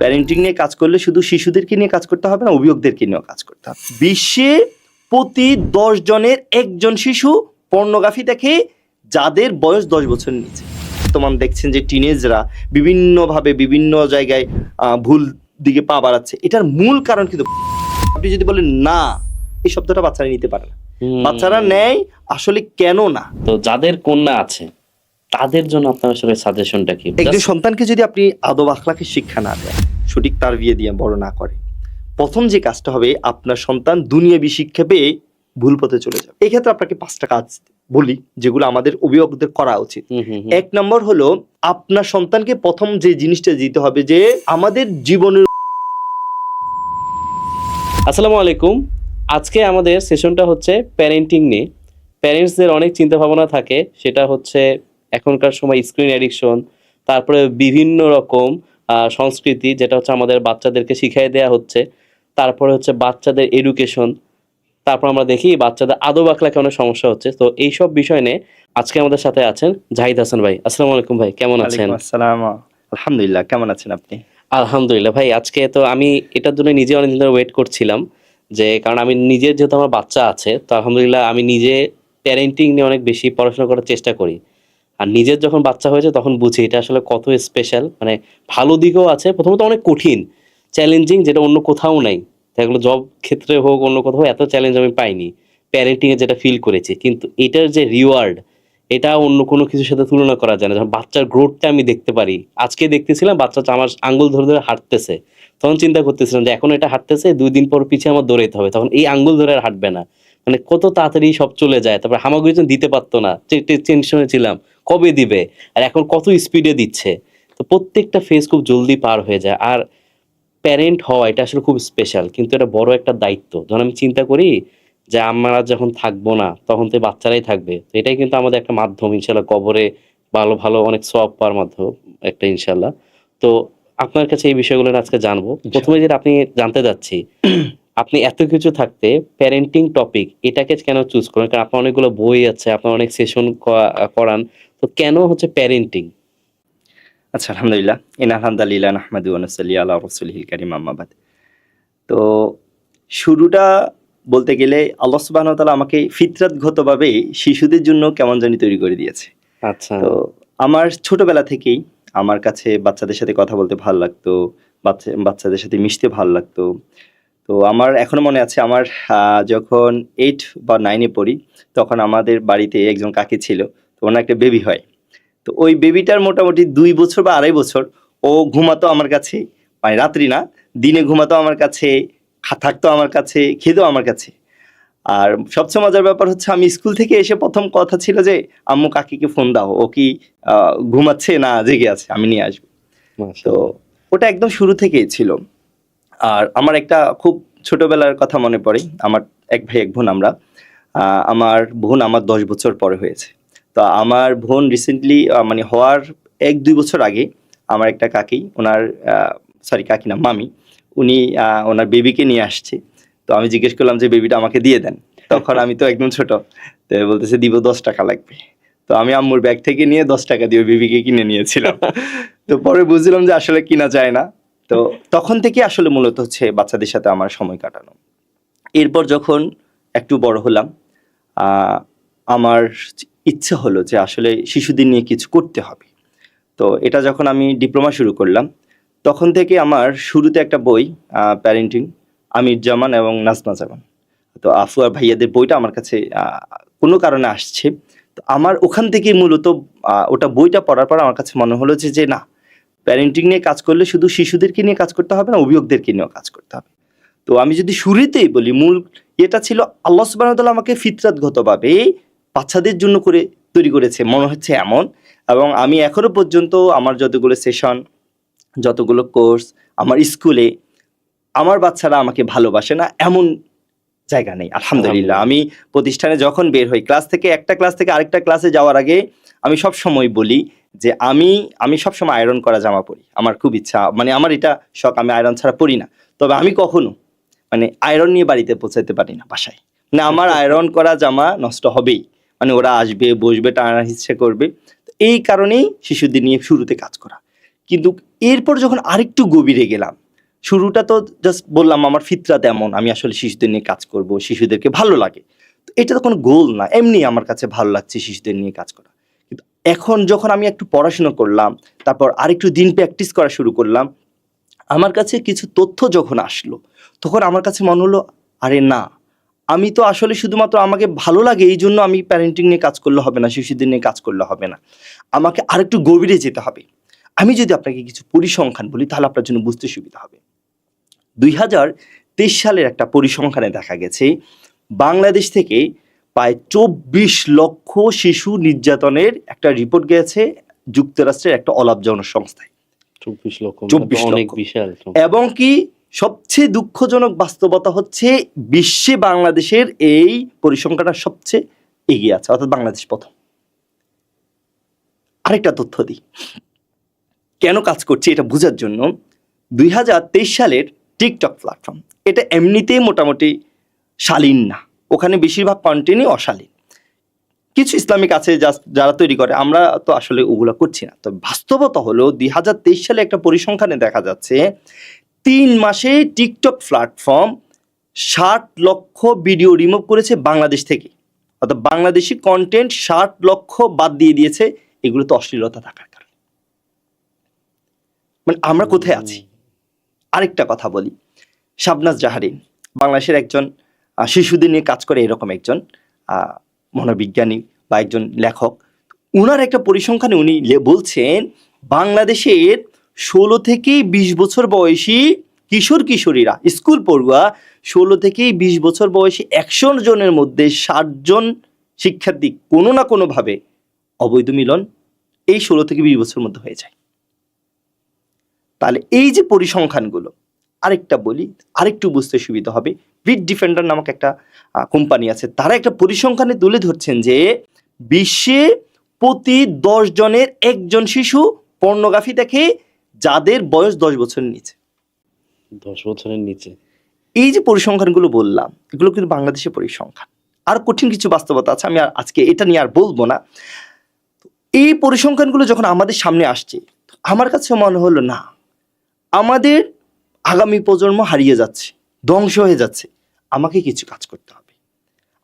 Parenting নিয়ে কাজ করলে শুধু শিশুদেরকে নিয়ে কাজ করতে হবে না, অভিভাবকদেরকে নিয়েও কাজ করতে হবে। বিশ্বে প্রতি 10 জনের একজন শিশু পর্নোগ্রাফি দেখে, যাদের বয়স 10 বছর নিচে। বর্তমান দেখছেন যে টিনেজরা বিভিন্নভাবে বিভিন্ন জায়গায় ভুল দিকে পা বাড়াচ্ছে। এটার মূল কারণ কিন্তু আপনি যদি বলেন না, এই শব্দটা বাচ্চারা নিতে পারে না। বাচ্চারা নেয় আসলে কেন না। তো যাদের কন্যা আছে তাদের জন্য আপনার আসলে সাজেশনটা কি? একজন সন্তানকে যদি আপনি আদব আখলাকের শিক্ষা না দেন, সঠিক তারবিয়া দিয়ে বড় না করে, প্রথম যে কাজটা হবে আপনার সন্তান দুনিয়াবী শিক্ষা পেয়ে ভুল পথে চলে যাবে। এই ক্ষেত্রে আপনাকে 5টা কাজ বলি যেগুলো আমাদের অভিভাবকদের করা উচিত। 1 নম্বর হলো আপনার সন্তানকে প্রথম যে জিনিসটা দিতে হবে যে আমাদের জীবনের। আসসালামু আলাইকুম। আজকে আমাদের সেশনটা হচ্ছে প্যারেন্টিং নিয়ে। প্যারেন্টসদের অনেক চিন্তা ভাবনা থাকে, সেটা হচ্ছে এখনকার সময় স্ক্রিন অ্যাডিকশন, তারপরে বিভিন্ন রকম সংস্কৃতি যেটা হচ্ছে আমাদের বাচ্চাদেরকে শিখিয়ে দেওয়া হচ্ছে, তারপরে হচ্ছে বাচ্চাদের এডুকেশন, তারপর আমরা দেখি বাচ্চাদের আদব আখলাকে অনেক সমস্যা হচ্ছে। তো এইসব বিষয় নিয়ে আজকে আমাদের সাথে আছেন জাহিদ হাসান ভাই। আসসালামু আলাইকুম ভাই, কেমন আছেন? আসসালাম, আলহামদুলিল্লাহ, কেমন আছেন আপনি? আলহামদুলিল্লাহ ভাই। আজকে তো আমি এটার জন্য নিজে অনেকদিন ধরে ওয়েট করছিলাম, যে কারণ আমি নিজের যেহেতু আমার বাচ্চা আছে, তো আলহামদুলিল্লাহ আমি নিজে প্যারেন্টিং নিয়ে অনেক বেশি পড়াশোনা করার চেষ্টা করি। আর নিজের যখন বাচ্চা হয়েছে তখন বুঝি এটা আসলে কত স্পেশাল। মানে ভালো দিকও আছে, প্রথমত অনেক কঠিন চ্যালেঞ্জিং, যেটা অন্য কোথাও নাই। সেগুলো জব ক্ষেত্রে হোক অন্য কোথাও এত চ্যালেঞ্জ আমি পাইনি প্যারেন্টিংয়ে, যেটা ফিল করেছি। কিন্তু এটার যে রিওয়ার্ড, এটা অন্য কোনো কিছুর সাথে তুলনা করা যায় না। যখন বাচ্চার গ্রোথটা আমি দেখতে পারি, আজকে দেখতেছিলাম বাচ্চা আমার আঙ্গুল ধরে ধরে হাঁটতেছে, তখন চিন্তা করতেছিলাম যে এখন এটা হাঁটতেছে, 2 দিন পর পিছিয়ে আমার দৌড়াইতে হবে, তখন এই আঙ্গুল ধরে আর হাঁটবে না। মানে কত তাড়াতাড়ি সব চলে যায়। তারপর হামাগুড়ি দিতে পারতো না, টেনশনে ছিলাম কবে দিবে, আর এখন কত স্পিডে দিচ্ছে। তো প্রত্যেকটা ফেজ খুব জলদি পার হয়ে যায়। আর প্যারেন্ট হওয়া এটা আসলে খুব স্পেশাল, কিন্তু এটা বড় একটা দায়িত্ব। যখন আমি চিন্তা করি যে আমরা যখন থাকবো না তখন তো বাচ্চারাই থাকবে, তো এটাই কিন্তু আমাদের একটা মাধ্যম ইনশাল্লাহ কবরে ভালো ভালো অনেক সওয়াব পাওয়ার মাধ্যম একটা ইনশাল্লাহ। তো আপনার কাছে এই বিষয়গুলো আজকে জানবো। প্রথমে যেটা আপনি জানতে যাচ্ছি, আপনি এত কিছু থাকতে প্যারেন্টিং টপিক এটাকে কেন চুজ করেন? কারণ আপনার অনেকগুলো বই আছে, আপনার অনেক সেশন করান, তো কেন হচ্ছে প্যারেন্টিং? আচ্ছা, আলহামদুলিল্লাহ, আলহামদুলিল্লাহ নাহমাদু ওয়া নুসাল্লি আলা রাসূলিহিল কারীম, আম্মা বাদ। তো শুরুটা বলতে গেলে আল্লাহ সুবহানাহু ওয়া তাআলা আমাকে ফিতরাতগতভাবে শিশুদের জন্য কেমন জানি তৈরি করে দিয়েছে। আচ্ছা। তো আমার ছোটবেলা থেকেই আমার কাছে বাচ্চাদের সাথে কথা বলতে ভালো লাগতো, বাচ্চাদের সাথে মিশতে ভালো লাগতো। তো আমার এখনো মনে আছে, আমার যখন 8 বা 9 এ পড়ি, তখন আমাদের বাড়িতে একজন কাকি ছিল। তো ওনার একটা বেবি হয়। তো ওই বেবিটার মোটামুটি 2 বছর বা 2.5 বছর ও ঘুমাতো আমার কাছে, মানে রাত্রি না, দিনে ঘুমাতো আমার কাছে, থাকতো আমার কাছে, খেতো আমার কাছে। আর সবচেয়ে মজার ব্যাপার হচ্ছে আমি স্কুল থেকে এসে প্রথম কথা ছিল যে আম্মু কাকিকে ফোন দাও, ও কি ঘুমাচ্ছে না জেগে আছে, আমি নিয়ে আসবো। তো ওটা একদম শুরু থেকেই ছিল। আর আমার একটা খুব ছোটবেলার কথা মনে পড়ে। আমার এক ভাই এক বোন আমরা। আমার বোন আমার 10 বছর পরে হয়েছে। তো আমার বোন রিসেন্টলি মানে হওয়ার 1-2 বছর আগে আমার একটা কাকি, ওনার কাকি না, মামি, উনি ওনার বেবিকে নিয়ে আসছে। তো আমি জিজ্ঞেস করলাম যে বেবিটা আমাকে দিয়ে দেন। তখন আমি তো একদম ছোট, তো বলতেছে দিব 10 টাকা লাগবে। তো আমি আম্মুর ব্যাগ থেকে নিয়ে 10 টাকা দিয়ে বেবিকে কিনে নিয়েছিলাম। তো পরে বুঝলাম যে আসলে কিনা যায় না। তো তখন থেকে আসলে মূলত হচ্ছে বাচ্চাদের সাথে আমার সময় কাটানো। এরপর যখন একটু বড় হলাম, আমার ইচ্ছা হলো যে আসলে শিশুদের নিয়ে কিছু করতে হবে। তো এটা যখন আমি ডিপ্লোমা শুরু করলাম, তখন থেকে আমার শুরুতে একটা বই, প্যারেন্টিং, আমির জামান এবং নাজমা জামান, তো আফু আর ভাইয়াদের বইটা আমার কাছে কোনো কারণে আসছে। তো আমার ওখান থেকেই মূলত ওটা বইটা পড়ার পর আমার কাছে মনে হলো যে না, প্যারেন্টিং নিয়ে কাজ করলে শুধু শিশুদেরকে নিয়ে কাজ করতে হবে না, অভিভাবকদেরকে নিয়েও কাজ করতে হবে। তো আমি যদি শুরুতেই বলি, মূল এটা ছিল আল্লাহ সুবহানাহু ওয়া তাআলা আমাকে ফিতরাতগতভাবে বাচ্চাদের জন্য করে তৈরি করেছে, মনে হচ্ছে এমন। এবং আমি এখনো পর্যন্ত আমার যতগুলো সেশন, যতগুলো কোর্স, আমার স্কুলে আমার বাচ্চারা আমাকে ভালোবাসে না এমন জায়গা নেই, আলহামদুলিল্লাহ। আমি প্রতিষ্ঠানে যখন বের হই, একটা ক্লাস থেকে আরেকটা ক্লাসে যাওয়ার আগে আমি সব সময় বলি যে আমি সবসময় আয়রন করা জামা পরি। আমার খুব ইচ্ছা, মানে আমার এটা শখ, আমি আয়রন ছাড়া পরি না। তবে আমি কখনো মানে আয়রন নিয়ে বাড়িতে পৌঁছাতে পারি না, বাসায়। মানে আমার আয়রন করা জামা নষ্ট হবেই, মানে ওরা আসবে, বসবে, টানার ইচ্ছে করবে। এই কারণেই শিশুদের নিয়ে শুরুতে কাজ করা। কিন্তু এরপর যখন আরেকটু গভীরে গেলাম, শুরুটা তো জাস্ট বললাম আমার ফিতরাত এমন, আমি আসলে শিশুদের নিয়ে কাজ করব, শিশুদেরকে ভালো লাগে। তো এটা তো কোনো গোল না, এমনি আমার কাছে ভালো লাগছে শিশুদের নিয়ে কাজ করা। কিন্তু এখন যখন আমি একটু পড়াশোনা করলাম, তারপর আরেকটু দিন প্র্যাকটিস করা শুরু করলাম, আমার কাছে কিছু তথ্য যখন আসলো, তখন আমার কাছে মনে হলো, আরে না, আমি তো আসলে শুধুমাত্র আমাকে ভালো লাগে এই জন্য আমি প্যারেন্টিং নিয়ে কাজ করলে হবে না, শিশুদের নিয়ে কাজ করলে হবে না, আমাকে আরেকটু গভীরে যেতে হবে। আমি যদি আপনাকে কিছু পরিসংখ্যান বলি তাহলে আপনার জন্য বুঝতে সুবিধা হবে। 2023 সালের একটা পরিসংখ্যানে দেখা গেছে বাংলাদেশ থেকে প্রায় 24 লক্ষ শিশু নির্যাতনের একটা রিপোর্ট গেছে যুক্তরাষ্ট্রের একটা অলাভজনক সংস্থায়। 24 লক্ষ 24 অনেক লক্ষ। বিশাল এবং কি সবচেয়ে দুঃখজনক বাস্তবতা হচ্ছে বিশ্বে বাংলাদেশের এই পরিসংখ্যানটা সবচেয়ে এগিয়ে আছে, অর্থাৎ বাংলাদেশ প্রথম। আরেকটা তথ্য দিই কেন কাজ করছি এটা বোঝার জন্য। 2023 সালের টিকটক প্ল্যাটফর্ম, এটা এমনিতেই মোটামুটি শালীন না, ওখানে বেশিরভাগ কন্টেন্টই অশালীন। কিছু ইসলামিক আছে যারা তৈরি করে, আমরা তো আসলে ওগুলো করছি না। তবে বাস্তবতা হলো 2023 সালে একটা পরিসংখ্যানে দেখা যাচ্ছে 3 মাসে টিকটক প্ল্যাটফর্ম 60 লক্ষ ভিডিও রিমুভ করেছে বাংলাদেশ থেকে, অর্থাৎ বাংলাদেশি কন্টেন্ট 60 লক্ষ বাদ দিয়ে দিয়েছে, এগুলো তো অশ্লীলতা থাকার কারণে। মানে আমরা কোথায় আছি। আরেকটা কথা বলি, শাবনাজ জাহারিন বাংলাদেশের একজন শিশুদের নিয়ে কাজ করে এরকম একজন মনোবিজ্ঞানী বা একজন লেখক। উনার একটা পরিসংখ্যানে উনি বলছেন বাংলাদেশের 16 থেকে 20 বছর বয়সী কিশোর কিশোরীরা, স্কুল পড়ুয়া 16 থেকে 20 বছর বয়সী 100 জনের মধ্যে 60 জন শিক্ষার্থী কোনো না কোনোভাবে অবৈধ মিলন এই 16 থেকে 20 বছরের মধ্যে হয়ে যায়। তাহলে এই যে পরিসংখ্যানগুলো, আরেকটা বলি আরেকটু বুঝতে সুবিধা হবে, বিট ডিফেন্ডার নামক একটা কোম্পানি আছে, তারা একটা পরিসংখ্যানে তুলে ধরছেন যে বিশ্বে প্রতি 10 জনের একজন শিশু পর্নোগ্রাফি দেখে যাদের বয়স 10 বছরের নিচে। 10 বছরের নিচে। এই যে পরিসংখ্যানগুলো বললাম, এগুলো কিন্তু বাংলাদেশের পরিসংখ্যান। আর কঠিন কিছু বাস্তবতা আছে, আমি আর আজকে এটা নিয়ে আর বলবো না। এই পরিসংখ্যানগুলো যখন আমাদের সামনে আসছে, আমার কাছে মনে হলো না, আমাদের আগামী প্রজন্ম হারিয়ে যাচ্ছে, ধ্বংস হয়ে যাচ্ছে, আমাকে কিছু কাজ করতে হবে।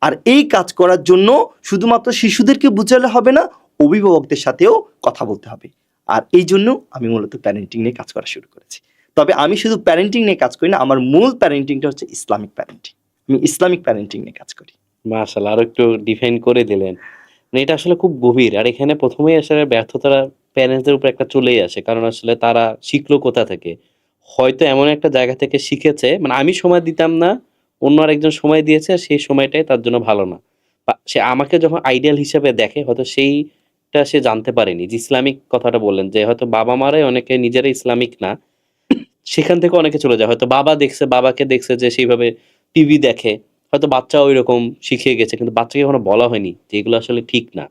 আর এই কাজ করার জন্য শুধুমাত্র শিশুদেরকে বুঝালে হবে না, অভিভাবকদের সাথেও কথা বলতে হবে। আর এই জন্য আমি মূলত প্যারেন্টিং নিয়ে কাজ করা শুরু করেছি। তবে আমি শুধু প্যারেন্টিং নিয়ে কাজ করি না, আমার মূল প্যারেন্টিংটা হচ্ছে ইসলামিক প্যারেন্টিং। আমি ইসলামিক প্যারেন্টিং নিয়ে কাজ করি। মাশাআল্লাহ, আরো একটু ডিফাইন করে দিলেন। মানে এটা আসলে খুব গভীর। আর এখানে প্রথমেই আসলে ব্যর্থতাটা প্যারেন্টসদের উপর একটা চলেই আসে, কারণ আসলে তারা শিখলো কোথা থেকে? হয়তো এমন একটা জায়গা থেকে শিখেছে, মানে আমি সময় দিতাম না, অন্য আরেকজন সময় দিয়েছে, আর সেই সময়টাই তার জন্য ভালো না, বা সে আমাকে যখন আইডিয়াল হিসেবে দেখে হয়তো সেইটা সে জানতে পারেনি। যে ইসলামিক কথাটা বললেন, যে হয়তো বাবা মারাই অনেকে নিজেরা ইসলামিক না, সেখান থেকে অনেকে চলে যায়। হয়তো বাবাকে দেখছে যে সেইভাবে টিভি দেখে, হয়তো বাচ্চা ওই রকম শিখে গেছে, কিন্তু বাচ্চাকে কখনো বলা হয়নি যে এগুলো আসলে ঠিক না।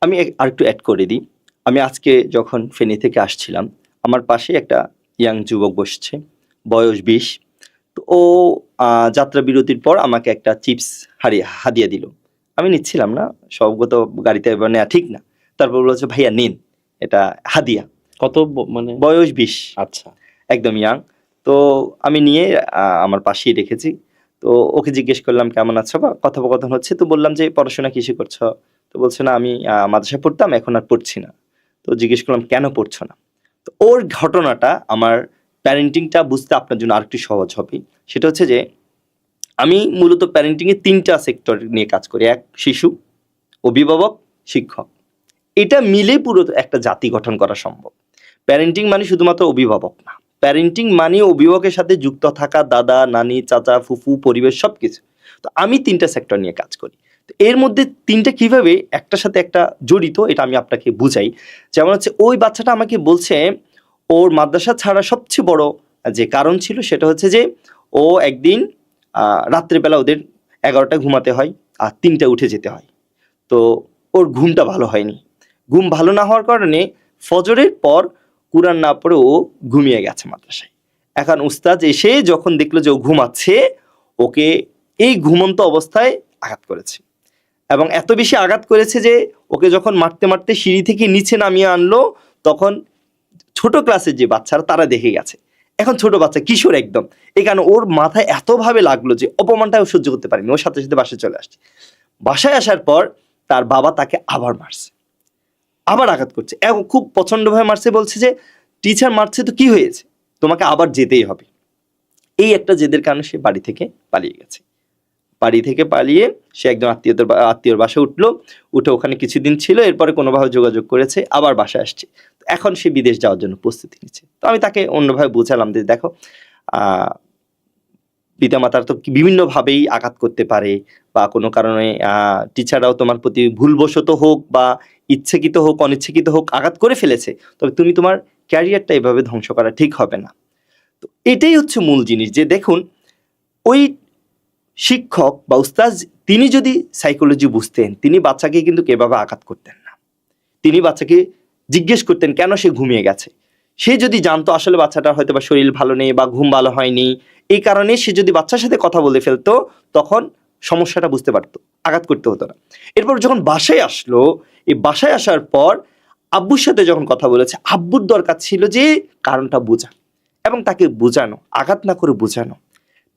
আমি আরেকটু অ্যাড করে দিই। আমি আজকে যখন ফেনী থেকে আসছিলাম, আমার পাশে একটা ইয়াং যুবক বসছে, বয়স 20। তো ও যাত্রা বিরতির পর আমাকে একটা চিপস হাদিয়া দিল। আমি নিচ্ছিলাম না, সবগত গাড়িতে এবার নেওয়া ঠিক না। তারপর বলছে, ভাইয়া নিন, এটা হাদিয়া। কত মানে? বয়স 20, আচ্ছা। একদম ইয়াং। তো আমি নিয়ে আমার পাশেই রেখেছি। তো ওকে জিজ্ঞেস করলাম কেমন আছো, বা কথোপকথন হচ্ছে। তো বললাম যে পড়াশোনা কিসে করছো? তো বলছে না, আমি মাদ্রাসায় পড়তাম, এখন আর পড়ছি না। তো জিজ্ঞেস করলাম কেন পড়ছো না? তো ওর ঘটনাটা আমার প্যারেন্টিংটা বুঝতে আপনার জন্য আরেকটু সহজ হবে। সেটা হচ্ছে যে আমি মূলত প্যারেন্টিংয়ে 3টা সেক্টর নিয়ে কাজ করি। এক, শিশু, অভিভাবক, শিক্ষক। এটা মিলে পুরো একটা জাতি গঠন করা সম্ভব। প্যারেন্টিং মানে শুধুমাত্র অভিভাবক না, প্যারেন্টিং মানে অভিভাবকের সাথে যুক্ত থাকা দাদা, নানি, চাচা, ফুফু, পরিবেশ সবকিছু। তো আমি 3টা সেক্টর নিয়ে কাজ করি। তো এর মধ্যে 3টা কিভাবে একটার সাথে একটা জড়িত, এটা আমি আপনাকে বুঝাই। যেমন হচ্ছে ওই বাচ্চাটা আমাকে বলছে ওর মাদ্রাসা ছাড়া সবচেয়ে বড় যে কারণ ছিল সেটা হচ্ছে যে ও একদিন রাত্রেবেলা ওদের 11টায় ঘুমাতে হয় আর 3টায় উঠে যেতে হয়। তো ওর ঘুমটা ভালো হয়নি। ঘুম ভালো না হওয়ার কারণে ফজরের পর কুরআন না পড়ে ও ঘুমিয়ে গেছে মাদ্রাসায়। এখন উস্তাদ এসে যখন দেখলো যে ও ঘুমাচ্ছে, ওকে এই ঘুমন্ত অবস্থায় আঘাত করেছে, এবং এত বেশি আঘাত করেছে যে ওকে যখন মারতে মারতে সিঁড়ি থেকে নিচে নামিয়ে আনলো, তখন ছোট ক্লাসের যে বাচ্চারা তারা দেখে গেছে, এখন ছোট বাচ্চা কিশোর একদম, এই কারণে ওর মাথায় এতভাবে লাগলো যে অপমানটাও সহ্য করতে পারেনি, ওর সাথে সাথে বাসায় চলে আসছে। বাসায় আসার পর তার বাবা তাকে আবার মারছে, আবার আঘাত করছে, এবং খুব প্রচন্ডভাবে মারছে, বলছে যে টিচার মারছে তো কি হয়েছে, তোমাকে আবার যেতেই হবে। এই একটা জেদের কারণে সে বাড়ি থেকে পালিয়ে গেছে। বাড়ি থেকে পালিয়ে সে একজন আত্মীয়র বাসায় উঠলো, উঠে ওখানে কিছুদিন ছিল, এরপরে কোনোভাবে যোগাযোগ করেছে, আবার বাসায় আসছে। এখন সে বিদেশ যাওয়ার জন্য প্রস্তুতি নিচ্ছে। তো আমি তাকে অন্যভাবে বুঝালাম যে দেখো, পিতামাতার তো বিভিন্নভাবেই আঘাত করতে পারে, বা কোনো কারণে টিচাররাও তোমার প্রতি ভুলবশত হোক বা ইচ্ছাকৃত হোক অনিচ্ছাকৃত হোক আঘাত করে ফেলেছে, তবে তুমি তোমার ক্যারিয়ারটা এভাবে ধ্বংস করা ঠিক হবে না। তো এটাই হচ্ছে মূল জিনিস, যে দেখুন ওই শিক্ষক বা উস্তাজ তিনি যদি সাইকোলজি বুঝতেন, তিনি বাচ্চাকে কিন্তু এভাবে আঘাত করতেন না। তিনি বাচ্চাকে জিজ্ঞেস করতেন কেন সে ঘুমিয়ে গেছে। সে যদি জানতো আসলে বাচ্চাটার হয়তো বা শরীর ভালো নেই বা ঘুম ভালো হয়নি, এই কারণে সে যদি বাচ্চার সাথে কথা বলে ফেলতো, তখন সমস্যাটা বুঝতে পারতো, আঘাত করতে হতো না। এরপর যখন বাসায় আসলো, এই বাসায় আসার পর আব্বুর সাথে যখন কথা বলেছে, আব্বুর দরকার ছিল যে কারণটা বোঝা এবং তাকে বোঝানো, আঘাত না করে বোঝানো,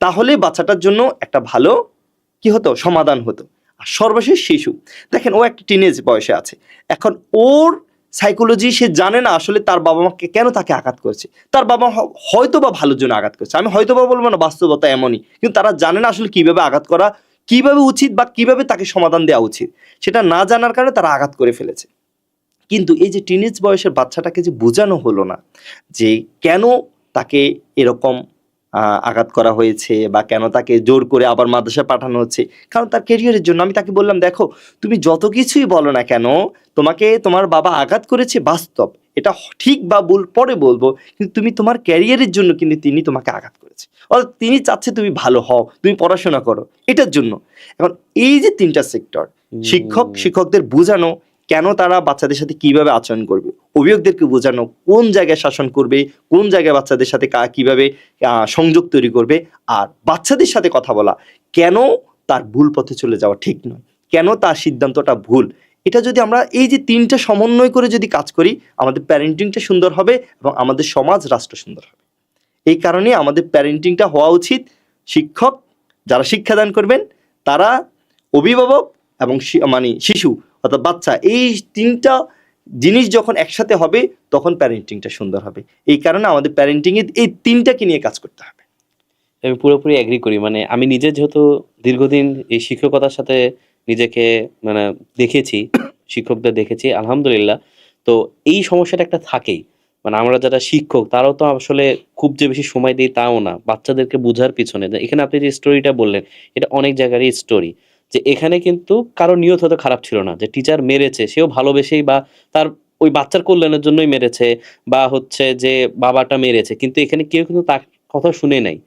তাহলে বাচ্চাটার জন্য একটা ভালো কি হতো, সমাধান হতো। আর সর্বশেষ শিশু, দেখেন ও একটা টিনেজ বয়সে আছে, এখন ওর সাইকোলজি সে জানে না আসলে তার বাবা মাকে কেন তাকে আঘাত করেছে। তার বাবা হয়তো বা ভালোর জন্য আঘাত করেছে, আমি হয়তো বা বলবো না, বাস্তবতা এমনই, কিন্তু তারা জানে না আসলে কিভাবে আঘাত করা কিভাবে উচিত বা কিভাবে তাকে সমাধান দেওয়া উচিত, সেটা না জানার কারণে তারা আঘাত করে ফেলেছে। কিন্তু এই যে টিনেজ বয়সের বাচ্চাটাকে যে বোঝানো হলো না যে কেন তাকে এরকম আঘাত করা হয়েছে বা কেন তাকে জোর করে আবার মাদ্রাসায় পাঠানো হচ্ছে, কারণ তার ক্যারিয়ারের জন্য। আমি তাকে বললাম দেখো, তুমি যত কিছুই বলো না কেন, তোমাকে তোমার বাবা আঘাত করেছে বাস্তব, এটা ঠিক বা ভুল পরে বলবো, কিন্তু তুমি তোমার ক্যারিয়ারের জন্য কিন্তু তিনি তোমাকে আঘাত করেছে, অর্থাৎ তিনি চাচ্ছে তুমি ভালো হও, তুমি পড়াশোনা করো, এটার জন্য। এখন এই যে তিনটা সেক্টর, শিক্ষকদের বোঝানো কেন তারা বাচ্চাদের সাথে কিভাবে আচরণ করবে, অভিভাবকদেরকে বোঝানো কোন জায়গায় শাসন করবে, কোন জায়গায় বাচ্চাদের সাথে কিভাবে সংযোগ তৈরি করবে, আর বাচ্চাদের সাথে কথা বলা কেন তার ভুল পথে চলে যাওয়া ঠিক নয়, কেন তার সিদ্ধান্তটা ভুল। এটা যদি আমরা এই যে তিনটা সমন্বয় করে যদি কাজ করি, আমাদের প্যারেন্টিংটা সুন্দর হবে এবং আমাদের সমাজ রাষ্ট্র সুন্দর হবে। এই কারণে আমাদের প্যারেন্টিংটা হওয়া উচিত, শিক্ষক যারা শিক্ষাদান করবেন তারা, অভিভাবক এবং মানে শিশু অর্থাৎ বাচ্চা, এই তিনটা জিনিস যখন একসাথে হবে তখন প্যারেন্টিংটা সুন্দর হবে। এই কারণে আমাদের প্যারেন্টিংয়ে এই তিনটাকে নিয়ে কাজ করতে হবে। আমি পুরোপুরি এগ্রি করি। মানে আমি নিজে যেহেতু দীর্ঘদিন এই শিক্ষকতার সাথে নিজেকে মানে দেখেছি, শিক্ষকদের দেখেছি আলহামদুলিল্লাহ। তো এই সমস্যাটা একটা থাকেই। মানে আমরা যারা শিক্ষক তারাও তো আসলে খুব যে বেশি সময় দেই তাও না। বাচ্চাদেরকে বোঝার পিছনে। এখানে আপনি যে স্টোরিটা বললেন, এটা অনেক জায়গারই স্টোরি। যে এখানে কিন্তু কারো নিয়ত হয়তো খারাপ ছিল না। যে টিচার মেরেছে সেও ভালোবেসেই বা তার ওই বাচ্চার কল্যাণের জন্যই মেরেছে, বা হচ্ছে যে বাবাটা মেরেছে। কিন্তু এখানে কেউ কিন্তু তার কথা শুনে নাই।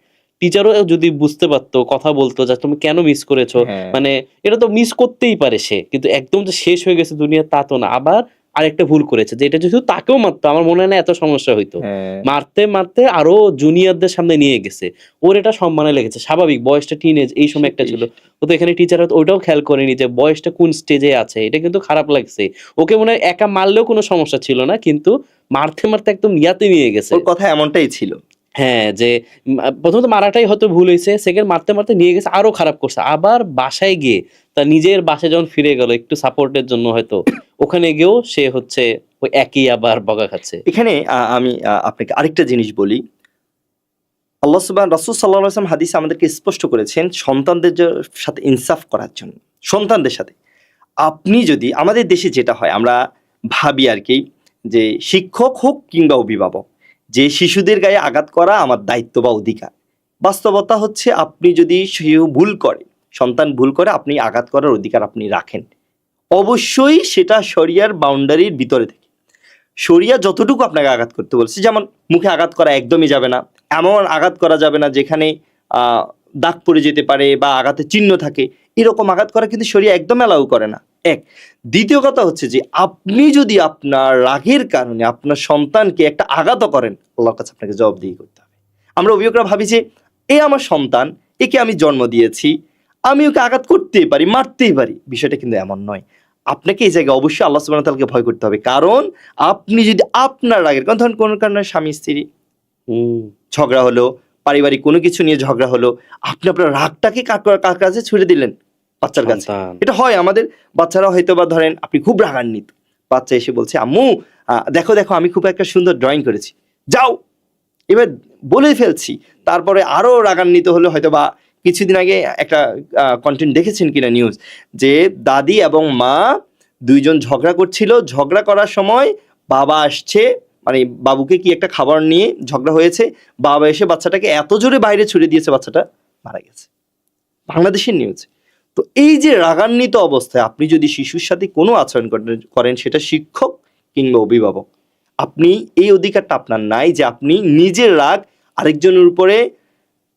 টিচারও যদি বুঝতে পারতো, কথা বলতো যে তুমি কেন মিস করেছো, হ্যাঁ, মানে এটা তো মিস করতেই পারে সে, কিন্তু একদম যে শেষ হয়ে গেছে দুনিয়া তা তো না। আবার আরেকটা ভুল করেছে যে এটা যদি তাকেও মারতো আমার মনে হয় না এত সমস্যা হইতো। হ্যাঁ, মারতে মারতে আরো জুনিয়রদের সামনে নিয়ে গেছে, ওর এটা সম্মানে লেগেছে। স্বাভাবিক, বয়সটা টিনেজ এই সময় একটা ছিল। ও তো এখানে টিচার ওইটাও খেয়াল করেনি যে বয়সটা কোন স্টেজে আছে, এটা কিন্তু খারাপ লাগছে। ওকে মনে হয় একা মারলেও কোনো সমস্যা ছিল না, কিন্তু মারতে মারতে একদম ইয়াতে নিয়ে গেছে। ওর কথা এমনটাই ছিল। হ্যাঁ, যে প্রথমত মারাটাই হয়তো ভুল হয়েছে, সেকেন্ড মারতে মারতে নিয়ে গেছে আরো খারাপ করছে। আবার বাসায় গিয়ে তার নিজের বাসায় যখন ফিরে গেল একটু সাপোর্টের জন্য হয়তো, ওখানে গিয়েও সে হচ্ছে ওই একই আবার বকা খাচ্ছে। এখানে আমি আপনাকে আরেকটা জিনিস বলি, আল্লাহ সুবহান রাসূল সাল্লাল্লাহু আলাইহি ওয়াসাল্লাম হাদিসে আমাদেরকে স্পষ্ট করেছেন সন্তানদের সাথে ইনসাফ করার জন্য। সন্তানদের সাথে আপনি যদি, আমাদের দেশে যেটা হয় আমরা ভাবি আর কি, যে শিক্ষক হোক কিংবা অভিভাবক, যে শিশুদের গায়ে আঘাত করা আমার দায়িত্ব বা অধিকার। বাস্তবতা হচ্ছে আপনি যদি শিশু ভুল করে, সন্তান ভুল করে, আপনি আঘাত করার অধিকার আপনি রাখেন, অবশ্যই সেটা শরিয়ার বাউন্ডারির ভিতরে থেকে। শরিয়া যতটুকু আপনাকে আঘাত করতে বলছে, যেমন মুখে আঘাত করা একদমই যাবে না, এমন আঘাত করা যাবে না যেখানে দাগ পড়ে যেতে পারে বা আঘাতের চিহ্ন থাকে, এরকম আঘাত করা কিন্তু শরিয়া একদম অ্যালাউ করে না। এক, দ্বিতীয় কথা হচ্ছে যে আপনি যদি আপনার রাগের কারণে আপনার সন্তানকে একটা আঘাতও করেন, আল্লাহর কাছে আপনাকে জবাবদিহি করতে হবে। আমরা অভিভাবকরা ভাবি যে এ আমার সন্তান, একে আমি জন্ম দিয়েছি, আমি ওকে আঘাত করতেই পারি, মারতেই পারি। বিষয়টা কিন্তু এমন নয়। আপনাকে এই জায়গায় অবশ্যই আল্লাহ সুবহানাহু ওয়া তাআলাকে ভয় করতে হবে। কারণ আপনি যদি আপনার রাগের কারণ ধরেন কোনো কারণে স্বামী-স্ত্রী হুম, ঝগড়া হলো, পারিবারিক কোনো কিছু নিয়ে ঝগড়া হলো, আপনি আপনার রাগটাকে কার কাছে ছুড়ে দিলেন? বাচ্চার কাছে। সন্তান। এটা হয় আমাদের বাচ্চারা হয়তোবা ধরেন আপনি খুব রাগান্বিত। বাচ্চা এসে বলছে, "আম্মু দেখো, দেখো আমি খুব একটা সুন্দর ড্রইং করেছি। যাও।" এবার বলে ফেলছি। তারপরে আরো রাগান্বিত হলে হয়তোবা কিছুদিন আগে একটা কনটেন্ট দেখেছেন কিনা নিউজ যে দাদি এবং মা ২ জন ঝগড়া করছিল। ঝগড়া করার সময় বাবা আসছে মানে বাবুকে কি একটা খাবার নিয়ে ঝগড়া হয়েছে। বাবা এসে বাচ্চাটাকে এত জোরে বাইরে ছুড়ে দিয়েছে বাচ্চাটা মারা গেছে। বাংলাদেশের নিউজ। তো এই যে রাগান্বিত অবস্থায় আপনি যদি শিশুর সাথে কোনো আচরণ করেন সেটা শিক্ষক কিংবা অভিভাবক, আপনি এই অধিকারটা আপনার নাই যে আপনি নিজের রাগ আরেকজনের উপরে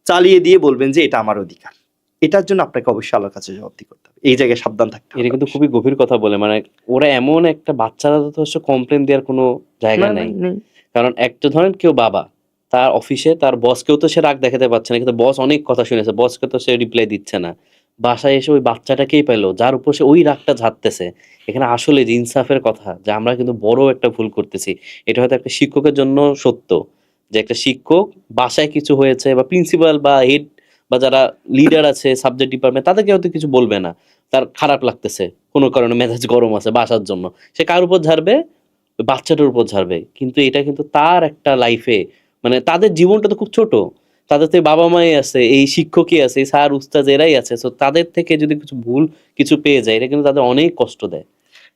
চালিয়ে দিয়ে বলবেন যে এটা আমার অধিকার। এটার জন্য আপনাকে অবশ্যই আল্লাহর কাছে জবাবদিহি করতে হবে। এই জায়গায় সাবধান থাকতে হবে। এটা কিন্তু খুবই গভীর কথা বলে, মানে ওরা এমন একটা, বাচ্চারা তো হচ্ছে কমপ্লেন দেওয়ার কোনো জায়গা না, নাই। নেই। কারণ একটা ধরেন কেউ বাবা, তার অফিসে তার বসকেও তো সে রাগ দেখাতে পারছে না, কিন্তু বস অনেক কথা শুনেছে, বসকে তো সে রিপ্লাই দিচ্ছে না। বাসায় এসে ওই বাচ্চাটাকেই পেলো যার উপর সে ওই রাগটা ঝাড়তেছে। এখানে আসলে যে ইনসাফের কথা, যে আমরা কিন্তু বড় একটা ভুল করতেছি। এটা হয়তো একটা শিক্ষকের জন্য সত্য, যে একটা শিক্ষক বাসায় কিছু হয়েছে বা প্রিন্সিপাল বা হেড বা যারা লিডার আছে সাবজেক্ট ডিপার্টমেন্ট, তাদেরকে হয়তো কিছু বলবে না, তার খারাপ লাগতেছে কোনো কারণে, মেজাজ গরম আছে বাসার জন্য, সে কার উপর ঝাড়বে? ওই বাচ্চাটার উপর ঝাড়বে। কিন্তু এটা কিন্তু তার একটা লাইফে, মানে তাদের জীবনটা তো খুব ছোট, তাদের তো বাবা মাই আছে, এই শিক্ষকই আছে, এই স্যার উস্তাদ এরাই আছে, তো তাদের থেকে যদি কিছু ভুল কিছু পেয়ে যায়, এটা কিন্তু তাদের অনেক কষ্ট দেয়।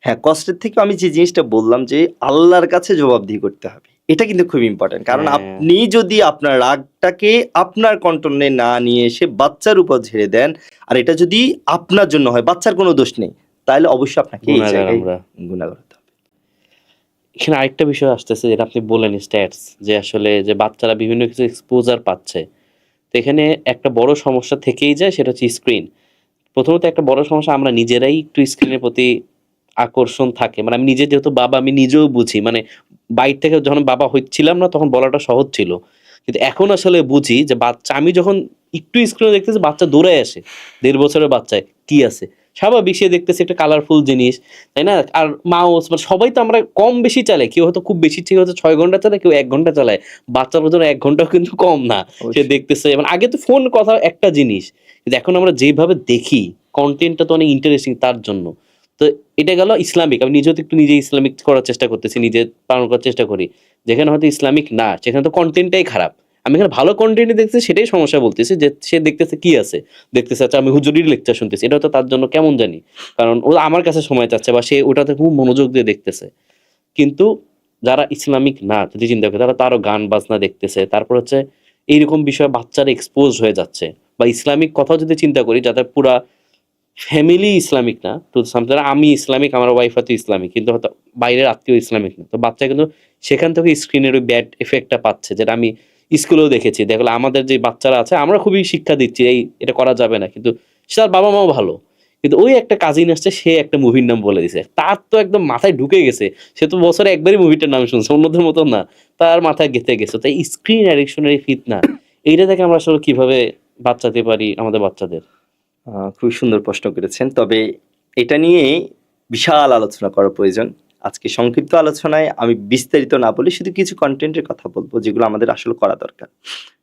হ্যাঁ, কষ্টের থেকে আমি যে জিনিসটা বললাম যে আল্লাহর কাছে জবাবদিহি করতে হবে। এটা কিন্তু খুব ইম্পর্টেন্ট। কারণ হ্যাঁ, আপনি যদি আপনার রাগটাকে আপনার কন্ট্রোলে না নিয়ে এসে বাচ্চার উপর ঝেড়ে দেন, আর এটা যদি আপনার জন্য হয়, বাচ্চার কোনো দোষ নেই, তাহলে অবশ্যই আপনাকে এই গুনাহগার জায়গায় আমরা। গুনাহ হতে হবে। এখানে আরেকটা বিষয় আসতেছে, যেটা আপনি বললেন স্ট্যাটস, যে আসলে যে বাচ্চারা বিভিন্ন কিছু এক্সপোজার পাচ্ছে। তো এখানে একটা বড় সমস্যা থেকেই যায়, সেটা হচ্ছে স্ক্রিন। প্রথমত একটা বড় সমস্যা, আমরা নিজেরাই একটু স্ক্রিনের প্রতি আকর্ষণ থাকে। মানে আমি নিজে যেহেতু বাবা, আমি নিজেও বুঝি। মানে বাইরে থেকে যখন বাবা হচ্ছিলাম না, তখন বলাটা সহজ ছিল। কিন্তু এখন আসলে বুঝি যে বাচ্চা, আমি যখন একটু স্ক্রিনে দেখতেছি বাচ্চা দৌড়ায় আসে, ১.৫ বছরের বাচ্চায় কি আছে? স্বাভাবিক সে দেখতেছে একটা কালারফুল জিনিস, তাই না? আর মাউস, মানে সবাই তো আমরা কম বেশি চালাই। কেউ হয়তো খুব বেশি ঠিক হচ্ছে ৬ ঘন্টা চালায়, কেউ ১ ঘন্টা চালায়। বাচ্চার জন্য ১ ঘন্টাও কিন্তু কম না। সে অবশ্যই। দেখতেছে, মানে আগে তো ফোন কথা একটা জিনিস। কিন্তু এখন আমরা যেভাবে দেখি, কনটেন্টটা তো অনেক ইন্টারেস্টিং তার জন্য। তো এটা গেল ইসলামিক। আমি নিজেও তো একটু নিজে ইসলামিক করার চেষ্টা করতেছি, নিজে পালন করার চেষ্টা করি। যেখানে হয়তো ইসলামিক না, সেখানে তো কনটেন্টটাই খারাপ। আমি এখানে ভালো কনটেন্ট দেখতেছি, সেটাই সমস্যা বলতেছি, যে সে দেখতেছে কি আছে? দেখতেছে আচ্ছা আমি হুজুরির লেকচার শুনতেছি। এটা তো তার জন্য কেমন জানি। কারণ ও আমার কাছে সময় চাচ্ছে, বা সে ওটাতে খুব মনোযোগ দিয়ে দেখতেছে। কিন্তু যারা ইসলামিক না, যদি চিন্তা করি, তারা তো আরো গান বাজনা দেখতেছে। তারপর হচ্ছে এইরকম বিষয়ে বাচ্চারা এক্সপোজ হয়ে যাচ্ছে। বা ইসলামিক কথাও যদি চিন্তা করি, যাতে পুরা ফ্যামিলি ইসলামিক না, টু সামথিং, আমি ইসলামিক, আমার ওয়াইফ হয়তো ইসলামিক, কিন্তু হয়তো বাইরের আত্মীয় ইসলামিক না। তো বাচ্চা কিন্তু সেখান থেকে স্ক্রিনের ওই ব্যাড এফেক্টটা পাচ্ছে, যেটা আমি স্কুলেও দেখেছি। দেখলে আমাদের যে বাচ্চারা আছে, আমরা খুবই শিক্ষা দিচ্ছি এই এটা করা যাবে না, কিন্তু তার বাবা মাও ভালো। কিন্তু ওই একটা কাজিন আসছে, সে একটা মুভির নাম বলে দিছে, তার তো একদম মাথায় ঢুকে গেছে। সে তো বছরে একবারই মুভিটার নাম শুনছে, অন্যদের মতো না, তার মাথায় গেঁথে গেছে। তাই স্ক্রিন অ্যাডিকশনের এই ফিতনা, এইটা থেকে আমরা আসলে কিভাবে বাঁচাতে পারি আমাদের বাচ্চাদের? খুবই সুন্দর প্রশ্ন করেছেন। তবে এটা নিয়ে বিশাল আলোচনা করা প্রয়োজন। আজকে সংক্ষিপ্ত আলোচনায় আমি বিস্তারিত না বলে শুধু কিছু কনটেন্টের কথা বলব, যেগুলো আমাদের আসলে করা দরকার।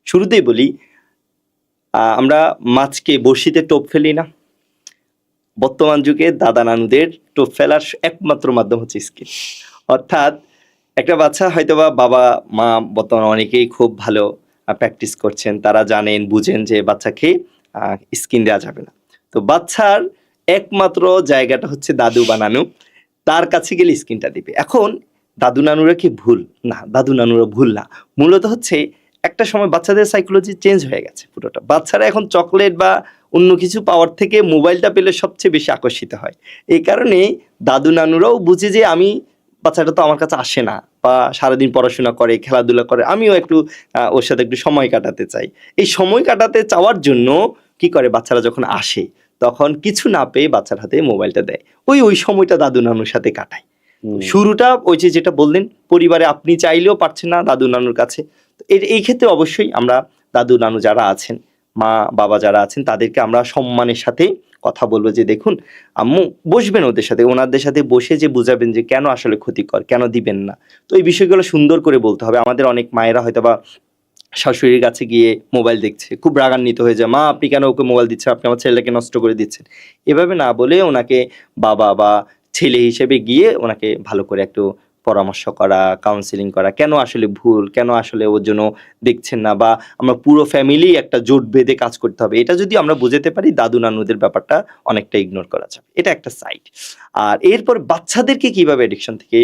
শুরুতেই বলি, আমরা মাছকে বড়শিতে টোপ ফেলি না? বর্তমান যুগে দাদা নানুদের টোপ ফেলার একমাত্র মাধ্যম হচ্ছে স্ক্রিন। অর্থাৎ একটা বাচ্চা হয়তোবা বাবা মা বর্তমানে অনেকেই খুব ভালো প্র্যাকটিস করছেন, তারা জানেন বুঝেন যে বাচ্চাকে স্ক্রিন দেওয়া যাবে না। তো বাচ্চার একমাত্র জায়গাটা হচ্ছে দাদু বা নানু, তার কাছে গেলে স্ক্রিনটা দিবে। এখন দাদু নানুরা কি ভুল? না, দাদু নানুরা ভুল না। মূলত হচ্ছে একটা সময় বাচ্চাদের সাইকোলজি চেঞ্জ হয়ে গেছে পুরোটা। বাচ্চারা এখন চকলেট বা অন্য কিছু পাওয়ার থেকে মোবাইলটা পেলে সবচেয়ে বেশি আকর্ষিত হয়। এই কারণে দাদু নানুরাও বুঝে যে আমি, বাচ্চাটা তো আমার কাছে আসে না বা সারাদিন পড়াশোনা করে খেলাধুলা করে, আমিও একটু ওর সাথে একটু সময় কাটাতে চাই। এই সময় কাটাতে চাওয়ার জন্য কি করে, বাচ্চারা যখন আসে তখন কিছু না পেয়ে বাচ্চার হাতে মোবাইলটা দেয়, ওই সময়টা দাদু নানুর সাথে কাটায়। তো হুম। শুরুটা ওই যে যেটা বললেন, পরিবারে আপনি চাইলেও পারছেন না দাদু নানুর কাছে। তো এই ক্ষেত্রে অবশ্যই আমরা দাদু নানু যারা আছেন, মা বাবা যারা আছেন, তাদেরকে আমরা সম্মানের সাথে কথা বলবো যে দেখুন আম্মু, বসবেন ওদের সাথে, ওনাদের সাথে বসে যে বুঝাবেন যে কেন আসলে ক্ষতিকর, কেন দিবেন না। তো এই বিষয়গুলো সুন্দর করে বলতে হবে। আমাদের অনেক মায়েরা হয়তো বা শাশুড়ির কাছে গিয়ে মোবাইল দেখছে, খুব রাগান্বিত হয়ে যায়, মা আপনি কেন ওকে মোবাইল দিচ্ছেন, আপনি আমার ছেলেকে নষ্ট করে দিচ্ছেন। এভাবে না বলে ওনাকে বাবা বা ছেলে হিসেবে গিয়ে ওনাকে ভালো করে একটু পরামর্শ করা, কাউন্সিলিং করা, কেন আসলে ভুল, কেন আসলে ওর জন্য দেখছেন না, বা আমরা পুরো ফ্যামিলি একটা জোট বেঁধে কাজ করতে হবে। এটা যদি আমরা বুঝাতে পারি, দাদু নানুদের ব্যাপারটা অনেকটা ইগনোর করা যাবে। এটা একটা সাইড। আর এরপর বাচ্চাদেরকে কিভাবে অ্যাডিকশন থেকে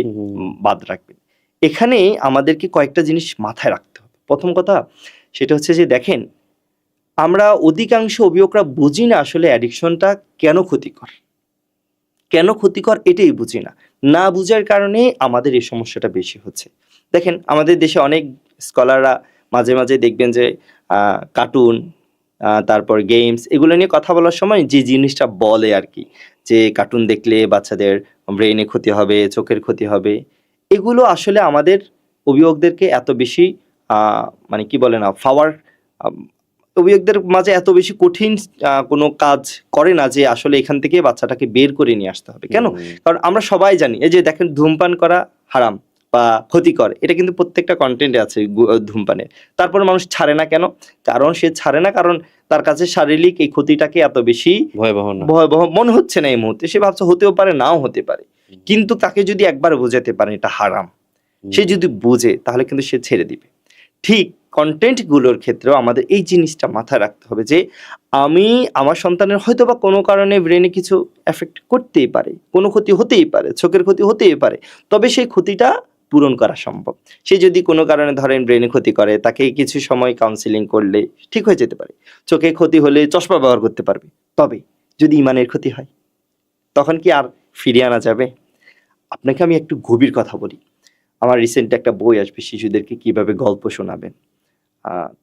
বাদ রাখবেন, এখানে আমাদেরকে কয়েকটা জিনিস মাথায় রাখতে হবে। প্রথম কথা সেটা হচ্ছে যে দেখেন, আমরা অধিকাংশ অভিভাবকরা বুঝি না আসলে অ্যাডিকশনটা কেন ক্ষতিকর, কেন ক্ষতিকর এটাই বুঝি না। না বুঝার কারণে আমাদের এই সমস্যাটা বেশি হচ্ছে। দেখেন আমাদের দেশে অনেক স্কলাররা মাঝে মাঝে দেখবেন যে কার্টুন, তারপর গেমস, এগুলো নিয়ে কথা বলার সময় যে জিনিসটা বলে আর কি, যে কার্টুন দেখলে বাচ্চাদের ব্রেইনে ক্ষতি হবে, চোখের ক্ষতি হবে, এগুলো আসলে আমাদের অভিভাবকদেরকে এত বেশি মানে কি বলে না পাওয়ার, অভিভাবকদের মাঝে এত বেশি কঠিন কোনো কাজ করে না যে আসলে এখান থেকে বাচ্চাটাকে বের করে নিয়ে আসতে হবে। কেন? কারণ আমরা সবাই জানি, এই যে দেখেন ধূমপান করা হারাম বা ক্ষতিকর, এটা কিন্তু প্রত্যেকটা কন্টেন্টে আছে ধূমপানের। তারপরে মানুষ ছাড়ে না কেন? কারণ সে ছাড়ে না কারণ তার কাছে শারীরিক এই ক্ষতিটাকে এত বেশি ভয়াবহ মনে হচ্ছে না এই মুহূর্তে। সে ভাবছে হতেও পারে, নাও হতে পারে, কিন্তু তাকে যদি একবার বোঝাতে পারে এটা হারাম, সে যদি বুঝে তাহলে কিন্তু সে ছেড়ে দিবে। ঠিক কন্টেন্টগুলোর ক্ষেত্রেও আমাদের এই জিনিসটা মাথায় রাখতে হবে যে আমি আমার সন্তানের হয়তো বা কোনো কারণে ব্রেনে কিছু এফেক্ট করতেই পারে, কোনো ক্ষতি হতেই পারে, চোখের ক্ষতি হতেই পারে, তবে সেই ক্ষতিটা পূরণ করা সম্ভব। সে যদি কোনো কারণে ধরেন ব্রেনে ক্ষতি করে, তাকে কিছু সময় কাউন্সিলিং করলে ঠিক হয়ে যেতে পারে। চোখে ক্ষতি হলে চশমা ব্যবহার করতে পারবে। তবে যদি ইমানের ক্ষতি হয় তখন কি আর ফিরিয়ে আনা যাবে? আপনাকে আমি একটু গভীর কথা বলি। আমার রিসেন্ট একটা বই আসবে, শিশুদেরকে কিভাবে গল্প শোনাবেন।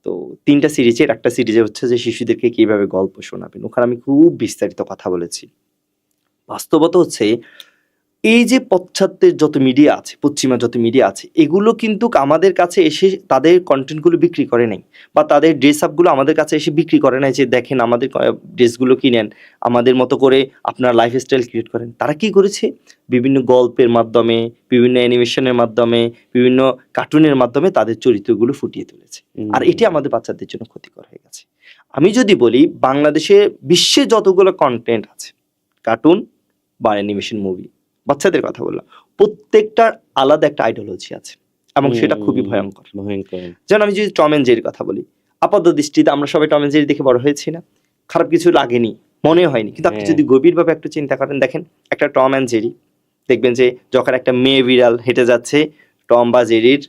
তো ৩টা সিরিজের একটা সিরিজে হচ্ছে যে শিশুদেরকে কিভাবে গল্প শোনাবেন। ওখানে আমি খুব বিস্তারিত কথা বলেছি। বাস্তবতা হচ্ছে এই যে পাশ্চাত্যের যত মিডিয়া আছে, পশ্চিমা যত মিডিয়া আছে, এগুলো কিন্তু আমাদের কাছে এসে তাদের কন্টেন্টগুলো বিক্রি করে নাই, বা তাদের ড্রেস আপগুলো আমাদের কাছে এসে বিক্রি করে নাই যে দেখেন আমাদের ড্রেসগুলো কিনেন, আমাদের মতো করে আপনার লাইফস্টাইল ক্রিয়েট করেন। তারা কি করেছে? বিভিন্ন গল্পের মাধ্যমে, বিভিন্ন অ্যানিমেশনের মাধ্যমে, বিভিন্ন কার্টুনের মাধ্যমে তাদের চরিত্রগুলো ফুটিয়ে তুলেছে। আর এটি আমাদের বাচ্চাদের জন্য ক্ষতিকর হয়ে গেছে। আমি যদি বলি বাংলাদেশে বিশ্বে যতগুলো কন্টেন্ট আছে, কার্টুন বা অ্যানিমেশন মুভি, বাচ্চাদের কথা বললাম, প্রত্যেকটার আলাদা একটা আইডিওলজি আছে এবং সেটা খুবই ভয়ঙ্কর। যেমন আমি যদি টম এন্ড জেরির কথা বলি, আপাত দৃষ্টিতে আমরা সবাই টম এন্ড জেরি দেখে বড় হয়েছি না, খারাপ কিছু লাগেনি, মনে হয়নি। কিন্তু আপনি যদি গভীরভাবে একটু চিন্তা করেন, দেখেন একটা টম এন্ড জেরি, দেখবেন যে যখন একটা মেয়ে বিড়াল হেঁটে যাচ্ছে, টম বা জেরির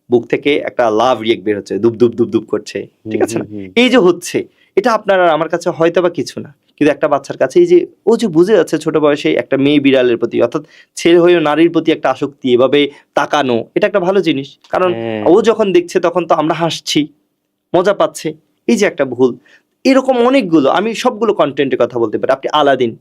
বুক থেকে একটা লাভ রিয়েক্ট বের হচ্ছে, দুব দুব দুব দুব করছে, ঠিক আছে না? এই যে হচ্ছে, এটা আপনার আর আমার কাছে হয়তো বা কিছু না, কিন্তু একটা বাচ্চার কাছে এই যে ও যে বুঝে যাচ্ছে ছোট বয়সে একটা মেয়ে বিড়ালের প্রতি, অর্থাৎ ছেলে হয়েও নারীর প্রতি একটা আসক্তি, এভাবে তাকানো, এটা একটা ভালো জিনিস। কারণ ও যখন দেখছে তখন তো আমরা হাসছি, মজা পাচ্ছে। এই যে একটা ভুল, এরকম অনেকগুলো, আমি সবগুলো কন্টেন্টের কথা বলতে পারি। আপনি আলাদিন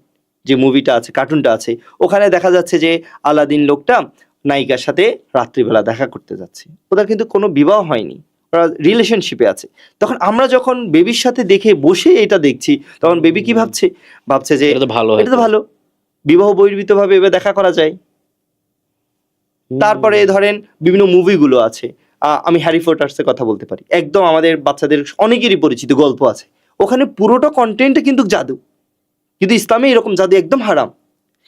যে মুভিটা আছে, কার্টুনটা আছে, ওখানে দেখা যাচ্ছে যে আলাদিন লোকটা নায়িকার সাথে রাত্রিবেলা দেখা করতে যাচ্ছে, ওদের কিন্তু কোনো বিবাহ হয়নি, ওরা রিলেশনশিপে আছে। তখন আমরা যখন বেবির সাথে দেখে বসে এটা দেখছি, তখন বেবি কি ভাবছে? ভাবছে যে এটা তো ভালো, বিবাহ বহির্ভূত ভাবে এবার দেখা করা যায়। তারপরে ধরেন বিভিন্ন মুভিগুলো আছে, আমি হ্যারি পটার্সের কথা বলতে পারি, একদম আমাদের বাচ্চাদের অনেকেরই পরিচিত গল্প আছে, ওখানে পুরোটা কন্টেন্ট কিন্তু জাদু, কিন্তু ইসলামে এরকম জাদু একদম হারাম।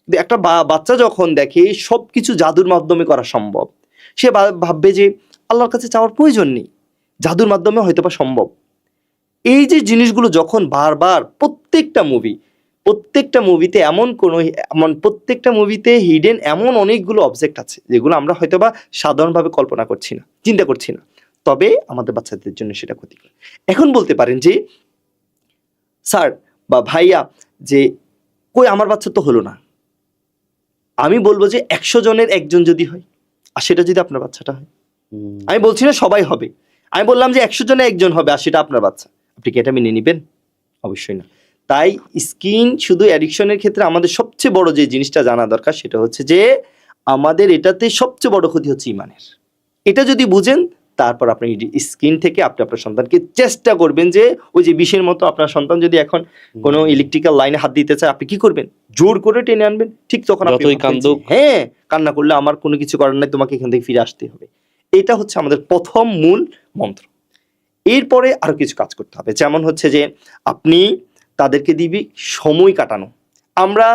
কিন্তু একটা বাচ্চা যখন দেখে সবকিছু জাদুর মাধ্যমে করা সম্ভব, সে ভাববে যে আল্লাহর কাছে চাওয়ার প্রয়োজন নেই, জাদুর মাধ্যমে হয়তোবা সম্ভব। এই যে জিনিসগুলো যখন বারবার প্রত্যেকটা মুভিতে প্রত্যেকটা মুভিতে হিডেন এমন অনেকগুলো অবজেক্ট আছে যেগুলো আমরা হয়তোবা সাধারণভাবে কল্পনা করছি না, চিন্তা করছি না, তবে আমাদের বাচ্চাদের জন্য সেটা ক্ষতিকর। এখন বলতে পারেন যে স্যার বা ভাইয়া, যে কই আমার বাচ্চা তো হলো না। আমি বলবো যে 100 জনের একজন যদি হয়, আর সেটা যদি আপনার বাচ্চাটা হয়, আমি বলছি না সবাই হবে, আমি বললাম যে 100 জনে একজন হবে আর সেটা আপনার বাচ্চা, আপনি কি এটা মেনে নেবেন? অবশ্যই না। তাই স্ক্রিন শুধু অ্যাডিকশনের ক্ষেত্রে আমাদের সবচেয়ে বড় যে জিনিসটা জানা দরকার সেটা হচ্ছে যে আমাদের এটাতে সবচেয়ে বড় ক্ষতি হচ্ছে ইমানের। এটা যদি বুঝেন তারপর আপনি স্ক্রিন থেকে আপনি আপনার সন্তানকে চেষ্টা করবেন যে ওই যে বিষের মতো আপনার সন্তান যদি এখন কোনো ইলেকট্রিক্যাল লাইনে হাত দিতে চায়, আপনি কি করবেন? জোর করে টেনে আনবেন। ঠিক তখন আপনি যতই ভাববেন যে, কান্দুক। হ্যাঁ, কান্না করলে আমার কোনো কিছু করার নাই, তোমাকে এখান থেকে ফিরে আসতে হবে। এটা হচ্ছে আমাদের প্রথম মূল মন্ত্র। এরপরে আরো কিছু কাজ করতে হবে, যেমন হচ্ছে যে আপনি তাদেরকে দিবি সময় কাটানো। আমরা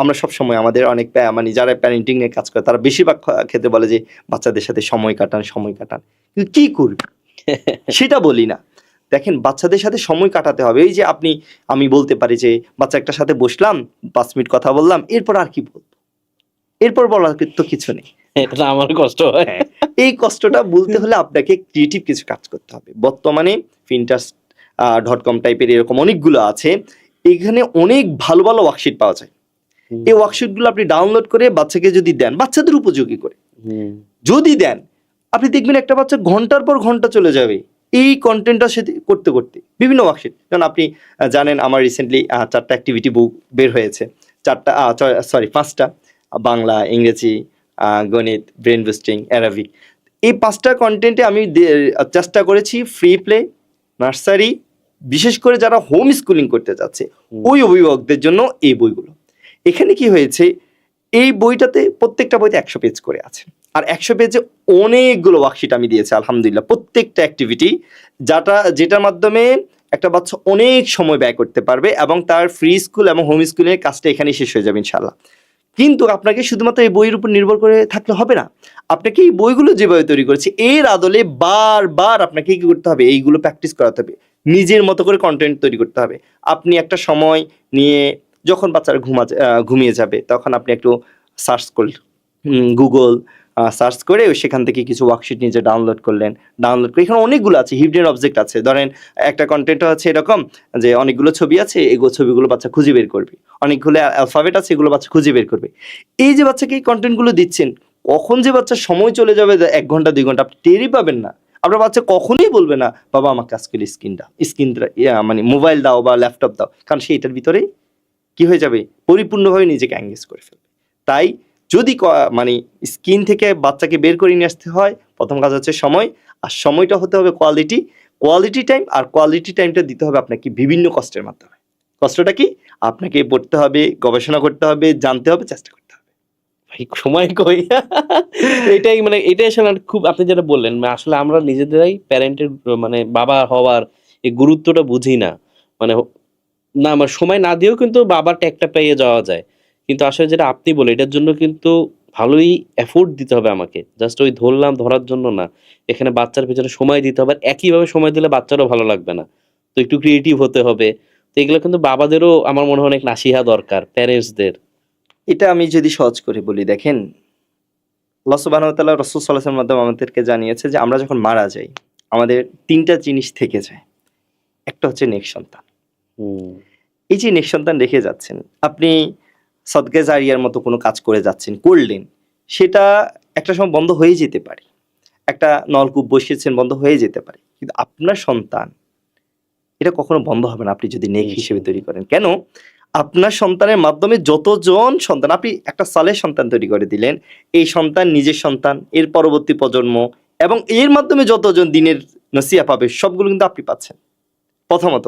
আমরা সব সময় আমাদের অনেক মানে যারা প্যারেন্টিং নিয়ে কাজ করে তারা বেশিরভাগ ক্ষেত্রে বলে যে বাচ্চাদের সাথে সময় কাটান, সময় কাটান। কিন্তু কি করবি সেটা বলি না। দেখেন, বাচ্চাদের সাথে সময় কাটাতে হবে। এই যে আমি বলতে পারি যে বাচ্চা একটার সাথে বসলাম, 5 মিনিট কথা বললাম, এরপর আর কি বলবো? এরপর বলার তো কিছু নেই। এটা আমার কষ্ট হয়। হ্যাঁ, এই কষ্টটা বলতে হলে আপনাকে ক্রিয়েটিভ কিছু কাজ করতে হবে। বর্তমানে Pinterest.com টাইপের এরকম অনেকগুলো আছে। এখানে অনেক ভালো ভালো ওয়ার্কশিট পাওয়া যায়। এই ওয়ার্কশিটগুলো আপনি ডাউনলোড করে বাচ্চাকে যদি দেন, বাচ্চাদের উপযোগী করে যদি দেন, আপনি দেখবেন একটা বাচ্চা ঘন্টার পর ঘন্টা চলে যাবে এই কন্টেন্টটা সাথে করতে করতে। বিভিন্ন ওয়ার্কশিট, যেমন আপনি জানেন আমার রিসেন্টলি 4টা অ্যাক্টিভিটি বুক বের হয়েছে। 5টা, বাংলা, ইংরেজি, গণিত, ব্রেন বুস্টিং, অ্যারাবিক। এই 5টা কন্টেন্টে আমি চেষ্টা করেছি ফ্রি প্লে, নার্সারি, বিশেষ করে যারা হোম স্কুলিং করতে যাচ্ছে ওই অভিভাবকদের জন্য এই বইগুলো। এখানে কি হয়েছে, এই বইটাতে প্রত্যেকটা বইতে 100 পেজ করে আছে, আর 100 পেজে অনেকগুলো ওয়ার্কশিট আমি দিয়েছি আলহামদুলিল্লাহ। প্রত্যেকটা অ্যাক্টিভিটি যেটার মাধ্যমে একটা বাচ্চা অনেক সময় ব্যয় করতে পারবে এবং তার ফ্রি স্কুল এবং হোম স্কুলের কাজটা এখানেই শেষ হয়ে যাবে ইনশাল্লাহ। কিন্তু আপনাকে শুধুমাত্র এই বইয়ের উপর নির্ভর করে থাকলে হবে না। আপনাকে এই বইগুলো যেভাবে তৈরি করেছে এর আদলে বারবার আপনাকে কি করতে হবে, এইগুলো প্র্যাকটিস করাতে হবে, নিজের মতো করে কন্টেন্ট তৈরি করতে হবে। আপনি একটা সময় নিয়ে যখন বাচ্চারা ঘুমিয়ে যাবে তখন আপনি একটু সার্চ করলেন, গুগল সার্চ করে সেখান থেকে কিছু ওয়ার্কশিট নিজে ডাউনলোড করে এখানে অনেকগুলো আছে, হিডেন অবজেক্ট আছে। ধরেন একটা কন্টেন্ট হচ্ছে এরকম যে অনেকগুলো ছবি আছে, এগুলো ছবিগুলো বাচ্চা খুঁজে বের করবে, অনেকগুলো অ্যালফাবেট আছে, এগুলো বাচ্চা খুঁজে বের করবে। এই যে বাচ্চাকে এই কন্টেন্টগুলো দিচ্ছেন, কখন যে বাচ্চার সময় চলে যাবে 1 ঘন্টা 2 ঘন্টা আপনি টেরই পাবেন না। আপনার বাচ্চা কখনোই বলবে না বাবা আমাকে আজকে স্ক্রিনটা মানে মোবাইল দাও বা ল্যাপটপ দাও, কারণ সে এটার ভিতরেই কি হয়ে যাবে, পরিপূর্ণভাবে নিজেকে এঙ্গেজ করে ফেলবে। তাই যদি মানে স্ক্রিন থেকে বাচ্চাকে বের করে নিয়ে আসতে হয়, প্রথম কাজ হচ্ছে সময়, আর সময়টা হতে হবে কোয়ালিটি টাইম, আর কোয়ালিটি টাইমটা দিতে হবে আপনাকে বিভিন্ন কষ্টের মাধ্যমে। কষ্টটা কি? আপনাকে পড়তে হবে, গবেষণা করতে হবে, জানতে হবে, চেষ্টা করতে হবে। ভাই সময় কই? এটাই আসলে খুব, আপনি যেটা বললেন আসলে আমরা নিজেদেরাই প্যারেন্টের মানে বাবা হওয়ার এই গুরুত্বটা বুঝি না। মানে না, আমার সময় না দিয়েও কিন্তু বাবার ট্যাগটা পেয়ে যাওয়া যায়। কিন্তু আসলে যেটা আপনি বলে এটার জন্য কিন্তু ভালোই এফোর্ট দিতে হবে আমাকে। জাস্ট ওই ধরার জন্য না। এখানে বাচ্চার পেছনে সময় দিতে হবে। আর একইভাবে সময় দিলে বাচ্চারও ভালো লাগবে না। তো একটু ক্রিয়েটিভ হতে হবে। তো এগুলো কিন্তু বাবাদেরও আমার মনে হয় অনেক নাসিহা দরকার, প্যারেন্টসদের। এটা আমি যদি সহজ করে বলি, দেখেন আল্লাহ সুবহানাহু ওয়া তাআলা রাসূল সাল্লাল্লাহু আলাইহি ওয়াসাল্লামের মাধ্যমে আমাদেরকে জানিয়েছে যে আমরা যখন মারা যাই আমাদের 3টা জিনিস থেকে যায়। একটা হচ্ছে নেক্সট সন্তান। এই যে নেক্সট সন্তান রেখে যাচ্ছেন, আপনি সদকা জারিয়ার মতো কোনো কাজ করে যাচ্ছেন, করলেন, সেটা একটা সময় বন্ধ হয়ে যেতে পারে। একটা নলকূপ বসিয়েছেন, বন্ধ হয়ে যেতে পারে। কিন্তু আপনার সন্তান এটা কখনো বন্ধ হবে না আপনি যদি নেক হিসেবে তৈরি করেন। কেন? আপনার সন্তানের মাধ্যমে যতজন সন্তান, আপনি একটা সালেহ সন্তান তৈরি করে দিলেন, এই সন্তান নিজের সন্তান, এর পরবর্তী প্রজন্ম এবং এর মাধ্যমে যতজন দিনের নসিহা পাবে সবগুলো কিন্তু আপনি পাচ্ছেন, প্রথমত।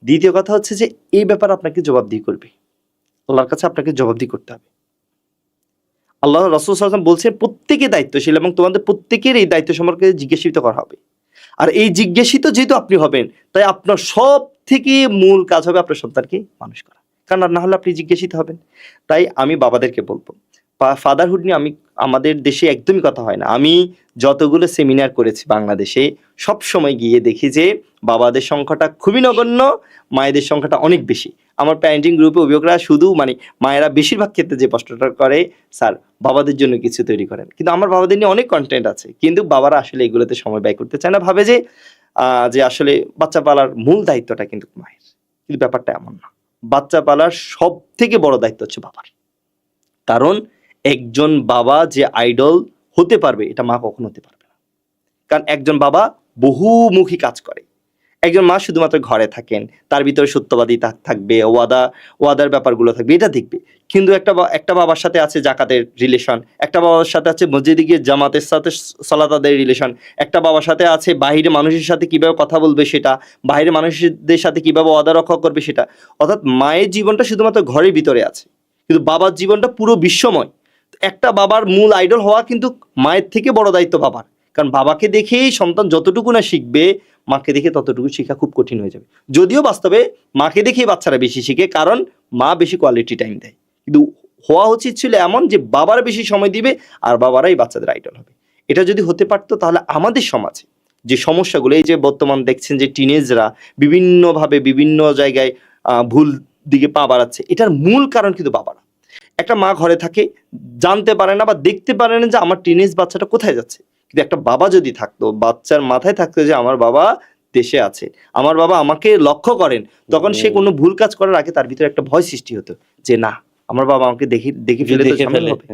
দ্বিতীয় কথা হচ্ছে যে এই ব্যাপার আপনাকে জবাবদিহি করবে, আল্লাহর কাছে আপনাকে জবাবদিহি করতে হবে। আল্লাহ রাসূল সাল্লাল্লাহু আলাইহি ওয়াসাল্লাম বলছেন প্রত্যেকে দায়িত্বশীল এবং তোমাদের প্রত্যেকের এই দায়িত্ব সম্পর্কে জিজ্ঞাসিত করা হবে। আর এই জিজ্ঞাসিত যেহেতু আপনি হবেন, তাই আপনার সব থেকে মূল কাজ হবে আপনার সন্তানকে মানুষ করা, কারণ আর না হলে আপনি জিজ্ঞাসিত হবেন। তাই আমি বাবাদেরকে বলবো, ফাদারহুড নিয়ে আমাদের দেশে একদমই কথা হয় না। আমি যতগুলো সেমিনার করেছি বাংলাদেশে, সব সময় গিয়ে দেখি যে বাবাদের সংখ্যাটা খুবই নগণ্য, মায়েদের সংখ্যাটা অনেক বেশি। আমার প্যারেন্টিং গ্রুপে অভিভাবকরা শুধু মানে মায়েরা বেশিরভাগ ক্ষেত্রে যে প্রশ্নটা করে, স্যার বাবাদের জন্য কিছু তৈরি করেন। কিন্তু আমার বাবাদের নিয়ে অনেক কন্টেন্ট আছে, কিন্তু বাবারা আসলে এগুলোতে সময় ব্যয় করতে চায় না, ভাবে যে আসলে বাচ্চা পালার মূল দায়িত্বটা কিন্তু মায়ের। কিন্তু ব্যাপারটা এমন না, বাচ্চা পালার সব থেকে বড় দায়িত্ব হচ্ছে বাবার। কারণ একজন বাবা যে আইডল হতে পারবে এটা মা কখনো হতে পারবে না। কারণ একজন বাবা বহুমুখী কাজ করে, একজন মা শুধুমাত্র ঘরে থাকেন, তার ভিতরে সত্যবাদী থাকবে, ওয়াদার ব্যাপারগুলো থাকবে, এটা দেখবে। কিন্তু একটা বাবার সাথে আছে জাকাতের রিলেশন, একটা বাবার সাথে আছে মসজিদে গিয়ে জামাতের সাথে সালাত আদায়ের রিলেশন, একটা বাবার সাথে আছে বাইরে মানুষের সাথে কিভাবে কথা বলবে সেটা, বাইরে মানুষদের সাথে কিভাবে ওয়াদা রক্ষা করবে সেটা। অর্থাৎ মায়ের জীবনটা শুধুমাত্র ঘরের ভিতরে আছে, কিন্তু বাবার জীবনটা পুরো বিশ্বময়। একটা বাবার মূল আইডল হওয়া কিন্তু মায়ের থেকে বড় দায়িত্ব বাবার, কারণ বাবাকে দেখেই সন্তান যতটুকু না শিখবে, মাকে দেখে ততটুকু শেখা খুব কঠিন হয়ে যাবে। যদিও বাস্তবে মাকে দেখেই বাচ্চারা বেশি শিখে, কারণ মা বেশি কোয়ালিটি টাইম দেয়। কিন্তু হওয়া উচিত ছিল এমন যে বাবারা বেশি সময় দিবে আর বাবারাই বাচ্চাদের আইডল হবে। এটা যদি হতে পারতো তাহলে আমাদের সমাজে যে সমস্যাগুলো, এই যে বর্তমান দেখছেন যে টিনেজরা বিভিন্নভাবে বিভিন্ন জায়গায় ভুল দিকে পা বাড়াচ্ছে, এটার মূল কারণ কিন্তু বাবারা। একটা মা ঘরে থাকে, জানতে পারে না বা দেখতে পারে না যে আমার টিনেজ বাচ্চাটা কোথায় যাচ্ছে। কিন্তু একটা বাবা যদি থাকতো, বাচ্চার মাথায় থাকতো যে আমার বাবা দেশে আছে, আমার বাবা আমাকে লক্ষ্য করেন, তখন সে কোনো ভুল কাজ করার আগে তার ভিতরে একটা ভয় সৃষ্টি হতো যে না, আমার বাবা আমাকে দেখে ফেলে তো ঝামেলা হবে।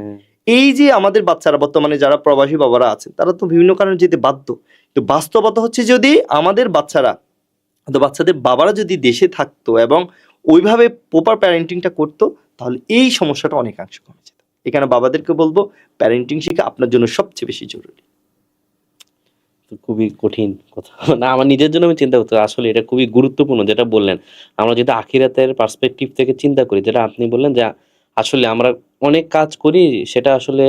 এই যে আমাদের বাচ্চারা বর্তমানে যারা প্রবাসী বাবারা আছেন, তারা তো বিভিন্ন কারণে যেতে বাধ্য। তো বাস্তবতা হচ্ছে যদি আমাদের বাচ্চাদের বাবারা যদি দেশে থাকতো এবং ওইভাবে প্রপার প্যারেন্টিংটা করতো, তাহলে এই সমস্যাটা অনেকাংশ কমে যেত। এখানে বাবাদেরকে বলবো, প্যারেন্টিং শেখা আপনার জন্য সবচেয়ে বেশি জরুরি। তো খুবই কঠিন কথা না, আমার নিজের জন্য আমি চিন্তা করতে আসলে এটা খুবই গুরুত্বপূর্ণ যেটা বললেন। আমরা যদি আখিরাতের পার্সপেক্টিভ থেকে চিন্তা করি, যেটা আপনি বললেন যে আসলে আমরা অনেক কাজ করি সেটা আসলে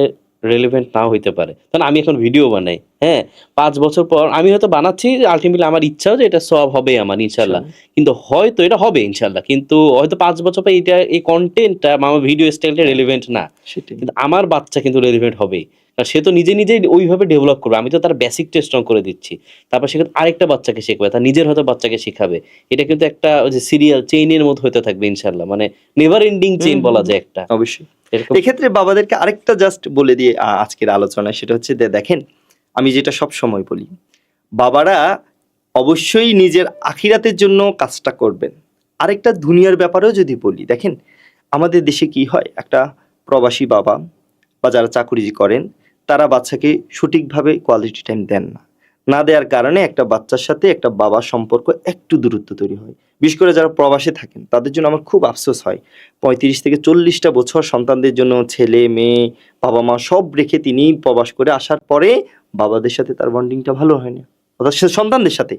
রেলেভেন্ট নাও হইতে পারে। কারণ আমি এখন ভিডিও বানাই, হ্যাঁ, 5 বছর পর আমি হয়তো বানাচ্ছি, আলটিমেটলি আমার ইচ্ছাও যে এটা সব হবে আমার ইনশাল্লাহ, কিন্তু হয়তো এটা হবে ইনশাল্লাহ, কিন্তু হয়তো 5 বছর পর এটা এই কন্টেন্টটা আমার ভিডিও স্টাইলটা রেলেভেন্ট না, সেটাই। কিন্তু আমার বাচ্চা কিন্তু রেলিভেন্ট হবেই, কারণ সে তো নিজেই ওইভাবে ডেভেলপ করবে। আমি তো তার বেসিকটা স্ট্রং করে দিচ্ছি, তারপর সে কিন্তু আরেকটা বাচ্চাকে শেখাবে, তার নিজের হয়তো বাচ্চাকে শেখাবে। এটা কিন্তু একটা ওই যে সিরিয়াল চেইনের মতো হতে থাকবে ইনশাল্লাহ, মানে নেভার এন্ডিং চেইন বলা যায় একটা। অবশ্যই। এরকম এক্ষেত্রে বাবাদেরকে আরেকটা জাস্ট বলে দিয়ে আজকের আলোচনা, সেটা হচ্ছে দেখেন, আমি যেটা সব সময় বলি, বাবারা অবশ্যই নিজের আখিরাতের জন্য কাজটা করবেন। আরেকটা দুনিয়ার ব্যাপারেও যদি বলি, দেখেন আমাদের দেশে কি হয়, একটা প্রবাসী বাবা বা যারা চাকুরি করেন, তারা বাচ্চাকে সঠিকভাবে কোয়ালিটি টাইম দেন না দেওয়ার কারণে একটা বাচ্চার সাথে একটা বাবার সম্পর্ক একটু দূরত্ব তৈরি হয়। বিশেষ করে যারা প্রবাসে থাকেন, তাদের জন্য আমার খুব আফসোস হয়। 35 থেকে 40টা বছর সন্তানদের জন্য, ছেলে মেয়ে বাবা মা সব রেখে তিনি প্রবাস করে আসার পরে বাবাদের সাথে তার বন্ডিংটা ভালো হয় না, অর্থাৎ সে সন্তানদের সাথে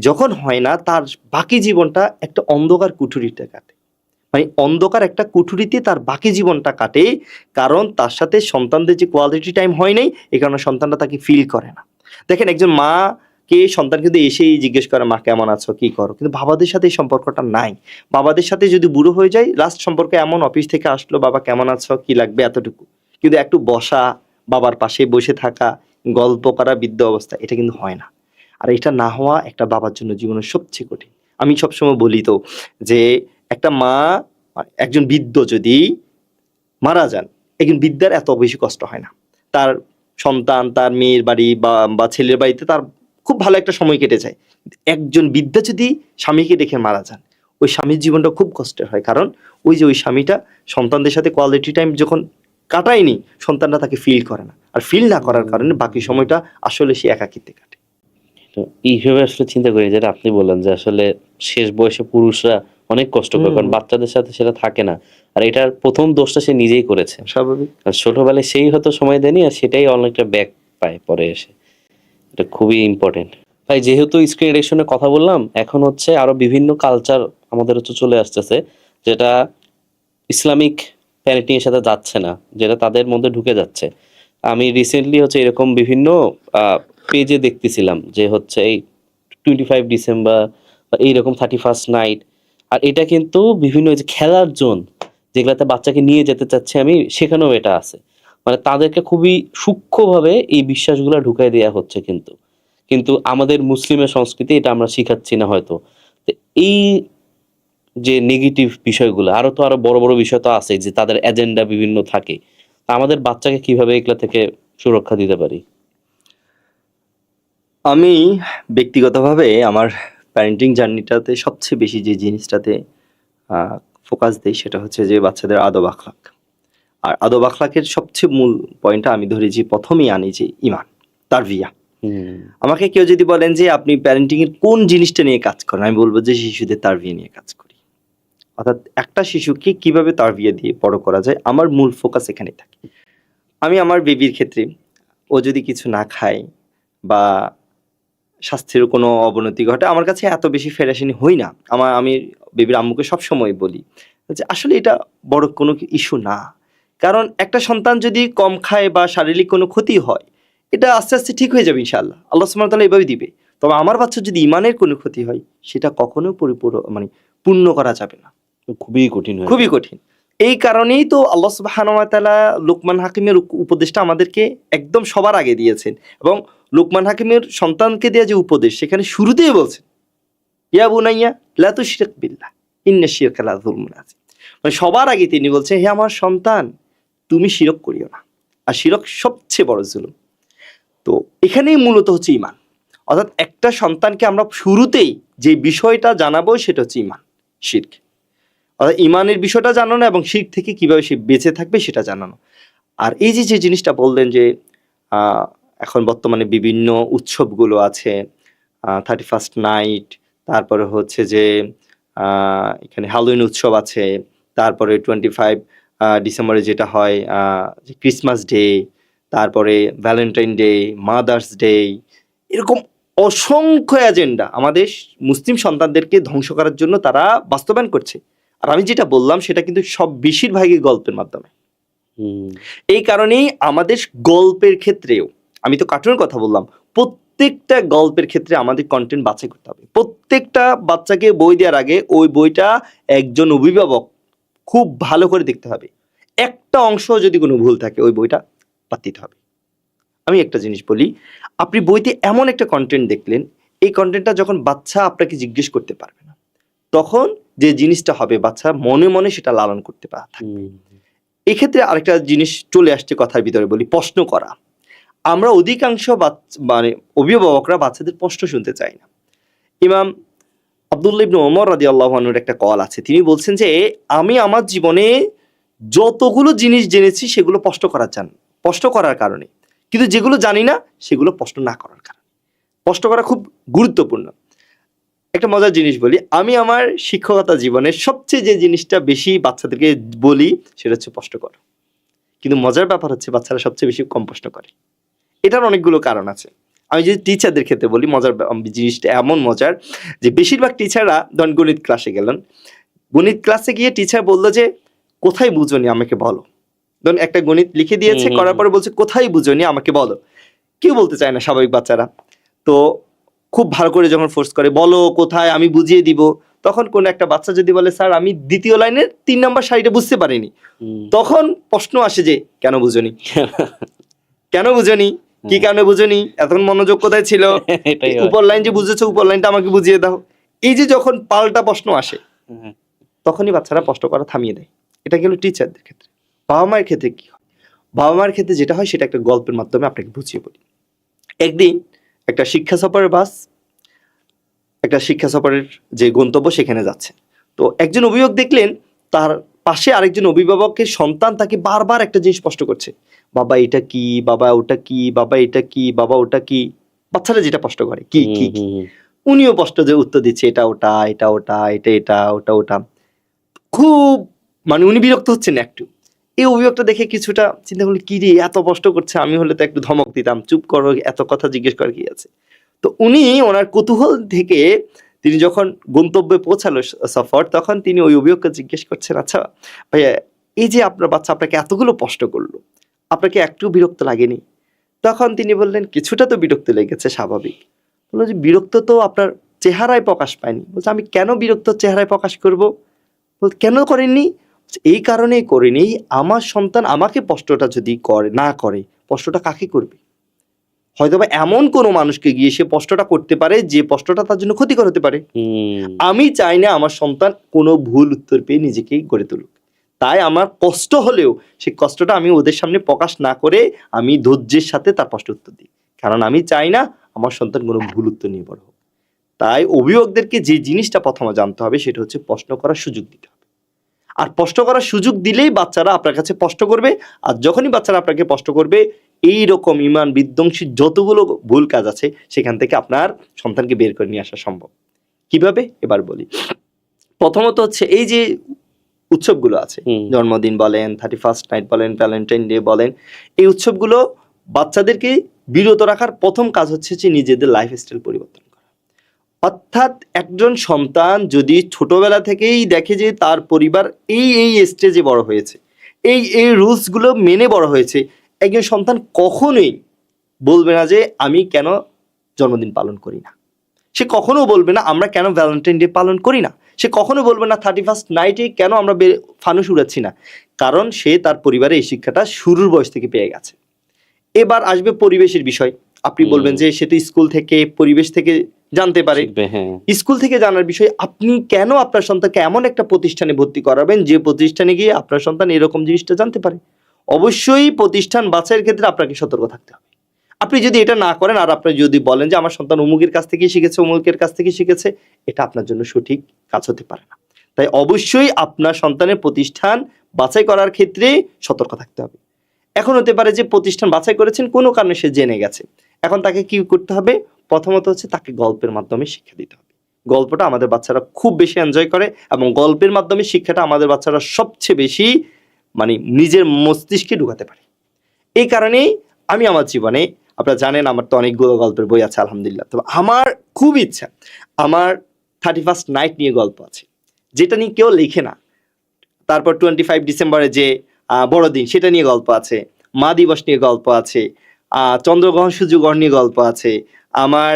যখন হয় না, তার বাকি জীবনটা একটা অন্ধকার কুঠুরিতে কাটে। মানে অন্ধকার একটা কুঠুরিতে তার বাকি জীবনটা কাটে, কারণ তার সাথে সন্তানদের যে কোয়ালিটি টাইম হয় নাই, এই কারণে সন্তানটা তাকে ফিল করে না। দেখেন একজন মাকে সন্তান কিন্তু এসেই জিজ্ঞেস করে, মা কেমন আছো, কি করো, কিন্তু বাবাদের সাথে এই সম্পর্কটা নাই। বাবাদের সাথে যদি বুড়ো হয়ে যায়, লাস্ট সম্পর্ক এমন, অফিস থেকে আসলো, বাবা কেমন আছো, কি লাগবে, এতটুকু। কিন্তু একটু বসা, বাবার পাশে বসে থাকা, গল্প করা বৃদ্ধ অবস্থা, এটা কিন্তু হয় না। আর এটা না হওয়া একটা বাবার জন্য জীবনের সবচেয়ে কঠিন। আমি সবসময় বলি তো যে একটা মা, একজন বৃদ্ধ যদি মারা যান, একজন বৃদ্ধার এত বেশি কষ্ট হয় না। তার সন্তান, তার মেয়ের বাড়ি বা ছেলের বাড়িতে তার খুব ভালো একটা সময় কেটে যায়। একজন বৃদ্ধা যদি স্বামীকে রেখে মারা যান, ওই স্বামীর জীবনটা খুব কষ্টের হয়, কারণ ওই যে ওই স্বামীটা সন্তানদের সাথে কোয়ালিটি টাইম যখন কাটায়নি, সন্তানরা তাকে ফিল করে না, আর ফিল না করার কারণে বাকি সময়টা আসলে সে একাকিত্বে কাটে। তো এইভাবে আসলে চিন্তা করি, যেটা আপনি বললেন যে আসলে শেষ বয়সে পুরুষরা অনেক কষ্ট করে, কারণ বাচ্চাদের সাথে সেটা থাকে না। আর এটার প্রথম দোষটা সে নিজেই করেছে, স্বাভাবিক। আর ছোটবেলায় সেই হয়তো সময় দেয়নি, আর সেটাই অনেকটা ব্যাক পায় পরে এসে। এটা খুবই ইম্পর্টেন্ট ভাই। যেহেতু স্ক্রিন এডিকশনের কথা বললাম, এখন হচ্ছে আরো বিভিন্ন কালচার আমাদের হচ্ছে চলে আসতেছে, যেটা ইসলামিক প্যারেন্টিং এর সাথে যাচ্ছে না, যেটা তাদের মধ্যে ঢুকে যাচ্ছে। আমি রিসেন্টলি হচ্ছে এরকম বিভিন্ন পেজে দেখতেছিলাম যে হচ্ছে এই 25 ডিসেম্বর বা এইরকম 31st নাইট, আর এটা কিন্তু বিভিন্ন যে খেলার জোন যেগুলাতে বাচ্চাকে নিয়ে যেতে চাচ্ছে আমি, সেখানেও এটা আছে। মানে তাদেরকে খুবই সূক্ষ্মভাবে এই বিশ্বাসগুলো ঢুকাই দেওয়া হচ্ছে, কিন্তু কিন্তু আমাদের মুসলিমের সংস্কৃতি এটা আমরা শিখাচ্ছি না হয়তো। তো এই যে নেগেটিভ বিষয়গুলো, আরো বড় বড় বিষয় তো আছে যে তাদের এজেন্ডা বিভিন্ন থাকে, তা আমাদের বাচ্চাকে কিভাবে এগুলা থেকে সুরক্ষা দিতে পারি? আমি ব্যক্তিগতভাবে আমার প্যারেন্টিং জার্নিটাতে সবচেয়ে বেশি যে জিনিসটাতে ফোকাস দেই, সেটা হচ্ছে যে বাচ্চাদের আদব আখলাক। আর আদব আখলাকের সবচেয়ে মূল পয়েন্টটা আমি ধরি যে প্রথমেই আনি যে ইমান, তারবিয়া। আমাকে কেউ যদি বলেন যে আপনি প্যারেন্টিং এর কোন জিনিসটা নিয়ে কাজ করেন, আমি বলবো যে শিশুদের তারবিয়া নিয়ে কাজ করি। অর্থাৎ একটা শিশুকে কিভাবে তারবিয়া দিয়ে বড় করা যায়, আমার মূল ফোকাস এখানেই থাকে। আমি আমার বেবির ক্ষেত্রে ও যদি কিছু না খায় বা স্বাস্থ্যের কোনো অবনতি ঘটে, আমার কাছে এত বেশি ফেরাসিনি হই না। আমি বেবির আম্মুকে সবসময় বলি যে আসলে এটা বড় কোনো ইস্যু না। কারণ একটা সন্তান যদি কম খায় বা শারীরিক কোনো ক্ষতি হয়, এটা আস্তে আস্তে ঠিক হয়ে যাবে ইনশাআল্লাহ। আল্লাহ সুবহানাহু ওয়া তাআলা এভাবে দিবে। তবে আমার বাচ্চার যদি ইমানের কোনো ক্ষতি হয়, সেটা কখনো পূর্ণ করা যাবে না। খুবই কঠিন হয়। খুবই কঠিন। এই কারণেই তো আল্লাহ সুবহানাহু ওয়া তাআলা লুকমান হাকিমের উপদেশটা আমাদেরকে একদম সবার আগে দিয়েছেন। এবং লুকমান হাকিমের সন্তানকে দেয়া যে উপদেশ, সেখানে শুরুতেই বলছেন, ইয়া বুনাইয়া লা তুশরিক বিল্লাহ ইন্নাশ শিরকা লা যুলমুন আযীম। মানে সবার আগে তিনি বলছেন, হে আমার সন্তান, তুমি শিরক করিও না। আর শিরক সবচেয়ে বড় জুলুম। তো এখানেই মূলত হচ্ছে ঈমান। অর্থাৎ একটা সন্তানকে আমরা শুরুতেই যে বিষয়টা জানাবো সেটা হচ্ছে ঈমান, শিরক। অর্থাৎ ঈমানের বিষয়টা জানানো এবং শিরক থেকে কিভাবে সে বেঁচে থাকবে সেটা জানানো। আর এই যে জিনিসটা বললেন যে এখন বর্তমানে বিভিন্ন উৎসবগুলো আছে, 31st নাইট, তারপরে হচ্ছে যে এখানে হ্যালোউইন উৎসব আছে, তারপরে 25 ডিসেম্বরে যেটা হয় যে ক্রিসমাস ডে, তারপরে ভ্যালেন্টাইন ডে, মাদার্স ডে, এরকম অসংখ্য এজেন্ডা আমাদের মুসলিম সন্তানদেরকে ধ্বংস করার জন্য তারা বাস্তবায়ন করছে। আর আমি যেটা বললাম সেটা কিন্তু সব বেশিরভাগই গল্পের মাধ্যমে। এই কারণেই আমাদের গল্পের ক্ষেত্রেও, আমি তো কার্টুনের কথা বললাম, প্রত্যেকটা গল্পের ক্ষেত্রে আমাদের কন্টেন্ট বাছাই করতে হবে। প্রত্যেকটা বাচ্চাকে বই দেওয়ার আগে ওই বইটা একজন অভিভাবক খুব ভালো করে দেখতে হবে। একটা অংশ যদি কোনো ভুল থাকে ওই বইটা বাদ দিতে হবে। আমি একটা জিনিস বলি, আপনি বইতে এমন একটা কন্টেন্ট দেখলেন, এই কন্টেন্টটা যখন বাচ্চা আপনাকে জিজ্ঞেস করতে পারবে না, তখন যে জিনিসটা হবে বাচ্চা মনে মনে সেটা লালন করতে থাকবে। এক্ষেত্রে আরেকটা জিনিস চলে আসছে কথার ভিতরে, বলি প্রশ্ন করা। আমরা অধিকাংশ অভিভাবকরা বাচ্চাদের প্রশ্ন শুনতে চাই না। ইমাম আব্দুল্লাহ ইবনে ওমর রাদিয়াল্লাহু আনহুর একটা কল আছে, তিনি বলছেন যে আমি আমার জীবনে যতগুলো জিনিস জেনেছি সেগুলো প্রশ্ন করার কারণে, কিন্তু যেগুলো জানি না সেগুলো প্রশ্ন না করার কারণে। প্রশ্ন করা খুব গুরুত্বপূর্ণ। একটা মজার জিনিস বলি, আমি আমার শিক্ষকতা জীবনে সবচেয়ে যে জিনিসটা বেশি বাচ্চাদেরকে বলি সেটা হচ্ছে প্রশ্ন করো। কিন্তু মজার ব্যাপার হচ্ছে বাচ্চারা সবচেয়ে বেশি কম প্রশ্ন করে। এটার অনেকগুলো কারণ আছে। আমি যদি টিচারদের ক্ষেত্রে বলি, মজার জিনিসটা এমন মজার যে বেশিরভাগ টিচাররা ধরুন গণিত ক্লাসে গেলেন, গণিত ক্লাসে গিয়ে টিচার বললো যে কোথায় বুঝোনি আমাকে বলো। ধরুন একটা গণিত লিখে দিয়েছে, করার পরে বলছে কোথায় বুঝোনি আমাকে বলো। কেউ বলতে চায় না স্বাভাবিক বাচ্চারা। তো খুব ভালো করে যখন ফোর্স করে, বলো কোথায়, আমি বুঝিয়ে দিব, তখন কোন একটা বাচ্চা যদি বলে স্যার আমি দ্বিতীয় লাইনের 3 নম্বর সারিটা বুঝতে পারিনি, তখন প্রশ্ন আসে যে কেন বুঝোনি, কেন বুঝোনি, কি কারণে বুঝোনি, এতক্ষণ মনোযোগ কোথায় ছিল, উপর লাইন যে বুঝেছো উপর লাইনটা আমাকে বুঝিয়ে দাও। এই যে যখন পাল্টা প্রশ্ন আসে, তখনই বাচ্চারা প্রশ্ন করা থামিয়ে দেয়। এটা গেল টিচারদের ক্ষেত্রে। বাবা মায়ের ক্ষেত্রে কি হয়? বাবা মায়ের ক্ষেত্রে যেটা হয় সেটা একটা গল্পের মাধ্যমে আপনাকে বুঝিয়ে বলি। একদিন একটা শিক্ষা সফরের যে গন্তব্য সেখানে যাচ্ছে। তো একজন অভিভাবক দেখলেন তার পাশে আরেকজন অভিভাবকের সন্তান তাকে বারবার একটা জিনিস স্পষ্ট করছে, বাবা এটা কি, বাবা ওটা কি, বাবা এটা কি, বাবা ওটা কি। বাচ্চারা যেটা প্রশ্ন করে কি কি কি, উনিও স্পষ্ট যে উত্তর দিচ্ছে এটা ওটা, এটা ওটা, এটা এটা, ওটা ওটা। খুব উনি বিরক্ত হচ্ছেন একটু। এই অভিভাবকটা দেখে কিছুটা চিন্তা করলে, কি রে এত কষ্ট করছে, আমি হলে তো একটু ধমক দিতাম, চুপ করো, এত কথা জিজ্ঞেস করার কি আছে। তো উনি ওনার কৌতূহল থেকে তিনি যখন গন্তব্যে পৌঁছালো সফর, তখন তিনি ওই অভিভাবককে জিজ্ঞেস করছেন, আচ্ছা ভাইয়া, এই যে আপনার বাচ্চা আপনাকে এতগুলো কষ্ট করলো, আপনাকে একটু বিরক্ত লাগেনি? তখন তিনি বললেন, কিছুটা তো বিরক্ত লেগেছে, স্বাভাবিক। বললো যে বিরক্ত তো আপনার চেহারায় প্রকাশ পায়নি। বলছে আমি কেন বিরক্ত চেহারায় প্রকাশ করব? বলতে কেন করেননি? এই কারণেই করিনি, আমার সন্তান আমাকে কষ্টটা যদি না করে, কষ্টটা কাকে করবে? হয়তোবা এমন কোনো মানুষকে গিয়ে সে কষ্টটা করতে পারে যে কষ্টটা তার জন্য ক্ষতিকর হতে পারে। আমি চাই না আমার সন্তান কোনো ভুল উত্তর পেয়ে নিজেকেই গড়ে তুলুক। তাই আমার কষ্ট হলেও সেই কষ্টটা আমি ওদের সামনে প্রকাশ না করে আমি ধৈর্যের সাথে তার কষ্ট উত্তর দিই, কারণ আমি চাই না আমার সন্তান কোনো ভুল উত্তর নিয়ে বড় হোক। তাই অভিভাবকদেরকে যে জিনিসটা প্রথমে জানতে হবে সেটা হচ্ছে প্রশ্ন করার সুযোগ দিতে হবে। আর প্রশ্ন করার সুযোগ দিলেই বাচ্চারা আপনার কাছে প্রশ্ন করবে। আর যখনই বাচ্চারা আপনাকে প্রশ্ন করবে, এই রকম ইমান বিধ্বংসী যতগুলো ভুল কাজ আছে সেখান থেকে আপনার সন্তানকে বের করে নিয়ে আসা সম্ভব। কিভাবে এবার বলি। প্রথমত হচ্ছে এই যে উৎসবগুলো আছে, জন্মদিন বলেন, 31st নাইট বলেন, ভ্যালেন্টাইন ডে বলেন, এই উৎসবগুলো বাচ্চাদেরকে বিরত রাখার প্রথম কাজ হচ্ছে যে নিজেদের লাইফস্টাইল পরিবর্তন করা। অর্থাৎ একজন সন্তান যদি ছোটবেলা থেকেই দেখে যে তার পরিবার এই স্টেজে বড় হয়েছে, এই রুলসগুলো মেনে বড় হয়েছে, একজন সন্তান কখনোই বলবে না যে আমি কেন জন্মদিন পালন করি না। সে কখনো বলবে না আমরা কেন ভ্যালেন্টাইন ডে পালন করি না। সে কখনো বলবে না 31st নাইটে কেন আমরা ফানুস উড়াচ্ছি না। কারণ সে তার পরিবারে এই শিক্ষাটা শুরুর বয়স থেকে পেয়ে গেছে। এবার আসবে পরিবেশের বিষয়। আপনি বলবেন যে সে তো স্কুল থেকে, পরিবেশ থেকে জানতে পারে। স্কুল থেকে জানার বিষয়, আপনি কেন আপনার সন্তানকে এমন একটা প্রতিষ্ঠানে ভর্তি করাবেন যে প্রতিষ্ঠানে গিয়ে আপনার সন্তান এরকম জিনিসটা জানতে পারে। অবশ্যই প্রতিষ্ঠান বাছাইয়ের ক্ষেত্রে আপনাকে সতর্ক থাকতে হবে। আপনি যদি এটা না করেন আর আপনি যদি বলেন যে আমার সন্তান অমুকের কাছ থেকে শিখেছে, অমুকের কাছ থেকে শিখেছে, এটা আপনার জন্য সঠিক কাজ হতে পারে না। তাই অবশ্যই আপনার সন্তানের প্রতিষ্ঠান বাছাই করার ক্ষেত্রে সতর্ক থাকতে হবে। এখন হতে পারে যে প্রতিষ্ঠান বাছাই করেছেন কোনো কারণে সে জেনে গেছে, এখন তাকে কি করতে হবে? প্রথমত হচ্ছে তাকে গল্পের মাধ্যমে শিক্ষা দিতে হবে। গল্পটা আমাদের বাচ্চারা খুব বেশি এনজয় করে এবং গল্পের মাধ্যমে শিক্ষাটা আমাদের বাচ্চারা সবচেয়ে বেশি নিজের মস্তিষ্কে ঢুকাতে পারে। এই কারণেই আমি আমার জীবনে, আপনারা জানেন আমার তো অনেকগুলো গল্পের বই আছে আলহামদুলিল্লাহ, তবে আমার খুব ইচ্ছা আমার 31st নাইট নিয়ে গল্প আছে, যেটা নিয়ে কেউ লেখে না। তারপর 25 ডিসেম্বরে যে বড়দিন, সেটা নিয়ে গল্প আছে। মা দিবস নিয়ে গল্প আছে। চন্দ্রগ্রহণ সূর্যগ্রহণ নিয়ে গল্প আছে। আমার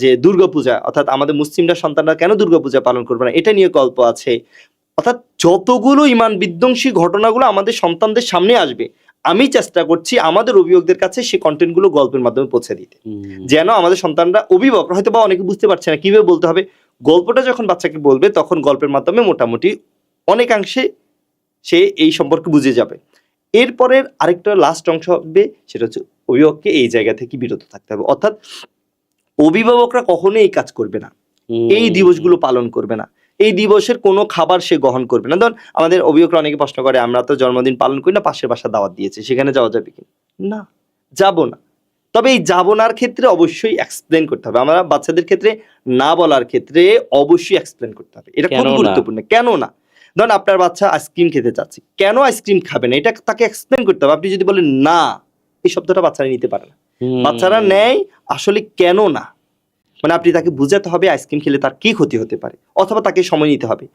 যে দুর্গাপূজা, অর্থাৎ আমাদের মুসলিমরা সন্তানরা কেন দুর্গাপূজা পালন করবে না, এটা নিয়ে গল্প আছে। অর্থাৎ যতগুলো ইমান বিধ্বংসী ঘটনাগুলো আমাদের সন্তানদের সামনে আসবে, আমি চেষ্টা করছি আমাদের অভিভাবকদের কাছে সেই কন্টেন্টগুলো গল্পের মাধ্যমে পৌঁছে দিতে, যেন আমাদের সন্তানরা, অভিভাবকরা হয়তো বা অনেকে বুঝতে পারছে না কিভাবে বলতে হবে, গল্পটা যখন বাচ্চাকে বলবে তখন গল্পের মাধ্যমে মোটামুটি অনেকাংশে সে এই সম্পর্কে বুঝে যাবে। এরপরের আরেকটা লাস্ট অংশ হবে, সেটা হচ্ছে অভিভাবককে এই জায়গা থেকে বিরত থাকতে হবে। অর্থাৎ অভিভাবকরা কখনোই এই কাজ করবে না, এই দিবসগুলো পালন করবে না, এই দিবসের কোনো খাবার সে গ্রহণ করবে না। ধরুন আমাদের অভিভাবকরা অনেকে প্রশ্ন করে আমরা তো জন্মদিন পালন করি না, পাশের বাসা দাওয়াত দিয়েছে, সেখানে যাওয়া যাবে কি না? যাব না। তবে এই যাব নার ক্ষেত্রে অবশ্যই এক্সপ্লেন করতে হবে। আমরা বাচ্চাদের ক্ষেত্রে না বলার ক্ষেত্রে অবশ্যই এক্সপ্লেন করতে হবে, এটা খুব গুরুত্বপূর্ণ। কেন না? ধরুন আপনার বাচ্চা আইসক্রিম খেতে চাচ্ছে, কেন আইসক্রিম খাবে না, এটা তাকে এক্সপ্লেন করতে হবে। আপনি যদি বলেন না, এই শব্দটা বাচ্চারা নিতে পারে না। বাচ্চারা নেয় আসলে কেন না, আপনি তাকে বুঝাতে হবে আইসক্রিম খেলে তার কি ক্ষতি হতে পারে, অথবা তাকে সময় নিতে হবে।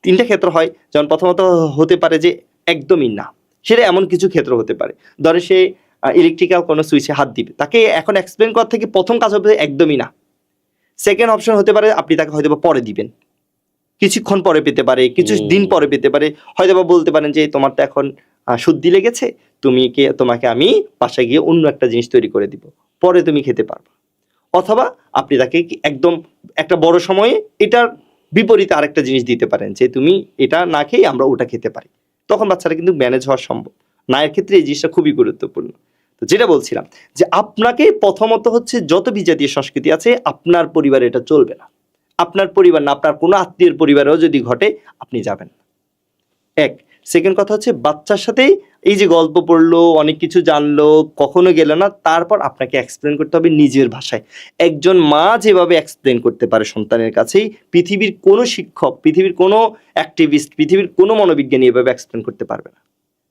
তিনটা ক্ষেত্র হয়, যেমন প্রথমত হতে পারে যে একদমই না, সেটা এমন কিছু ক্ষেত্র হতে পারে। ধরে সে ইলেকট্রিক্যাল কোনো সুইচে হাত দিবে, তাকে এখন এক্সপ্লেন করার থেকে প্রথম কাজ হবে একদমই না। সেকেন্ড অপশন হতে পারে আপনি তাকে হয়তো পরে দিবেন, কিছুক্ষণ পরে পেতে পারে, কিছু দিন পরে পেতে পারে। হয়তো বা বলতে পারেন যে তোমার তো এখন সর্দি লেগেছে, তোমাকে আমি বাসায় গিয়ে অন্য একটা জিনিস তৈরি করে দিব, পরে তুমি খেতে পারবা। অথবা আপনি তাকে একদম একটা বড় সময়ে এটার বিপরীতে আরেকটা জিনিস দিতে পারেন, যে তুমি এটা না খেয়ে আমরা ওটা খেতে পারি। তখন বাচ্চারা কিন্তু ম্যানেজ হওয়া সম্ভব। নায়ের ক্ষেত্রে এই জিনিসটা খুবই গুরুত্বপূর্ণ। তো যেটা বলছিলাম যে আপনাকে প্রথমত হচ্ছে যত বিজাতীয় সংস্কৃতি আছে আপনার পরিবারে এটা চলবে না। আপনার পরিবার না, আপনার কোনো আত্মীয়ের পরিবারেও যদি ঘটে আপনি যাবেন না। এক। সেকেন্ড কথা হচ্ছে বাচ্চার সাথে এই যে গল্প পড়লো, অনেক কিছু জানলো, কখনো গেল না, তারপর আপনাকে এক্সপ্লেন করতে হবে নিজের ভাষায়। একজন মা যেভাবে এক্সপ্লেন করতে পারে সন্তানের কাছেই, পৃথিবীর কোনো শিক্ষক, পৃথিবীর কোনো অ্যাক্টিভিস্ট, পৃথিবীর কোনো মনোবিজ্ঞানী এভাবে এক্সপ্লেন করতে পারবে না।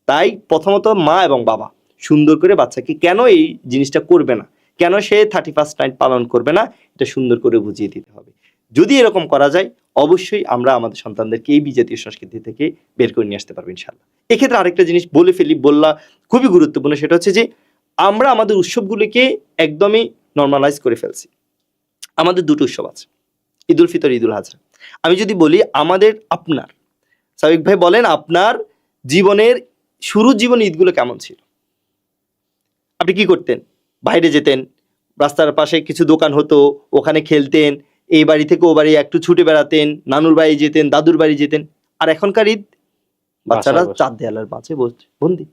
তাই প্রথমত মা এবং বাবা সুন্দর করে বাচ্চাকে কেন এই জিনিসটা করবে না, কেন সে 31st নাইট পালন করবে না, এটা সুন্দর করে বুঝিয়ে দিতে হবে। যদি এরকম করা যায় অবশ্যই আমরা আমাদের সন্তানদেরকে এই বিজাতীয় সংস্কৃতি থেকে বের করে নিয়ে আসতে পারবো ইনশাআল্লাহ। এক্ষেত্রে আরেকটা জিনিস বলা খুবই গুরুত্বপূর্ণ, সেটা হচ্ছে যে আমরা আমাদের উৎসবগুলিকে একদমই নর্মালাইজ করে ফেলছি। আমাদের দুটো উৎসব আছে, ঈদুল ফিতর, ঈদুল আজহা। আমি যদি বলি আপনার সাবিক ভাই বলেন আপনার জীবনের শুরুর জীবন ঈদগুলো কেমন ছিল? আপনি কি করতেন? বাইরে যেতেন, রাস্তার পাশে কিছু দোকান হতো, ওখানে খেলতেন, এই বাড়ি থেকে ও বাড়ি একটু ছুটে বেড়াতেন, নানুর বাড়ি যেতেন, দাদুর বাড়ি যেতেন। আর এখনকার ঈদ বাচ্চারা চার দেয়ালের মাঝে বন্দি।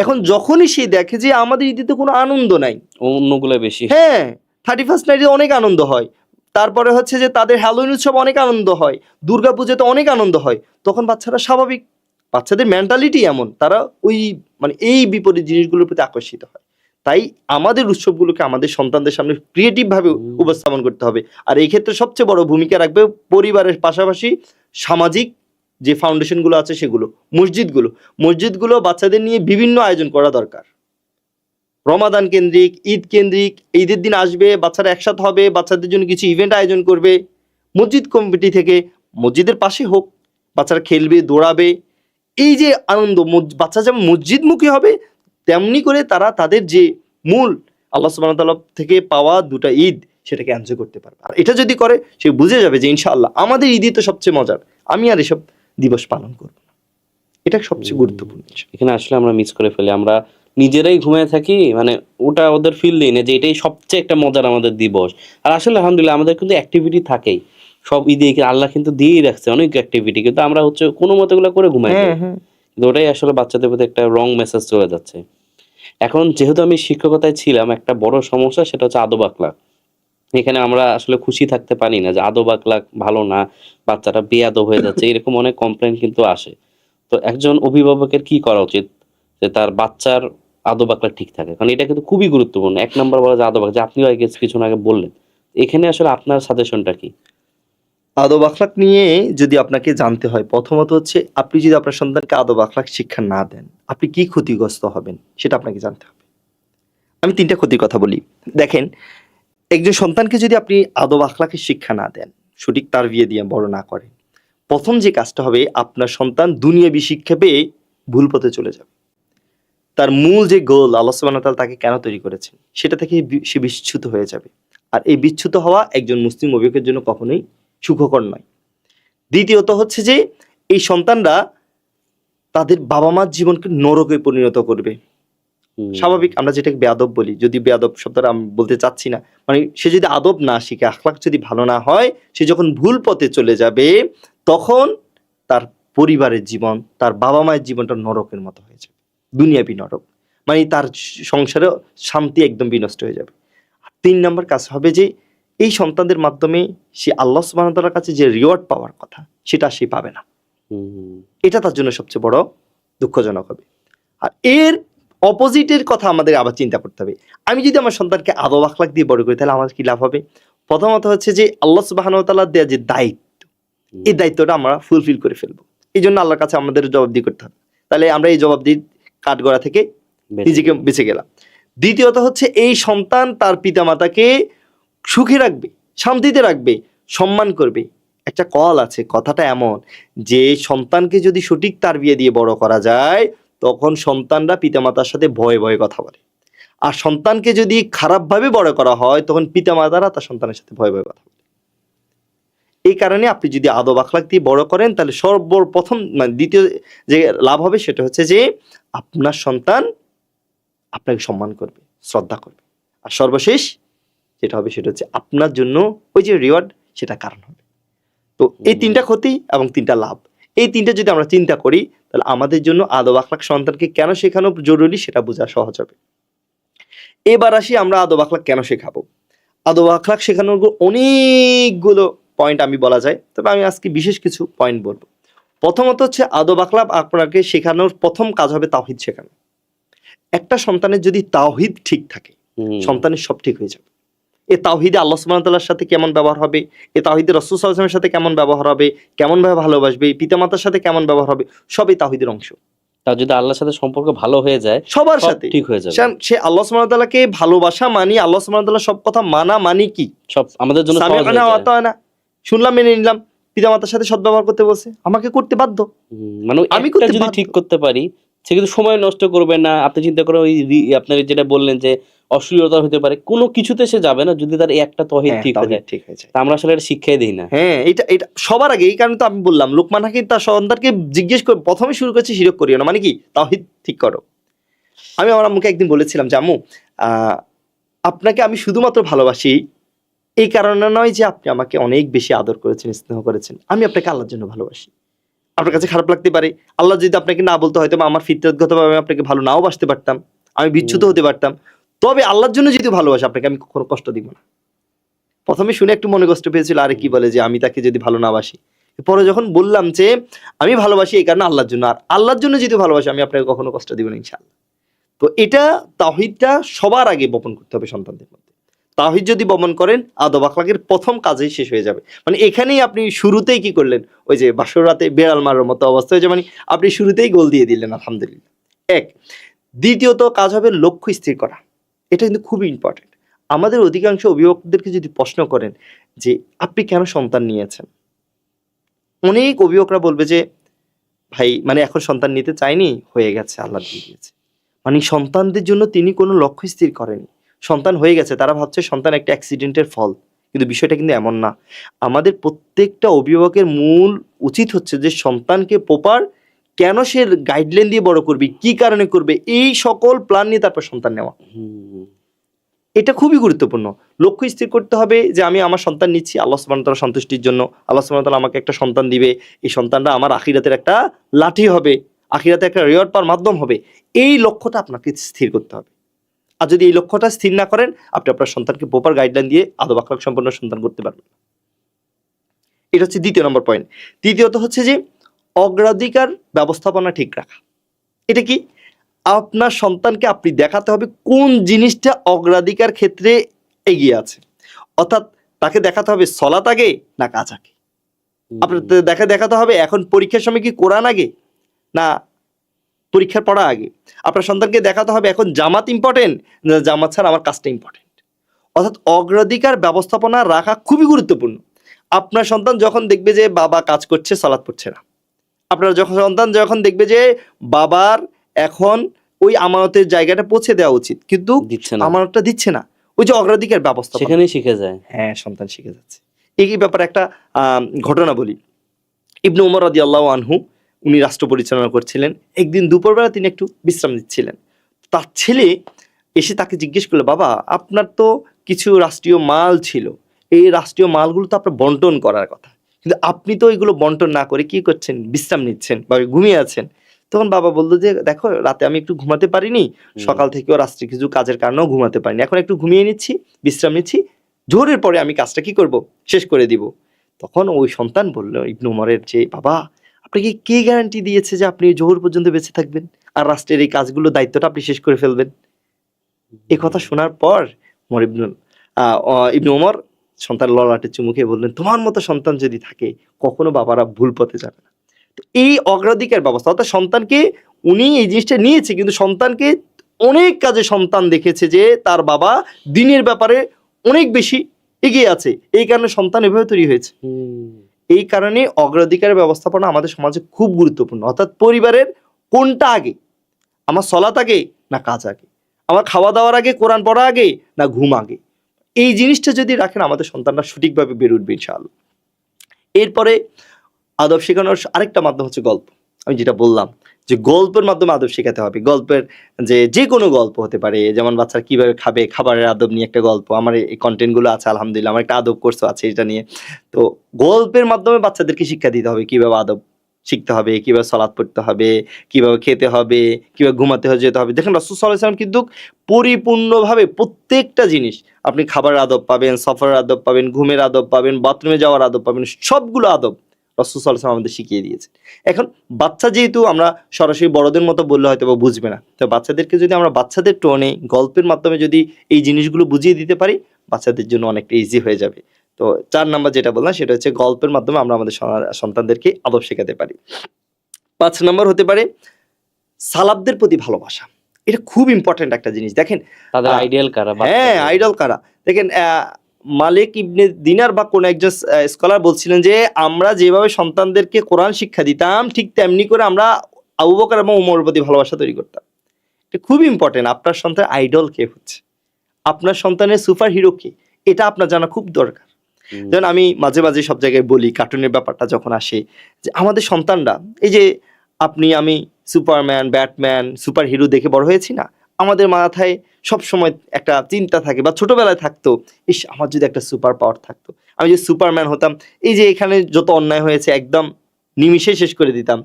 এখন যখনই সে দেখে যে আমাদের ঈদে কোনো আনন্দ নাই, অন্যগুলো বেশি, হ্যাঁ 31st নাইটে অনেক আনন্দ হয়, তারপরে হচ্ছে যে তাদের হ্যালোউইন উৎসব অনেক আনন্দ হয়, দুর্গাপূজাতে অনেক আনন্দ হয়, তখন বাচ্চারা বাচ্চাদের মেন্টালিটি এমন, তারা ওই এই বিপরীত জিনিসগুলোর প্রতি আকর্ষিত হয়। তাই আমাদের উৎসবগুলোকে আমাদের সন্তানদের সামনে ক্রিয়েটিভ ভাবে উপস্থাপন করতে হবে। আর এই ক্ষেত্রে সবচেয়ে বড় ভূমিকা রাখবে পরিবারের পাশাপাশি সামাজিক যে ফাউন্ডেশনগুলো আছে সেগুলো, মসজিদগুলো বাচ্চাদের নিয়ে বিভিন্ন আয়োজন করা দরকার। রমাদান কেন্দ্রিক, ঈদ কেন্দ্রিক, ঈদের দিন আসবে, বাচ্চারা একসাথে হবে, বাচ্চাদের জন্য কিছু ইভেন্ট আয়োজন করবে মসজিদ কমিটি থেকে, মসজিদের পাশে হোক, বাচ্চারা খেলবে, দৌড়াবে। এই যে আনন্দ, বাচ্চা যেমন মসজিদমুখী হবে তেমনি করে তারা তাদের যে মূল আল্লাহ সুবহানাহু ওয়া তাআলা থেকে পাওয়া দুটো ঈদ সেটাকে এনজয় করতে পারবে। আর এটা যদি করে সে বুঝে যাবে যে ইনশাআল্লাহ আমাদের ঈদই তো সবচেয়ে মজার, আমি আর এসব দিবস পালন করব না। এটা সবচেয়ে গুরুত্বপূর্ণ। এখানে আসলে আমরা মিস করে ফেলি, আমরা নিজেরাই ঘুমিয়ে থাকি, মানে ওটা ওদের ফিল দিই না যে এটাই সবচেয়ে একটা মজার আমাদের দিবস। আর আসলে আলহামদুলিল্লাহ আমাদের কিন্তু অ্যাক্টিভিটি থাকেই সব ঈদে, আল্লাহ কিন্তু দিয়েই রাখছে অনেক অ্যাক্টিভিটি, কিন্তু আমরা হচ্ছে কোনো মতো গুলো করে ঘুমাই যাই। কিন্তু ওটাই আসলে বাচ্চাদের প্রতি একটা রং মেসেজ চলে যাচ্ছে। এখন যেহেতু আমি শিক্ষকতায় ছিলাম, একটা বড় সমস্যা সেটা হচ্ছে আদব আখলাক। এখানে আমরা আসলে খুশি থাকতে পারি না যে আদব আখলাক ভালো না, বাচ্চাটা বেয়াদব হয়ে যাচ্ছে, এরকম অনেক কমপ্লেন কিন্তু আসে। তো একজন অভিভাবকের কি করা উচিত যে তার বাচ্চার আদব আখলাক ঠিক থাকে? কারণ এটা কিন্তু খুবই গুরুত্বপূর্ণ। এক নম্বর বলা যে আদব আখলাক, যে আপনিও আগে কিছু আগে বললেন, এখানে আসলে আপনার সাজেশনটা কি? আদব আখলাক নিয়ে যদি আপনাকে জানতে হয়, প্রথমত হচ্ছে আপনি যদি আপনার সন্তানকে আদব আখলাক শিক্ষা না দেন, আপনি কি ক্ষতিগ্রস্ত হবেন সেটা আপনাকে জানতে হবে। আমি 3টা ক্ষতির কথা বলি। দেখেন, একজন সন্তানকে যদি আপনি আদব আখলাকের শিক্ষা না দেন, সঠিক তারবিয়া দিয়ে বড় না করেন, প্রথম যে কাজটা হবে, আপনার সন্তান দুনিয়াবি শিক্ষা পেয়ে ভুল পথে চলে যাবে। তার মূল যে গোল আল্লাহ সুবহানাহু ওয়া তাআলা তাকে কেন তৈরি করেছেন সেটা থেকে সে বিচ্যুত হয়ে যাবে। আর এই বিচ্যুত হওয়া একজন মুসলিম অভিভাবকের জন্য কখনোই সুখকর নয়। দ্বিতীয়ত হচ্ছে যে এই সন্তানরা তাদের বাবা মার জীবনকে নরকে পরিণত করবে। স্বাভাবিক, আমরা যেটাকে বেয়াদব বলি, যদি বেয়াদব শব্দটা আমি বলতে চাচ্ছি না, মানে সে যদি আদব না শিখে, আখলাক যদি ভালো না হয়, সে যখন ভুল পথে চলে যাবে তখন তার পরিবারের জীবন, তার বাবা মায়ের জীবনটা নরকের মতো হয়ে যাবে, দুনিয়াবি নরক। মানে তার সংসারে শান্তি একদম বিনষ্ট হয়ে যাবে। 3 নম্বর কাজ হবে যে এই সন্তানদের মাধ্যমে সে আল্লাহ সুবহানাহু ওয়া তাআলার কাছে যে রিওয়ার্ড পাওয়ার কথা সেটা সে পাবে না। এটা তার জন্য সবচেয়ে বড় দুঃখজনক হবে। আর এর অপোজিটের কথা আমাদের আবার চিন্তা করতে হবে। আমি যদি আমার সন্তানকে আদব আখলাক দিয়ে বড় করি তাহলে আমার কি লাভ হবে? প্রথমত হচ্ছে যে আল্লাহ সুবহানাহু ওয়া তাআলার দেয়া যে দায়িত্ব, এই দায়িত্বটা আমরা ফুলফিল করে ফেলবো। এই জন্য আল্লাহর কাছে আমাদের জবাবদিহি করতে হবে। তাহলে আমরা এই জবাবদিহির কাঠগড়া থেকে নিজেকে বেঁচে গেলাম। দ্বিতীয়ত হচ্ছে এই সন্তান তার পিতামাতাকে সুখে রাখবে, শান্তিতে রাখবে, সম্মান করবে। একটা কল আছে, কথাটা এমন যে সন্তানকে যদি সঠিক তারবিয়া দিয়ে বড় করা যায় তখন সন্তানরা পিতামাতার সাথে ভয়ে ভয়ে কথা বলে। আর সন্তানকে যদি খারাপভাবে বড় করা হয় তখন পিতামাতারা তার সন্তানের সাথে ভয়ে ভয়ে কথা বলে। এই কারণে আপনি যদি আদব আখলাক দিয়ে বড় করেন তাহলে সর্বপ্রথম, মানে দ্বিতীয় যে লাভ হবে সেটা হচ্ছে যে আপনার সন্তান আপনাকে সম্মান করবে, শ্রদ্ধা করবে। আর সর্বশেষ যেটা হবে সেটা হচ্ছে আপনার জন্য ওই যে রিওয়ার্ড সেটা কারণ হবে। তো এই 3টা ক্ষতি এবং 3টা লাভ, এই 3টা যদি আমরা চিন্তা করি তাহলে আমাদের জন্য আদব আখলাক সন্তানকে কেন শেখানো জরুরি সেটা বোঝা সহজ হবে। এবার আসি আমরা আদব আখলাক কেন শেখাবো। আদব আখলাক শেখানোর অনেকগুলো পয়েন্ট আমি বলা যায়, তবে আমি আজকে বিশেষ কিছু পয়েন্ট বলবো। প্রথমত হচ্ছে আদব আখলাক আপনাকে শেখানোর প্রথম কাজ হবে তাওহীদ শেখানো। একটা সন্তানের যদি তাওহীদ ঠিক থাকে সন্তানের সব ঠিক হয়ে যাবে। এ তাওহীদে আল্লাহ সুবহানাহু ওয়া তাআলার সাথে কেমন ব্যবহার হবে, এ তাওহীদে রাসূল সাল্লাল্লাহু আলাইহি ওয়াসাল্লামের সাথে কেমন ব্যবহার হবে, কেমন ভাবে ভালোবাসবে, পিতামাতার সাথে কেমন ব্যবহার হবে, সবই তাওহীদের অংশ। তার যদি আল্লাহর সাথে সম্পর্ক ভালো হয়ে যায় সবার সব সাথে ঠিক হয়ে যাবে। সে আল্লাহ সুবহানাহু ওয়া তাআলাকে ভালোবাসা মানি, আল্লাহ সুবহানাহু ওয়া তাআলার সব কথা মানা মানি কি সব আমাদের জন্য সহজ হয়ে সামি'না ওয়া যায়। আতা'না, শুনলাম মেনে নিলাম। পিতামাতার সাথে সদ্ব্যবহার করতে বলছে, আমাকে করতে বাধ্য। মানে আমি একটা করতে যদি বাধ্য। ঠিক করতে পারি সে কিন্তু সময় নষ্ট করবে না। আপনি চিন্তা করেন ওই আপনার যেটা বললেন যে অশ্লীলতা হতে পারে, কোনো কিছুতে সে যাবে না যদি তার এই একটা তাওহীদ হ্যাঁ, ঠিক হয়ে তাওহীদ যায়। ঠিক হয়ে যায়। তা আমরা আসলে এটা শিক্ষাই দেই না। হ্যাঁ, এটা এটা সবার আগে এই কারণে তো আমি বললাম লোকমান হাকিম তার সন্তানকে জিজ্ঞেস করে প্রথমে শুরু করছে শিরক করিও না, মানে কি তাওহীদ ঠিক করো। আমি আমার আম্মুকে একদিন বলেছিলাম যে আম্মু, আপনাকে আমি শুধুমাত্র ভালোবাসি এই কারণে নয় যে আপনি আমাকে অনেক বেশি আদর করেছেন, স্নেহ করেছেন, আমি আপনাকে আল্লাহর জন্য ভালোবাসি। আপনার কাছে খারাপ লাগতে পারে, আল্লাহ যদি আপনাকে না বলতে হয়তো বা আমার ফিতরতগতভাবে আমি আপনাকে ভালো নাও বাসতে পারতাম, আমি বিচ্যুত হতে পারতাম, তবে আল্লাহর জন্য যদি ভালোবাসি আপনাকে আমি কখনো কষ্ট দিব না। প্রথমে শুনে একটু মনে কষ্ট পেয়েছিল, আরে কি বলে যে আমি তাকে যদি ভালো না বাসি। পরে যখন বললাম যে আমি ভালোবাসি এই কারণে আল্লাহর জন্য, আর আল্লাহর জন্য যদি ভালোবাসি আমি আপনাকে কখনো কষ্ট দিব না ইনশাআল্লাহ, তো এটা তাওহীদটা সবার আগে বপন করতে হবে সন্তানদের মধ্যে। তাওহীদ যদি বপন করেন আদব আখলাকের প্রথম কাজেই শেষ হয়ে যাবে। মানে এখানেই আপনি শুরুতেই কি করলেন, ওই যে বাসর রাতে বেড়াল মারার মতো অবস্থা হয়ে যায়, মানে আপনি শুরুতেই গোল দিয়ে দিলেন আলহামদুলিল্লাহ। এক, দ্বিতীয়ত কাজ হবে লক্ষ্য স্থির করা। এটা কিন্তু খুবই ইম্পর্টেন্ট। আমাদের অধিকাংশ অভিভাবকদেরকে যদি প্রশ্ন করেন যে আপনি কেন সন্তান নিয়েছেন, অনেক অভিভাবকরা বলবে যে ভাই মানে এখন সন্তান নিতে চাইনি, হয়ে গেছে, আল্লাহ দিয়ে দিয়েছে। মানে সন্তানদের জন্য তিনি কোনো লক্ষ্য স্থির করেনি, সন্তান হয়ে গেছে, তারা ভাবছে সন্তান একটা অ্যাক্সিডেন্টের ফল। কিন্তু বিষয়টা কিন্তু এমন না। আমাদের প্রত্যেকটা অভিভাবকের মূল উচিত হচ্ছে যে সন্তানকে প্রপার কেন সে গাইডলাইন দিয়ে বড় করবে, কি কারণে করবে, এই সকল প্ল্যান নিয়ে তারপর সন্তান নেওয়া। এটা খুবই গুরুত্বপূর্ণ। লক্ষ্য স্থির করতে হবে যে আমি আমার সন্তান নিচ্ছি আল্লাহ সুবহানাহু ওয়া তাআলার সন্তুষ্টির জন্য। আল্লাহ সুবহানাহু ওয়া তাআলা আমাকে একটা সন্তান দিবে, এই সন্তানটা আমার আখিরাতের একটা লাঠি হবে, আখিরাতে একটা রিওয়ার্ড পাওয়ার মাধ্যম হবে। এই লক্ষ্যটা আপনাকে স্থির করতে হবে। আর যদি এই লক্ষ্যটা স্থির না করেন, আপনি আপনার সন্তানকে প্রপার গাইডলাইন দিয়ে আদব আখলাক সম্পন্ন সন্তান করতে পারবেন। এটা হচ্ছে দ্বিতীয় নম্বর পয়েন্ট। তৃতীয়ত হচ্ছে যে অগ্রাধিকার ব্যবস্থাপনা ঠিক রাখা। এটা কি? আপনার সন্তানকে আপনি দেখাতে হবে কোন জিনিসটা অগ্রাধিকার ক্ষেত্রে এগিয়ে আছে। অর্থাৎ তাকে দেখাতে হবে সলাত আগে না কাজ আগে। আপনার দেখাতে হবে এখন পরীক্ষার সময় কি কোরআন আগে না পরীক্ষার পড়া আগে। আপনার সন্তানকে দেখাতে হবে এখন জামাত ইম্পর্টেন্ট না জামাত ছাড়া আমার কাজটা ইম্পর্টেন্ট। অর্থাৎ অগ্রাধিকার ব্যবস্থাপনা রাখা খুবই গুরুত্বপূর্ণ। আপনার সন্তান যখন দেখবে যে বাবা কাজ করছে, সালাত পড়ছে না, আপনার সন্তান যখন দেখবে যে বাবার এখন ওই আমানতের জায়গাটা পৌঁছে দেওয়া উচিত কিন্তু দিচ্ছে না, আমানতটা দিচ্ছে না, ওই যে অগ্রাধিকার ব্যবস্থা সেখানেই শিখে যায়। হ্যাঁ, সন্তান শিখে যাচ্ছে। এই ব্যাপারে একটা ঘটনা বলি। ইবনে উমর রাদিয়াল্লাহু আনহু উনি রাষ্ট্র পরিচালনা করছিলেন। একদিন দুপুরবেলা তিনি একটু বিশ্রাম নিচ্ছিলেন। তার ছেলে এসে তাকে জিজ্ঞেস করলো, বাবা আপনার তো কিছু রাষ্ট্রীয় মাল ছিল, এই রাষ্ট্রীয় মালগুলো তো আপনার বন্টন করার কথা, কিন্তু আপনি তো এগুলো বন্টন না করে কি করছেন, বিশ্রাম নিচ্ছেন বা ঘুমিয়ে আছেন। তখন বাবা বললো যে দেখো রাতে আমি একটু ঘুমাতে পারিনি, সকাল থেকেও রাষ্ট্রীয় কিছু কাজের কারণেও ঘুমাতে পারিনি, এখন একটু ঘুমিয়ে নিচ্ছি, বিশ্রাম নিচ্ছি, জোহরের পরে আমি কাজটা কি করব, শেষ করে দিব। তখন ওই সন্তান বলল ইবনে উমরের যে বাবা আপনাকে কে গ্যারান্টি দিয়েছে যে আপনি জোহর পর্যন্ত বেঁচে থাকবেন আর রাষ্ট্রের এই কাজগুলো দায়িত্বটা আপনি শেষ করে ফেলবেন। এই কথা শোনার পর ইবনে উমর সন্তান ললাটে চুমু খেয়ে বললেন, তোমার মতো সন্তান যদি থাকে কখনো বাবারা ভুল পথে যাবে না। তো এই অগ্রাধিকার ব্যবস্থা, অর্থাৎ সন্তানকে উনি এই জিনিসটা নিয়েছে কিন্তু সন্তানকে অনেক কাজে সন্তান দেখেছে যে তার বাবা দিনের ব্যাপারে অনেক বেশি এগিয়ে আছে, এই কারণে সন্তান এভাবে তৈরি হয়েছে। এই কারণে অগ্রাধিকার ব্যবস্থাপনা আমাদের সমাজে খুব গুরুত্বপূর্ণ। অর্থাৎ পরিবারের কোনটা আগে, আমার সলাত আগে না কাজ আগে, আমার খাওয়া দাওয়ার আগে কোরআন পড়া আগে না ঘুম আগে, এই জিনিসটা যদি রাখেন আমাদের সন্তানরা সঠিকভাবে বেড়ে উঠবে ইনশাআল্লাহ। এরপরে আদব শেখানোর আরেকটা মাধ্যম হচ্ছে গল্প। আমি যেটা বললাম যে গল্পের মাধ্যমে আদব শেখাতে হবে। গল্পের যে কোনো গল্প হতে পারে, যেমন বাচ্চারা কিভাবে খাবে, খাবারের আদব নিয়ে একটা গল্প, আমার এই কন্টেন্টগুলো আছে আলহামদুলিল্লাহ, আমার একটা আদব কোর্সও আছে এটা নিয়ে। তো গল্পের মাধ্যমে বাচ্চাদেরকে শিক্ষা দিতে হবে কিভাবে আদব শিখতে হবে, কিভাবে সালাত পড়তে হবে, কিভাবে খেতে হবে, কিভাবে ঘুমাতে যেতে হবে। দেখেন রাসূল সাল্লাল্লাহু আলাইহি ওয়াসাল্লাম কিন্তু পরিপূর্ণভাবে প্রত্যেকটা জিনিস, আপনি খাবারের আদব পাবেন, সফরের আদব পাবেন, ঘুমের আদব পাবেন, বাথরুমে যাওয়ার আদব পাবেন, সবগুলো আদব রাসূল সাল্লাল্লাহু আলাইহি ওয়াসাল্লাম আমাদের শিখিয়ে দিয়েছে। এখন বাচ্চা যেহেতু আমরা সরাসরি বড়দের মতো বললে হয়তো বা বুঝবে না, তো বাচ্চাদেরকে যদি আমরা বাচ্চাদের টোনে গল্পের মাধ্যমে যদি এই জিনিসগুলো বুঝিয়ে দিতে পারি, বাচ্চাদের জন্য অনেকটা ইজি হয়ে যাবে। তো ৪ নাম্বার যেটা বললাম সেটা হচ্ছে গল্পের মাধ্যমে আমরা আমাদের সন্তানদেরকে আদব শেখাতে পারি। ৫ নাম্বার হতে পারে সালাফদের প্রতি ভালোবাসা। এটা খুব ইম্পর্টেন্ট একটা জিনিস। দেখেন তাদের আইডিয়াল কারা? হ্যাঁ, আইডল কারা? দেখেন মালিক ইবনে দিনার বা কোন একজন স্কলার বলছিলেন যে আমরা যেভাবে সন্তানদেরকে কোরআন শিক্ষা দিতাম ঠিক তেমনি করে আমরা আবু বকর এবং ওমরের প্রতি ভালোবাসা তৈরি করতাম। এটা খুব ইম্পর্টেন্ট। আপনার সন্তানের আইডল কে হচ্ছে, আপনার সন্তানের সুপার হিরো কে, এটা আপনার জানা খুব দরকার। যেমন আমি মাঝে মাঝে সব জায়গায় বলি, কার্টুনের ব্যাপারটা যখন আসে যে আমাদের সন্তানরা এই যে আপনি আমি সুপারম্যান, ব্যাটম্যান, সুপার হিরো দেখে বড় হয়েছি না, আমাদের মাথায় সব সময় একটা চিন্তা থাকে বা ছোটবেলায় থাকতো, ইস আমার যদি একটা সুপার পাওয়ার থাকতো, আমি যদি সুপারম্যান হতাম, এই যে এখানে যত অন্যায় হয়েছে একদম নিমিষে শেষ করে দিতাম।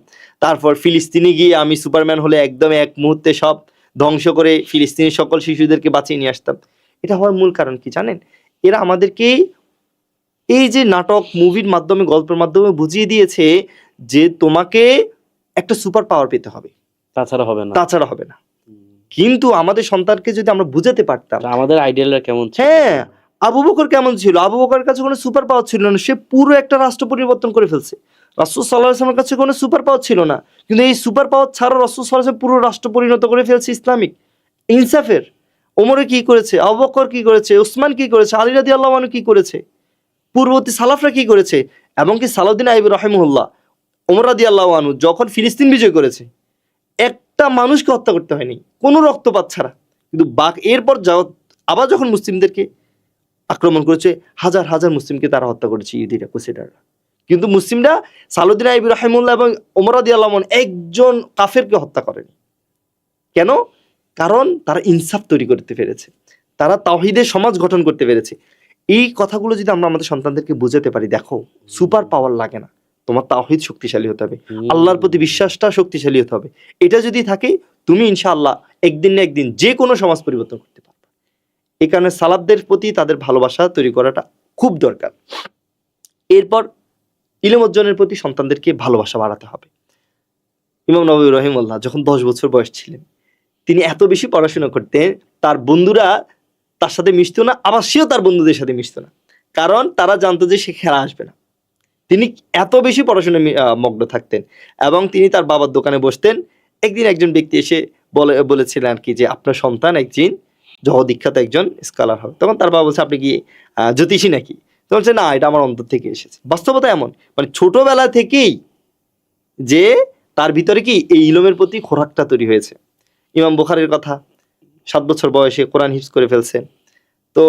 তারপর ফিলিস্তিনে গিয়ে আমি সুপারম্যান হলে একদম এক মুহূর্তে সব ধ্বংস করে ফিলিস্তিনের সকল শিশুদেরকে বাঁচিয়ে নিয়ে আসতাম। এটা হওয়ার মূল কারণ কি জানেন? এরা আমাদেরকে এই যে নাটক, মুভির মাধ্যমে, গল্পের মাধ্যমে বুঝিয়ে দিয়েছে যে তোমাকে একটা সুপার পাওয়ার পেতে হবে, তাছাড়া হবে না। তাছাড়া হবে না। কিন্তু আমাদের সন্তানকে যদি আমরা বুঝাতে পারতাম, আমাদের আইডিয়ালরা কেমন ছিল? হ্যাঁ, আবু বকর কেমন ছিল, আবু বকরের কাছে কোনো সুপার পাওয়ার ছিল না, সে পুরো একটা রাষ্ট্র পরিবর্তন করে ফেলছে। রাসূল সাল্লাল্লাহু আলাইহি ওয়াসাল্লামের কাছে কোনো সুপার পাওয়ার ছিল না, কিন্তু এই সুপার পাওয়ার ছাড়াও রাসূল সাল্লাল্লাহু আলাইহি ওয়াসাল্লাম পুরো রাষ্ট্র পরিণত করে ফেলছে ইসলামিক ইনসাফের। ওমরে কি করেছে, আবু বকর কি করেছে, উসমান কি করেছে, আলী রাদিয়াল্লাহু আনহু কি করেছে, পূর্ববর্তী সালাফরা কি করেছে, এবং কি সালাউদ্দিন আইয়ুবী রাহিমাহুল্লাহ, ওমর রাদিয়াল্লাহু আনহু যখন ফিলিস্তিন বিজয় করেছে, একটা মানুষকে হত্যা করতে হয়নি কোনো রক্তপাত ছাড়া। কিন্তু এরপর আবার যখন মুসলিমদেরকে আক্রমণ করেছে, হাজার হাজার মুসলিমকে তারা হত্যা করেছে ইহুদিরা, ক্রুসেডাররা। কিন্তু মুসলিমরা সালাউদ্দিন আইয়ুবী রাহিমাহুল্লাহ এবং ওমর রাদিয়াল্লাহু আনহু একজন কাফেরকে হত্যা করেনি। কেন? কারণ তারা ইনসাফ তৈরি করতে পেরেছে, তারা তাওহীদের সমাজ গঠন করতে পেরেছে। এই কথাগুলো যদি আমরা আমাদের সন্তানদেরকে বুঝাতে পারি, দেখো সুপার পাওয়ার লাগে না, তোমার তাওহীদ শক্তিশালী হতে হবে, আল্লাহর প্রতি বিশ্বাসটা শক্তিশালী হতে হবে। এটা যদি থাকে, তুমি ইনশাআল্লাহ একদিন না একদিন যে কোনো সমাজ পরিবর্তন করতে পারবে। এই কারণে সালাফদের প্রতি তাদের ভালোবাসা তৈরি করাটা খুব দরকার। এরপর ইলম অর্জনের প্রতি সন্তানদেরকে ভালোবাসা বাড়াতে হবে। ইমাম নববী রাহিমাহুল্লাহ যখন 10 বছর বয়স ছিলেন, তিনি এত বেশি পড়াশোনা করতেন, তার বন্ধুরা তার সাথে মিশতো না, আবার সেও তার বন্ধুদের সাথে মিশতো না, কারণ তারা জানতো যে সে খেলা আসবে না। তিনি এত বেশি পড়াশোনায় মগ্ন থাকতেন, এবং তিনি তার বাবার দোকানে বসতেন। একদিন একজন ব্যক্তি এসে বলেছিলেন আর কি, যে আপনার সন্তান একদিন জগদ্বিখ্যাত একজন স্কলার হবে। তখন তার বাবা বলছে, আপনি কি জ্যোতিষী নাকি? তো বলছে, না, এটা আমার অন্তর থেকে এসেছে। বাস্তবতা এমন, মানে ছোটবেলা থেকেই যে তার ভিতরে কি এই ইলমের প্রতি খোরাকটা তৈরি হয়েছে। ইমাম বুখারীর কথা, 7 বছর বয়সে কোরআন হিফজ করে ফেলছেন। তো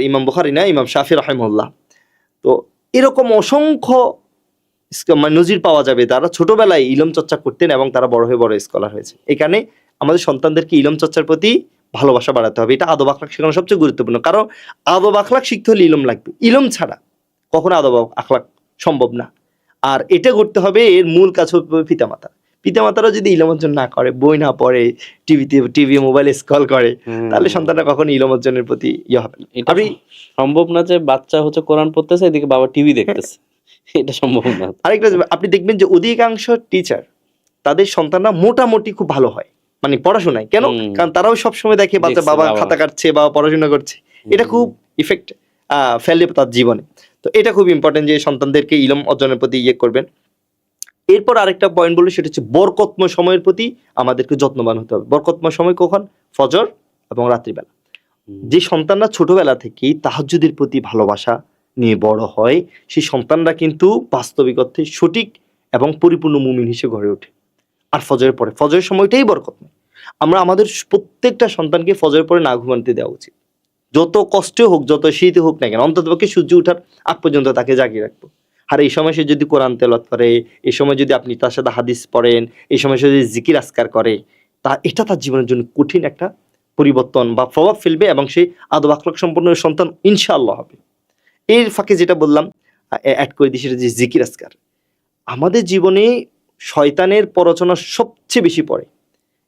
ইমাম বুখারী না, ইমাম শাফি রাহিমাহুল্লাহ। তো এরকম অসংখ্য মানে নজির পাওয়া যাবে, তারা ছোটবেলায় ইলম চর্চা করতেন এবং তারা বড় হয়ে বড় স্কলার হয়েছে। এখানে আমাদের সন্তানদেরকে ইলম চর্চার প্রতি ভালোবাসা বাড়াতে হবে। এটা আদব আখলাক শেখানো সবচেয়ে গুরুত্বপূর্ণ, কারণ আদব আখলাক শিখতে হলে ইলম লাগবে, ইলম ছাড়া কখনো আদব আখলাক সম্ভব না। আর এটা করতে হবে, এর মূল কাজ হবে পিতামাতা। পিতামাতারা যদি ইলম অর্জন না করে, বই না পড়ে, টিভি মোবাইলে স্ক্রল করে, তাহলে সন্তানরা কখনো ইলম অর্জনের প্রতি হবে না। এটা সম্ভব না যে বাচ্চা হচ্ছে কোরআন পড়তেছে, এদিকে বাবা টিভি দেখতেছে, এটা সম্ভব না। আরেকটা আপনি দেখবেন যে অধিকাংশ টিচার, তাদের সন্তানরা মোটামুটি খুব ভালো হয়, মানে পড়াশোনায়। কেন? কারণ তারাও সবসময় দেখে বাবা খাতা কাটছে, বাবা পড়াশোনা করছে, এটা খুব ইফেক্ট ফেলে তার জীবনে। তো এটা খুব ইম্পর্টেন্ট যে সন্তানদেরকে ইলম অর্জনের প্রতি করবেন। এরপর আরেকটা পয়েন্ট বললো, সেটা হচ্ছে বরকতময় সময়ের প্রতি আমাদেরকে যত্নবান হতে হবে। বরকতময় সময় কখন? ফজর এবং রাত্রিবেলা। যে সন্তানরা ছোটবেলা থেকেই তাহাজ্জুদের প্রতি ভালোবাসা নিয়ে বড় হয়, সেই সন্তানরা কিন্তু বাস্তবিক অর্থে সঠিক এবং পরিপূর্ণ মুমিন হিসেবে গড়ে ওঠে। আর ফজরের পরে, ফজরের সময়টাই বরকতময়। আমরা আমাদের প্রত্যেকটা সন্তানকে ফজরের পরে না ঘুমাতে দেওয়া উচিত। যত কষ্ট হোক, যত শীত হোক না কেন, অন্ততপক্ষে সূর্য ওঠার আগ পর্যন্ত তাকে জাগিয়ে রাখবো। আর এই সময় সে যদি কোরআন তেলাওয়াত করে, এই সময় যদি আপনি তার সাথে হাদিস পড়েন, এই সময় সে যদি জিকির আজকার করে, এটা তার জীবনের জন্য কঠিন একটা পরিবর্তন বা প্রভাব ফেলবে, এবং সে আদব আখলাক সম্পন্ন সন্তান ইনশাআল্লাহ হবে। এর ফাঁকে যেটা বললাম, অ্যাড করে দিই, সেটা যে জিকির আজকার। আমাদের জীবনে শয়তানের প্ররোচনা সবচেয়ে বেশি পড়ে।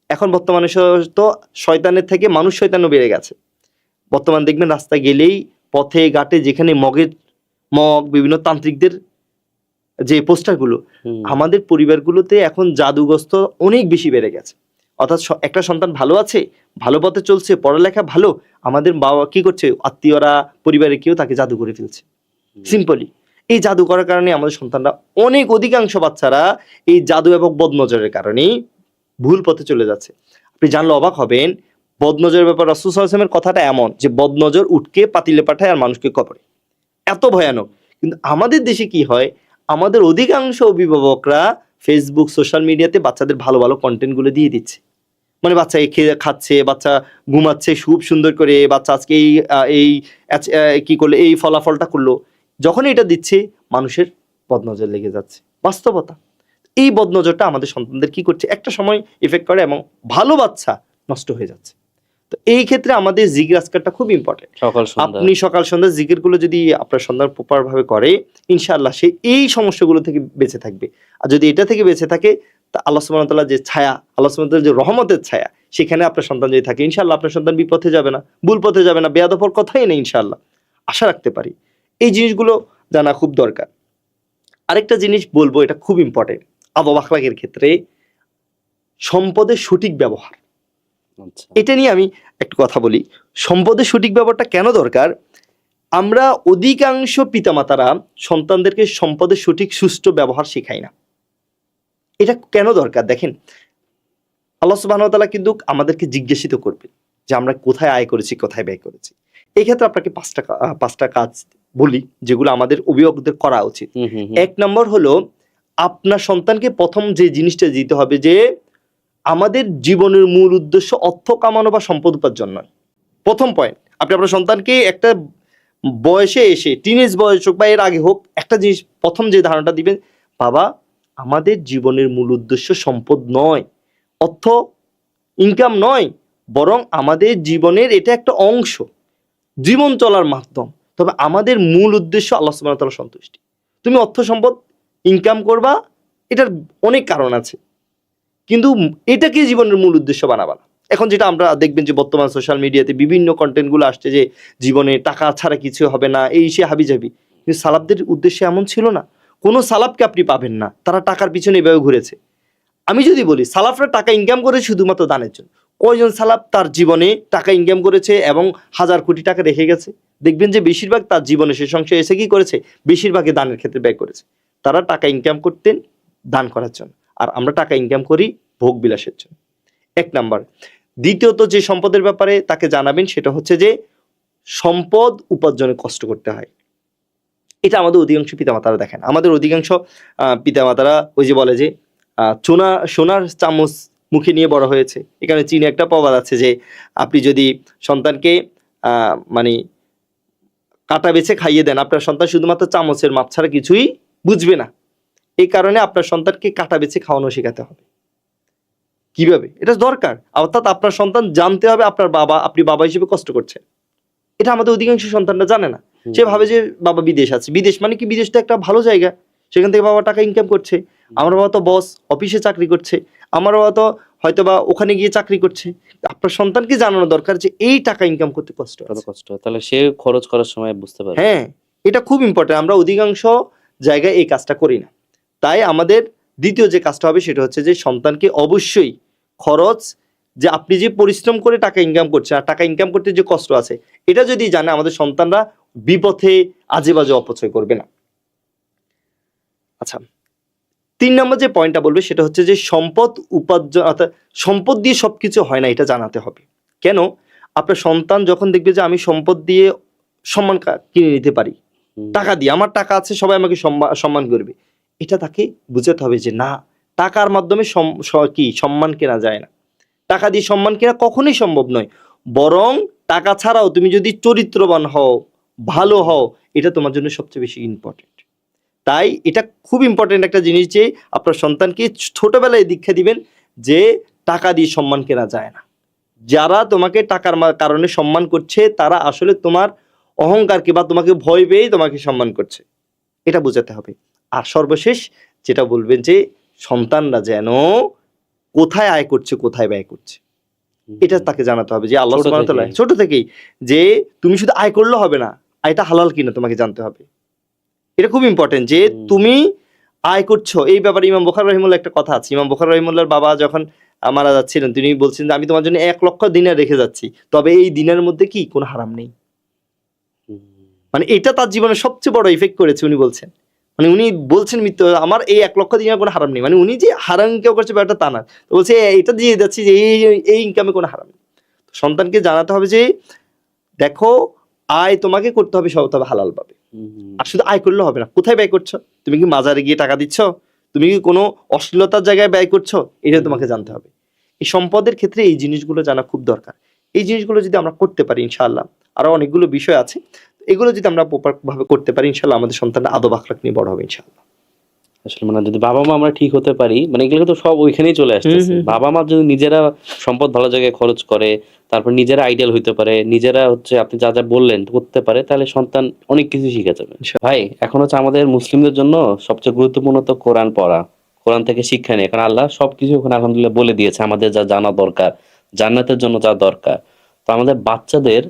এখন বর্তমানে তো শয়তানের থেকে মানুষ শয়তানও বেড়ে গেছে। বর্তমান দেখবেন রাস্তায় গেলেই, পথে ঘাটে, যেখানে মগ বিভিন্ন তান্ত্রিকদের যে পোস্টারগুলো, আমাদের পরিবারগুলোতে এখন জাদুগ্রস্ত অনেক বেশি বেড়ে গেছে। অর্থাৎ একটা সন্তান ভালো আছে, ভালো পথে চলছে, পড়ালেখা ভালো, আমাদের বাবা কি করছে, আত্মীয়রা, পরিবারে কেউ তাকে জাদু করে ফেলছে সিম্পলি। এই জাদু করার কারণে আমাদের সন্তানরা, অধিকাংশ বাচ্চারা এই জাদু এবং বদনজরের কারণেই ভুল পথে চলে যাচ্ছে। আপনি জানলে অবাক হবেন, বদনজরের ব্যাপার রাসূল সাল্লাল্লাহু আলাইহি ওয়াসাল্লামের কথাটা এমন যে বদনজর উটকে পাতিলে পাঠায় আর মানুষকে কবরে, এত ভয়ানক। কিন্তু আমাদের দেশে কি হয়, আমাদের অধিকাংশ অভিভাবকরা ফেসবুক, সোশ্যাল মিডিয়াতে বাচ্চাদের ভালো ভালো কন্টেন্টগুলো দিয়ে দিচ্ছে। মানে বাচ্চা খেয়ে খাচ্ছে, বাচ্চা ঘুমাচ্ছে খুব সুন্দর করে, বাচ্চা আজকে এই কি করলো, এই ফলাফলটা করলো, যখন এটা দিচ্ছে মানুষের বদনজর লেগে যাচ্ছে। বাস্তবতা, এই বদনজরটা আমাদের সন্তানদের কি করছে, একটা সময় এফেক্ট করে এবং ভালো বাচ্চা নষ্ট হয়ে যাচ্ছে। তো এই ক্ষেত্রে আমাদের জিকির আজকারটা খুব ইম্পর্টেন্ট। আপনি সকাল সন্ধ্যা জিকিরগুলো যদি আপনার সন্তান প্রপার ভাবে করে, ইনশাআল্লাহ সে এই সমস্যাগুলো থেকে বেঁচে থাকবে। আর যদি এটা থেকে বেঁচে থাকে, তা আল্লাহ সুবহানাহু ওয়া তাআলার যে ছায়া, আল্লাহ সুবহানাহু ওয়া তাআলার যে রহমতের ছায়া, সেখানে আপনার সন্তান যদি থাকে, ইনশাআল্লাহ আপনার সন্তান বিপথে যাবে না, ভুল পথে যাবে না, বেয়াদবের কথাই নেই, ইনশাআল্লাহ আশা রাখতে পারি। এই জিনিসগুলো জানা খুব দরকার। আরেকটা জিনিস বলবো, এটা খুব ইম্পর্টেন্ট আদব আখলাকের ক্ষেত্রে, সম্পদের সঠিক ব্যবহার। আচ্ছা। এটা নিয়ে আমি একটু কথা বলি। সম্পদের সঠিক ব্যবহারটা কেন দরকার? আমরা অধিকাংশ পিতামাতারা সন্তানদেরকে সম্পদের সঠিক সুষ্ঠু ব্যবহার শেখাই না। এটা কেন দরকার? দেখেন, আল্লাহ সুবহানাহু ওয়া তাআলা কিন্তু আমাদেরকে জিজ্ঞাসিত করবে যে আমরা কোথায় আয় করেছি, কোথায় ব্যয় করেছি। এই ক্ষেত্রে আপনাকে ৫টা কাজ বলি যেগুলো আমাদের অভিভাবকদের করা উচিত। হুম, হুম, হুম। ১ নম্বর হলো আপনার সন্তানকে প্রথম যে জিনিসটা দিতে হবে যে আমাদের জীবনের মূল উদ্দেশ্য অর্থ কামানো বা সম্পদ উপার্জন নয়। প্রথম পয়েন্ট, আপনি আপনার সন্তানকে একটা বয়সে এসে টিনেজ বয়স হোক বা এর আগে হোক, একটা জিনিস প্রথম যে ধারণাটা দিবেন, বাবা আমাদের জীবনের মূল উদ্দেশ্য সম্পদ নয়, অর্থ ইনকাম নয়, বরং আমাদের জীবনের এটা একটা অংশ, জীবন চলার মাধ্যম। তবে আমাদের মূল উদ্দেশ্য আল্লাহ সুবহানাহু ওয়া তাআলার সন্তুষ্টি। তুমি অর্থ সম্পদ ইনকাম করবা, এটার অনেক কারণ আছে, কিন্তু এটাকে জীবনের মূল উদ্দেশ্য বানাবা না। এখন যেটা আমরা দেখবেন যে বর্তমান সোশ্যাল মিডিয়াতে বিভিন্ন কন্টেন্টগুলো আসছে যে জীবনে টাকা ছাড়া কিছু হবে না, এই সে হাবিজাবি। কিন্তু সালাফদের উদ্দেশ্য এমন ছিল না। কোনো সালাফকে আপনি পাবেন না তারা টাকার পিছনে এভাবে ঘুরেছে। আমি যদি বলি সালাফরা টাকা ইনকাম করে শুধুমাত্র দানের জন্য, কয়জন সালাফ তার জীবনে টাকা ইনকাম করেছে এবং হাজার কোটি টাকা রেখে গেছে? দেখবেন যে বেশিরভাগ তার জীবনে শেষ অংশে এসে কি করেছে, বেশিরভাগই দানের ক্ষেত্রে ব্যয় করেছে। তারা টাকা ইনকাম করতেন দান করার জন্য, আর আমরা টাকা ইনকাম করি ভোগ বিলাসের জন্য। ১ নাম্বার। দ্বিতীয়ত যে সম্পদের ব্যাপারে তাকে জানাবেন সেটা হচ্ছে যে সম্পদ উপার্জনে কষ্ট করতে হয়। এটা আমাদের অধিকাংশ পিতামাতারা দেখেন। আমাদের অধিকাংশ পিতামাতারা ওই যে বলে যে সোনার চামচ মুখে নিয়ে বড় হয়েছে। এখানে চীনে একটা প্রবাদ আছে যে আপনি যদি সন্তানকে মানে কাঁটা বেছে খাইয়ে দেন, আপনার সন্তান শুধুমাত্র চামচের মাপ ছাড়া কিছুই বুঝবে না। এই কারণে আপনার সন্তানকে কাঁটা বেছে খাওয়ানো শেখাতে হবে। কিভাবে? এটা দরকার। অর্থাৎ আপনার সন্তান জানতে হবে আপনি বাবা হিসেবে কষ্ট করছেন। এটা আমাদের অধিকাংশ সন্তানরা জানে না। সে ভাবে যে বাবা বিদেশ আছে। বিদেশ মানে কি? বিদেশ তো একটা ভালো জায়গা। সেখান থেকে বাবা টাকা ইনকাম করছে। আমার বাবা তো বস, অফিসে চাকরি করছে। আমার বাবা তো হয়তোবা ওখানে গিয়ে চাকরি করছে। আপনার সন্তানকে জানানো দরকার যে এই টাকা ইনকাম করতে কষ্ট কত আছে। কষ্ট হয়। তাহলে সে খরচ করার সময় বুঝতে পারবে। হ্যাঁ, এটা খুব ইম্পর্টেন্ট। আমরা অধিকাংশ জায়গায় এই কাজটা করি না। তাই আমাদের দ্বিতীয় যে কাজটা হবে সেটা হচ্ছে যে সন্তানকে অবশ্যই খরচ, যে আপনি যে পরিশ্রম করে টাকা ইনকাম করছেন আর টাকা ইনকাম করতে যে কষ্ট আছে, এটা যদি জানে আমাদের সন্তানরা বিপথে আজেবাজে অপচয় করবে না। আচ্ছা, ৩ নম্বর যে পয়েন্টটা বলবে সেটা হচ্ছে যে সম্পদ উপার্জন, অর্থাৎ সম্পদ দিয়ে সবকিছু হয় না, এটা জানাতে হবে। কেন? আপনার সন্তান যখন দেখবে যে আমি সম্পদ দিয়ে সম্মান কিনে নিতে পারি, হুম। টাকা দিয়ে, আমার টাকা আছে সবাই আমাকে সম্মান করবে, এটা তাকে বুঝাতে হবে যে না, টাকার মাধ্যমে সম্মান কেনা যায় না। টাকা দিয়ে সম্মান কেনা কখনোই সম্ভব নয়। বরং টাকা ছাড়াও তুমি যদি চরিত্রবান হও, ভালো হও, এটা তোমার জন্য সবচেয়ে বেশি ইম্পর্টেন্ট। তাই এটা খুব ইম্পর্টেন্ট একটা জিনিস যে আপনার সন্তানকে ছোটবেলায় দীক্ষা দিবেন যে টাকা দিয়ে সম্মান কেনা যায় না। যারা তোমাকে টাকার কারণে সম্মান করছে তারা আসলে তোমার অহংকারকে বা তোমাকে ভয় পেয়েই তোমাকে সম্মান করছে, এটা বোঝাতে হবে। আর সর্বশেষ যেটা বলবেন যে সন্তানরা যেন কোথায় আয় করছে কোথায় ব্যয় করছে, এটা তাকে জানাতে হবে যে আল্লাহ ছোট সুবহানাহু ওয়া তাআলা থেকেই। ছোট থেকেই, যে তুমি শুধু আয় করলে হবে না, আয়টা হালাল কিনা তোমাকে জানতে হবে। এটা খুব ইম্পর্টেন্ট যে তুমি আয় করছো। এই ব্যাপারে ইমাম বুখারী রাহিমাহুল্লাহ একটা কথা আছে। ইমাম বুখারী রাহিমাহুল্লাহর বাবা যখন মারা যাচ্ছিলেন তিনি বলছেন যে আমি তোমার জন্য ১ লক্ষ দিনার রেখে যাচ্ছি, তবে এই দিনের মধ্যে কি কোনো হারাম নেই। হুম। মানে এটা তার জীবনে সবচেয়ে বড় ইফেক্ট করেছে। উনি বলছেন, মানে উনি বলছেন মৃত্যু আমার এই ১ লক্ষ দিনার কোনো হারাম নেই, মানে উনি যে হারাম কেউ করছে ব্যাপারটা তা না, তো বলছে এটা দিয়ে যাচ্ছি যে এই ইনকামে কোনো হারাম নেই। সন্তানকে জানাতে হবে যে দেখো আয় তোমাকে করতে হবে সব, তবে হালাল পাবে। আর শুধু আয় করলে হবে না, কোথায় ব্যয় করছো? তুমি কি মাজারে গিয়ে টাকা দিচ্ছ? তুমি কি কোনো অশ্লীলতার জায়গায় ব্যয় করছো? এটা তোমাকে জানতে হবে। এই সম্পদের ক্ষেত্রে এই জিনিসগুলো জানা খুব দরকার। এই জিনিসগুলো যদি আমরা করতে পারি ইনশাআল্লাহ, আরো অনেকগুলো বিষয় আছে, এগুলো যদি আমরা প্রপার ভাবে করতে পারি ইনশাআল্লাহ আমাদের সন্তানরা আদব আখলাক নিয়ে বড় হবে ইনশাআল্লাহ। আসলে মানে যদি বাবা মা আমরা ঠিক হতে পারি, মানে এগুলো তো সব ওইখানেই চলে আসতেছে। বাবা মা যদি নিজেরা সম্পদ ভালো জায়গায় খরচ করে, তারপর নিজেরা আইডিয়াল হইতে পারে, নিজেরা হচ্ছে আপনি যা যা বললেন করতে পারে, তাহলে সন্তান অনেক কিছু শিখে যাবে। ভাই এখন হচ্ছে আমাদের মুসলিমদের জন্য সবচেয়ে গুরুত্বপূর্ণ তো কোরআন পড়া, কোরআন থেকে শিক্ষা নেই, কারণ আল্লাহ সবকিছু ওখানে আলহামদুলিল্লাহ বলে দিয়েছে আমাদের যা জানা দরকার, জান্নাতের জন্য যা দরকার। তো আমাদের বাচ্চাদের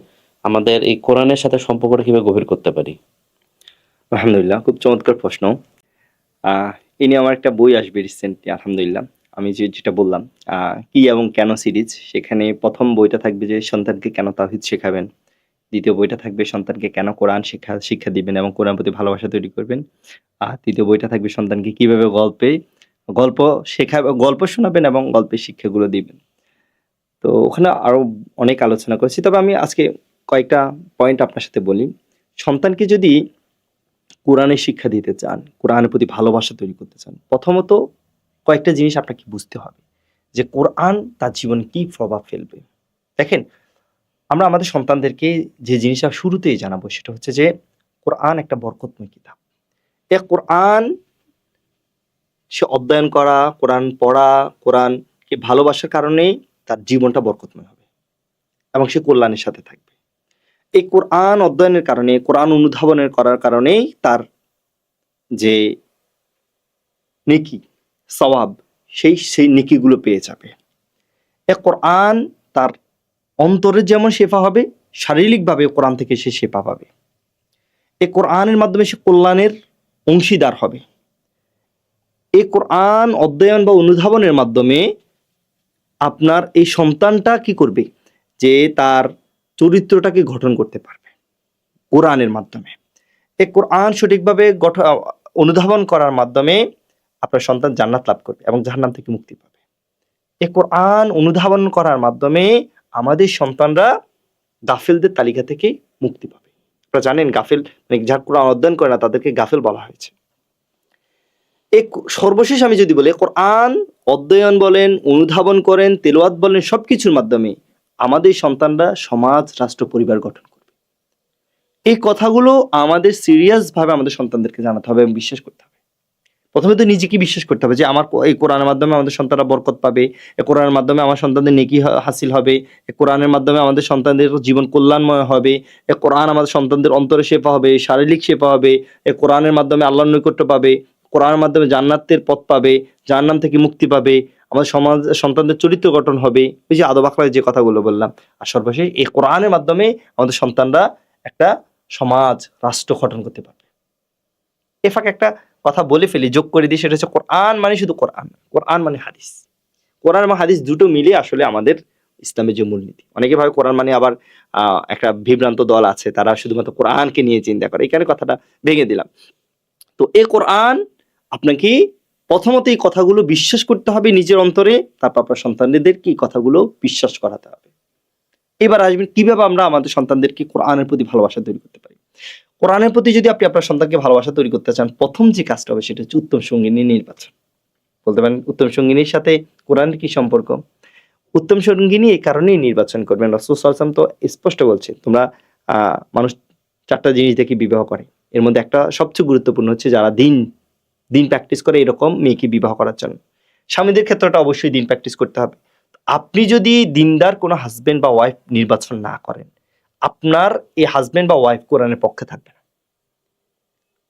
আমাদের এই কোরআনের সাথে সম্পর্কটা কিভাবে গভীর করতে পারি? আলহামদুলিল্লাহ, খুব চমৎকার প্রশ্ন। এ নিয়ে আমার একটা বই আসবে রিসেন্টলি আলহামদুলিল্লাহ। আমি যেটা বললাম কি এবং কেন সিরিজ, সেখানে প্রথম বইটা থাকবে যে সন্তানকে কেন তাওহীদ শেখাবেন, দ্বিতীয় বইটা থাকবে সন্তানকে কেন কোরআন শিক্ষা দিবেন এবং কোরআন প্রতি ভালোবাসা তৈরি করবেন, আর তৃতীয় বইটা থাকবে সন্তানকে কিভাবে গল্প গল্প শোনাবেন এবং গল্পের শিক্ষাগুলো দিবেন। তো ওখানে আরো অনেক আলোচনা করেছি, তবে আমি আজকে কয়েকটা পয়েন্ট আপনার সাথে বলি। সন্তানকে যদি কোরআনের শিক্ষা দিতে চান, কোরআনের প্রতি ভালোবাসা তৈরি করতে চান, প্রথমত কয়েকটা জিনিস আপনাকে বুঝতে হবে যে কোরআন তার জীবনে কি প্রভাব ফেলবে। দেখেন, আমরা আমাদের সন্তানদেরকে যে জিনিসটা শুরুতেই জানাবো সেটা হচ্ছে যে কোরআন একটা বরকতময় কিতাব। কোরআন সে অধ্যয়ন করা, কোরআন পড়া, কোরআনকে ভালোবাসার কারণেই তার জীবনটা বরকতময় হবে এবং সে কল্যাণের সাথে থাকবে। এই কোরআন অধ্যয়নের কারণে, কোরআন অনুধাবনের করার কারণেই তার যে নেকি, সওয়াব, সেই নেকিগুলো পেয়ে যাবে। কোরআন তার অন্তরে যেমন শেফা হবে, শারীরিকভাবে কোরআন থেকে সে শেফা পাবে। এই কোরআনের মাধ্যমে সে কল্যাণের অংশীদার হবে। এই কোরআন অধ্যয়ন বা অনুধাবনের মাধ্যমে আপনার এই সন্তানটা কি করবে, যে তার চরিত্রটাকে গঠন করতে পারবে কোরআনের মাধ্যমে। এই কোরআন সঠিকভাবে অনুধাবন করার মাধ্যমে আপনার সন্তান জান্নাত লাভ করবে এবং জাহান্নাম থেকে মুক্তি পাবে। এই কোরআন অনুধাবন করার মাধ্যমে আমাদের সন্তানরা গাফেলদের তালিকা থেকে মুক্তি পাবে। আপনারা জানেন গাফেল মানে যারা কোরআন অধ্যয়ন করে না তাদেরকে গাফেল বলা হয়েছে। সর্বশেষ আমি যদি বলি, কোরআন অধ্যয়ন বলেন, অনুধাবন করেন, তেলাওয়াত বলেন, সবকিছুর মাধ্যমে আমাদের সন্তানরা সমাজ, রাষ্ট্র, পরিবার গঠন করবে। এই কথাগুলো আমাদের সিরিয়াস ভাবে আমাদের সন্তানদেরকে জানাতে হবে এবং বিশ্বাস করতে হবে। প্রথমে তো নিজেকে বিশ্বাস করতে হবে যে আমার এই কোরআনের মাধ্যমে আমাদের সন্তানরা বরকত পাবে, এই কোরআনের মাধ্যমে আমার সন্তানদের নেকি হাসিল হবে, এই কোরআনের মাধ্যমে আমাদের সন্তানদের জীবন কল্যাণময় হবে, এই কোরআন আমাদের সন্তানদের অন্তরে শেফা হবে, শারীরিক শেফা হবে, এই কোরআনের মাধ্যমে আল্লাহর নৈকট্য পাবে, কোরআনের মাধ্যমে জান্নাতের পথ পাবে, জাহান্নাম থেকে মুক্তি পাবে, আমাদের সন্তানদের চরিত্র গঠন হবে, ওই যে আদব আখলাকের যে কথাগুলো বললাম। আর সর্বশেষ এই কোরআনের মাধ্যমে আমাদের সন্তানরা একটা সমাজ, রাষ্ট্র গঠন করতে পারবে। এ ফাঁকে একটা কথা বলে ফেলি, যোগ করে দিই, সেটা হচ্ছে কোরআন মানে শুধু কোরআন, কোরআন মানে হাদিস। কোরআন এবং হাদিস দুটো মিলিয়ে আসলে আমাদের ইসলামের যে মূলনীতি। অনেকে ভাবে কোরআন মানে আবার একটা বিভ্রান্ত দল আছে, তারা শুধুমাত্র কোরআনকে নিয়ে চিন্তা করে। এখানে কথাটা ভেঙে দিলাম। তো এই কোরআন আপনাকে প্রথমত এই কথাগুলো বিশ্বাস করতে হবে নিজের অন্তরে, তারপর আপনার সন্তানদের কি কথাগুলো বিশ্বাস করাতে হবে। এবার আসবেন কিভাবে আমরা আমাদের সন্তানদেরকে কোরআনের প্রতি ভালোবাসা তৈরি করতে পারি। কোরআনের প্রতি যদি আপনি আপনার সন্তানকে ভালোবাসা তৈরি করতে চান, প্রথম যে কাজটা হবে সেটা হচ্ছে উত্তম সঙ্গিনী নির্বাচন। বলতে পারেন উত্তম সঙ্গিনীর সাথে কোরআনের কি সম্পর্ক? উত্তম সঙ্গিনী এই কারণেই নির্বাচন করবেন। রাসূল সাল্লাল্লাহু আলাইহি ওয়াসাল্লাম তো স্পষ্ট বলছে, তোমরা মানুষ 4টা জিনিস দেখে বিবাহ করে, এর মধ্যে একটা সবচেয়ে গুরুত্বপূর্ণ হচ্ছে যারা দিন প্র্যাকটিস করে এরকম মেয়েকে বিবাহ করার জন্য। স্বামীদের ক্ষেত্রটা অবশ্যই দিন প্র্যাকটিস করতে হবে। আপনি যদি দিনদার কোনো হাজবেন্ড বা ওয়াইফ নির্বাচন না করেন, আপনার এই হাজবেন্ড বা ওয়াইফ কোরআনের পক্ষে থাকবে না।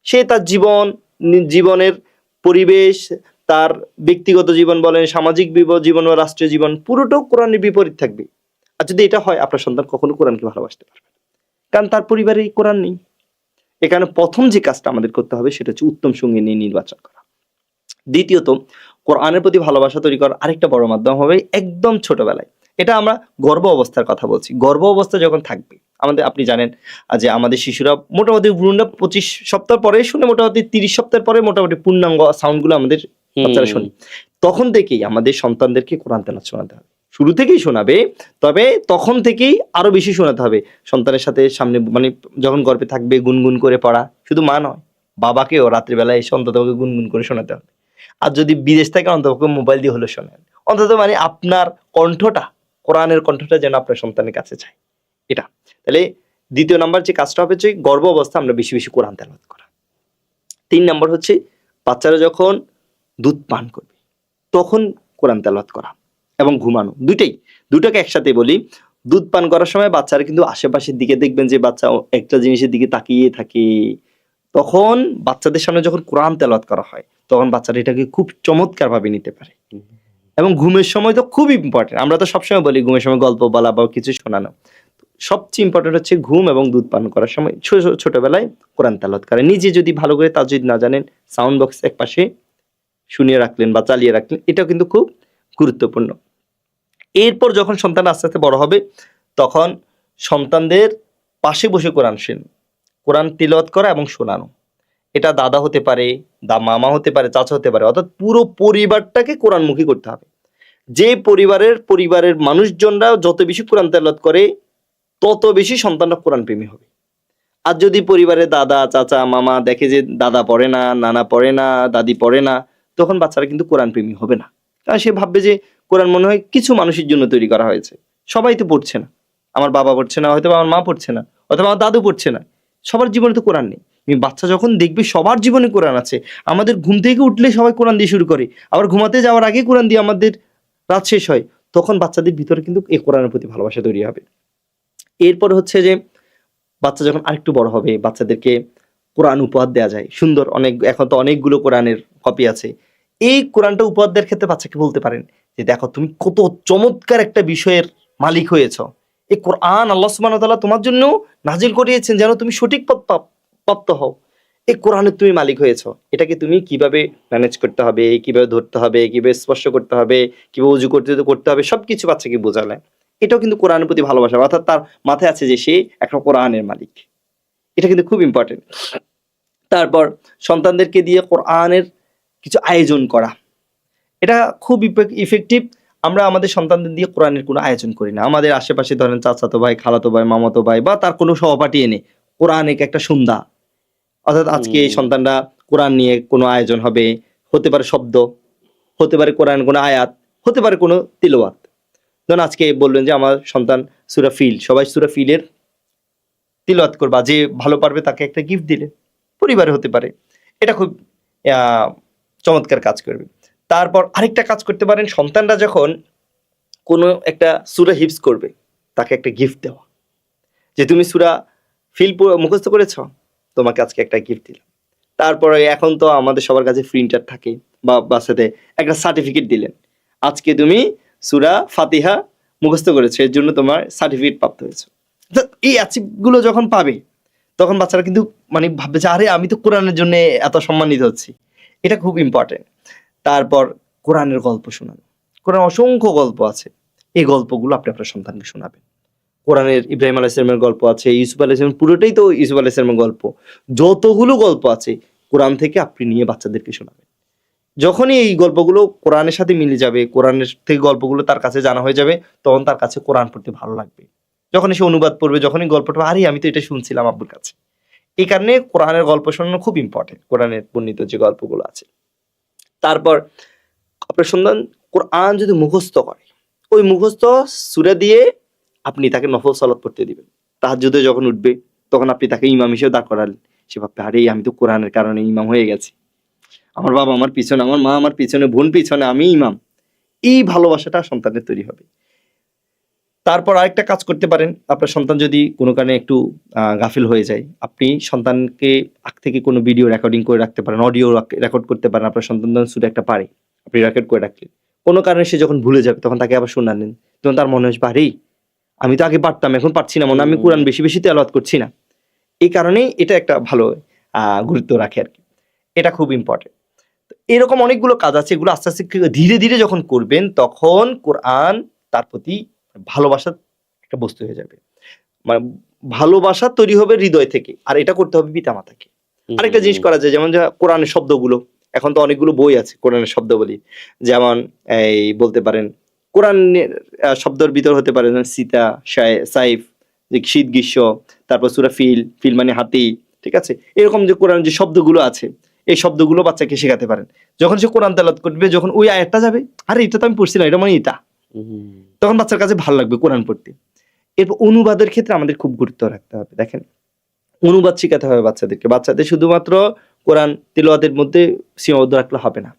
সে তার জীবনের পরিবেশ, তার ব্যক্তিগত জীবন বলেন, সামাজিক জীবন বা রাষ্ট্রীয় জীবন, পুরোটাও কোরআনের বিপরীত থাকবে। আর যদি এটা হয়, আপনার সন্তান কখনো কোরআনকে ভালোবাসতে পারবে না, কারণ তার পরিবারে কোরআন নেই। এখানে প্রথম যে কাজটা আমাদের করতে হবে সেটা হচ্ছে উত্তম সঙ্গিনী নির্বাচন করা। দ্বিতীয়ত, কোরআনের প্রতি ভালোবাসা তৈরি করার আরেকটা বড় মাধ্যম হবে একদম ছোটবেলায়। এটা আমরা গর্ভ অবস্থার কথা বলছি। গর্ভ অবস্থা যখন থাকবে আমাদের, আপনি জানেন যে আমাদের শিশুরা মোটামুটি ভ্রূণটা 25 সপ্তাহ পরে শুনে, মোটামুটি 30 সপ্তাহের পরে মোটামুটি পূর্ণাঙ্গ সাউন্ডগুলো আমাদের বাচ্চারা শুনি। তখন থেকেই আমাদের সন্তানদেরকে কোরআন তেলাওয়াত শোনাতে হবে। শুরু থেকেই শোনাবে, তবে তখন থেকেই আরো বেশি শোনাতে হবে। সন্তানের সাথে সামনে মানে যখন গর্ভে থাকবে গুনগুন করে পড়া, শুধু মা নয়, বাবাকেও রাত্রিবেলায় এসে অন্তত গুনগুন করে শোনাতে হবে। আর যদি বিদেশ থেকে অন্তত মোবাইল দিয়ে হলে শোনেন, অন্তত মানে আপনার কণ্ঠটা, কোরআনের কণ্ঠটা যেন আপনার সন্তানের কাছে যায়। এটা তাহলে দ্বিতীয় নাম্বার যে কাজটা হবে যে গর্ভ অবস্থা আমরা বেশি বেশি কোরআন তেলাওয়াত করা। 3 নাম্বার হচ্ছে বাচ্চারা যখন দুধ পান করবে তখন কোরআন তেলাওয়াত করা এবং ঘুমানো, দুটোকে একসাথে বলি। দুধ পান করার সময় বাচ্চারা কিন্তু আশেপাশের দিকে দেখবেন যে বাচ্চা একটা জিনিসের দিকে তাকিয়ে থাকে। তখন বাচ্চাদের সামনে যখন কোরআন তেলাওয়াত করা হয় তখন বাচ্চারা এটাকে খুব চমৎকার ভাবে নিতে পারে। এবং ঘুমের সময় তো খুব ইম্পর্টেন্ট। আমরা তো সবসময় বলি ঘুমের সময় গল্প বলা বা কিছু শোনানো, সবচেয়ে ইম্পর্টেন্ট হচ্ছে ঘুম এবং দুধ পান করার সময় ছোটবেলায় কোরআন তেলাওয়াত করা। নিজে যদি ভালো করে তাজউদ না জানেন, সাউন্ড বক্স এক পাশে শুনিয়ে রাখলেন বা চালিয়ে রাখলেন, এটাও কিন্তু খুব গুরুত্বপূর্ণ। এরপর যখন সন্তান আস্তে আস্তে বড় হবে, তখন সন্তানদের পাশে বসে কোরআন তিলাওয়াত করা এবং শোনানো। এটা দাদা হতে পারে, মামা হতে পারে, চাচা হতে পারে, অর্থাৎ পুরো পরিবারটাকে কোরআনমুখী করতে হবে। যে পরিবারের মানুষজনরা যত বেশি কোরআন তেলাওয়াত করে, তত বেশি সন্তানরা কোরআন প্রেমী হবে। আর যদি পরিবারে দাদা, চাচা, মামা দেখে যে দাদা পড়ে না, নানা পড়ে না, দাদি পড়ে না, তখন বাচ্চারা কিন্তু কোরআন প্রেমী হবে না। কারণ সে ভাববে যে কোরআন মনে হয় কিছু মানুষের জন্য তৈরি করা হয়েছে, সবাই তো পড়ছে না, আমার বাবা পড়ছে না, হয়তো আমার মা পড়ছে না, অথবা আমার দাদু পড়ছে না, সবার জীবনে তো কোরআন নেই। বাচ্চা যখন দেখবে সবার জীবনে কোরআন আছে, আমাদের ঘুম থেকে উঠলে সবাই কোরআন দিয়ে শুরু করে, আবার ঘুমাতে যাওয়ার আগে কোরআন দিয়ে আমাদের রাত শেষ হয়, তখন বাচ্চাদের ভিতরে কিন্তু এই কোরআনের প্রতি ভালোবাসা তৈরি হবে। এরপর হচ্ছে যে বাচ্চা যখন আরেকটু বড় হবে, বাচ্চাদেরকে কোরআন উপহার দেওয়া যায় সুন্দর, এখন তো অনেকগুলো কোরআনের কপি আছে। এই কোরআনটা উপহার দেওয়ার ক্ষেত্রে বাচ্চাকে বলতে পারেন যে দেখো তুমি কত চমৎকার একটা বিষয়ের মালিক হয়েছ, এই কোরআন আল্লাহ সুবহানাহু ওয়া তাআলা তোমার জন্য নাজিল করিয়েছেন যেন তুমি সঠিক পথ প্রাপ্ত হও। এই কোরআনের তুমি মালিক হয়েছ, এটাকে তুমি কিভাবে ম্যানেজ করতে হবে, কিভাবে ধরতে হবে, কিভাবে স্পর্শ করতে হবে, কিভাবে উজু করতে হবে, সবকিছু বাচ্চাকে বোঝালেন। এটাও কিন্তু কোরআনের প্রতি ভালোবাসা, অর্থাৎ তার মাথায় আছে যে সে একটা কোরআনের মালিক। এটা কিন্তু খুব ইম্পর্টেন্ট। তারপর সন্তানদেরকে দিয়ে কোরআনের কিছু আয়োজন করা, এটা খুব ইফেক্টিভ। আমরা আমাদের সন্তানদের দিয়ে কোরআনের কোনো আয়োজন করি না। আমাদের আশেপাশে ধরেন চাচাতো ভাই, খালাতো ভাই, মামাতো ভাই বা তার কোনো সহপাঠী এনে কোরআনে একটা সন্ধ্যা, অর্থাৎ আজকে এই সন্তানরা কোরআন নিয়ে কোনো আয়োজন হবে, হতে পারে শব্দ, হতে পারে কোরআন কোনো আয়াত, হতে পারে কোনো তিলাওয়াত। ধরুন আজকে বললেন যে আমার সন্তান সূরা ফিল, সবাই সূরা ফিলের তিলাওয়াত করবা, যে ভালো পারবে তাকে একটা গিফট দিলে, পরিবারে হতে পারে, এটা খুব চমৎকার কাজ করবে। তারপর আরেকটা কাজ করতে পারেন, সন্তানরা যখন কোনো একটা সূরা হিফজ করবে, তাকে একটা গিফট দেওয়া, যে তুমি সূরা ফিল মুখস্থ করেছ, তোমাকে আজকে একটা গিফট দিলাম। তারপরে এখন তো আমাদের সবার কাছে প্রিন্টার থাকে, বা বাসাতে একটা সার্টিফিকেট দিলেন, আজকে তুমি সূরা ফাতিহা মুখস্থ করেছো, এর জন্য তোমার সার্টিফিকেট প্রাপ্ত হয়েছে। এই অ্যাচিভগুলো যখন পাবে, তখন বাচ্চারা কিন্তু মানে ভাববে যে আরে আমি তো কোরআনের জন্য এত সম্মানিত হচ্ছি। এটা খুব ইম্পর্টেন্ট। তারপর কোরআনের গল্প শোনানো, কোরআন অসংখ্য গল্প আছে, এই গল্পগুলো আপনি আপনার সন্তানকে শোনাবেন। কোরআনের ইব্রাহিম আলাইহিস সালামের গল্প আছে, ইউসুফ আলাইহিস সালাম, পুরোটাই তো ইউসুফ আলাইহিস সালামের গল্প। যতগুলো গল্প আছে কোরআন থেকে আপনি নিয়ে বাচ্চাদেরকে শোনাবেন। যখনই এই গল্পগুলো কোরআনের সাথে মিলে যাবে, কোরআনের থেকে গল্পগুলো তার কাছে জানা হয়ে যাবে, তখন তার কাছে কোরআন পড়তে ভালো লাগবে। যখনই সে অনুবাদ পড়বে, যখনই গল্পটা, আরে আমি তো এটা শুনছিলাম আব্বুর কাছে। এই কারণে কোরআনের গল্প শোনানো খুব ইম্পর্টেন্ট, কোরআনের বর্ণিত যে গল্পগুলো আছে। তারপর আপনার সন্তান কোরআন যদি মুখস্থ করে, ওই মুখস্থ সূরা দিয়ে আপনি তাকে নফল সালাত পড়তে দিবেন। তাহাজ্জুদে যখন উঠবে, তখন আপনি তাকে ইমাম হিসেবে দাঁড় করালেন। সে ভাববে আরে আমি তো কোরআনের কারণে ইমাম হয়ে গেছি, আমার বাবা আমার পিছনে, আমার মা আমার পিছনে, বোন পিছনে, আমি ইমাম। এই ভালোবাসাটা সন্তানের তৈরি হবে। তারপর আরেকটা কাজ করতে পারেন, আপনার সন্তান যদি কোনো কারণে একটু গাফিল হয়ে যায়, আপনি সন্তানকে আগ থেকে কোনো ভিডিও রেকর্ডিং করে রাখতে পারেন, অডিও রেকর্ড করতে পারেন। আপনার সন্তান যখন শুধু একটা পারে, আপনি রেকর্ড করে রাখলেন, কোনো কারণে সে যখন ভুলে যাবে, তখন তাকে আবার শোনালেন, তখন তার মনে হচ্ছে আরে আমি তো আগে পারতাম, এখন পারছি না, মনে আমি কোরআন বেশি বেশি তেলাওয়াত করছি না। এই কারণেই এটা একটা ভালো গুরুত্ব রাখে আর কি। এটা খুব ইম্পর্টেন্ট। এরকম অনেকগুলো কাজ আছে, এগুলো আস্তে আস্তে ধীরে ধীরে যখন করবেন, তখন কোরআন তার প্রতি ভালোবাসার একটা বস্তু হয়ে যাবে। মানে ভালোবাসা তৈরি হবে হৃদয় থেকে, আর এটা করতে হবে পিতামাতাকে। আরেকটা জিনিস করা যায়, যেমন কোরআনের শব্দগুলো, এখন তো অনেকগুলো বই আছে কোরআনের শব্দাবলী, যেমন এই বলতে পারেন কোরআনের শব্দের ভিতর হতে পারে সীতা, সাইফ, যে শীত গ্রীষ্ম, তারপর সূরা ফিল, ফিল মানে হাতি, ঠিক আছে। এরকম যে কোরআন যে শব্দগুলো আছে, এই শব্দগুলো বাচ্চাকে শেখাতে পারেন। যখন সে কোরআন তেলাওয়াত করবে, যখন ওই আয়াতটা যাবে, আরে এটা তো আমি পড়ছিলাম, এটা মানে এটা, তখন বাচ্চার কাছে ভালো লাগবে কোরআন পড়তে। এরপর অনুবাদের ক্ষেত্রে আমাদের খুব গুরুত্ব রাখতে হবে। দেখেন, অনুবাদ শেখাতে হবে বাচ্চাদেরকে। বাচ্চাদের শুধুমাত্র কোরআন তিলাওয়াতের মধ্যে সীমাবদ্ধ রাখলে হবে না,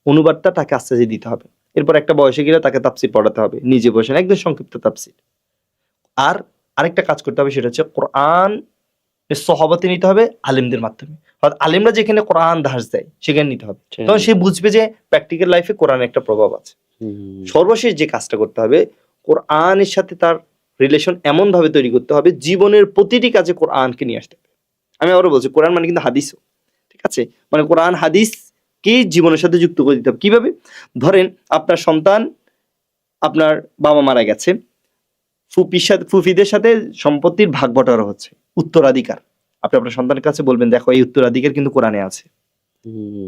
অনুবাদটা তাকে আস্তে আস্তে দিতে হবে। এরপর একটা বয়সে গেলে তাকে তাফসীর পড়াতে হবে, নিজে বসে একদম সংক্ষিপ্ত তাফসীর। আর আরেকটা কাজ করতে হবে, সেটা হচ্ছে কোরআন সহবতে নিতে হবে আলেমদের মাধ্যমে। অর্থাৎ আলেমরা যেখানে কোরআন ধাস দেয় সেখানে নিতে হবে, তখন সে বুঝবে যে প্র্যাকটিক্যাল লাইফে কোরআনের একটা প্রভাব আছে। সর্বশেষ যে কাজটা করতে হবে, কোরআনের সাথে তার রিলেশন এমন ভাবে তৈরি করতে হবে, জীবনের প্রতিটি কাজে কোরআনকে নিয়ে আসতে হবে। আমি আবারও বলছি, কোরআন মানে কিন্তু হাদিসও, ঠিক আছে, মানে কোরআন হাদিস কে জীবনের সাথে যুক্ত করে দিতে হবে। কিভাবে? ধরেন আপনার সন্তান আপনার বাবা মারা গেছে, ফুফিদের সাথে সম্পত্তির ভাগ বটারা হচ্ছে, উত্তরাধিকার। আপনি আপনার সন্তানের কাছে বলবেন, দেখো এই উত্তরাধিকার কিন্তু কোরআনে আছে,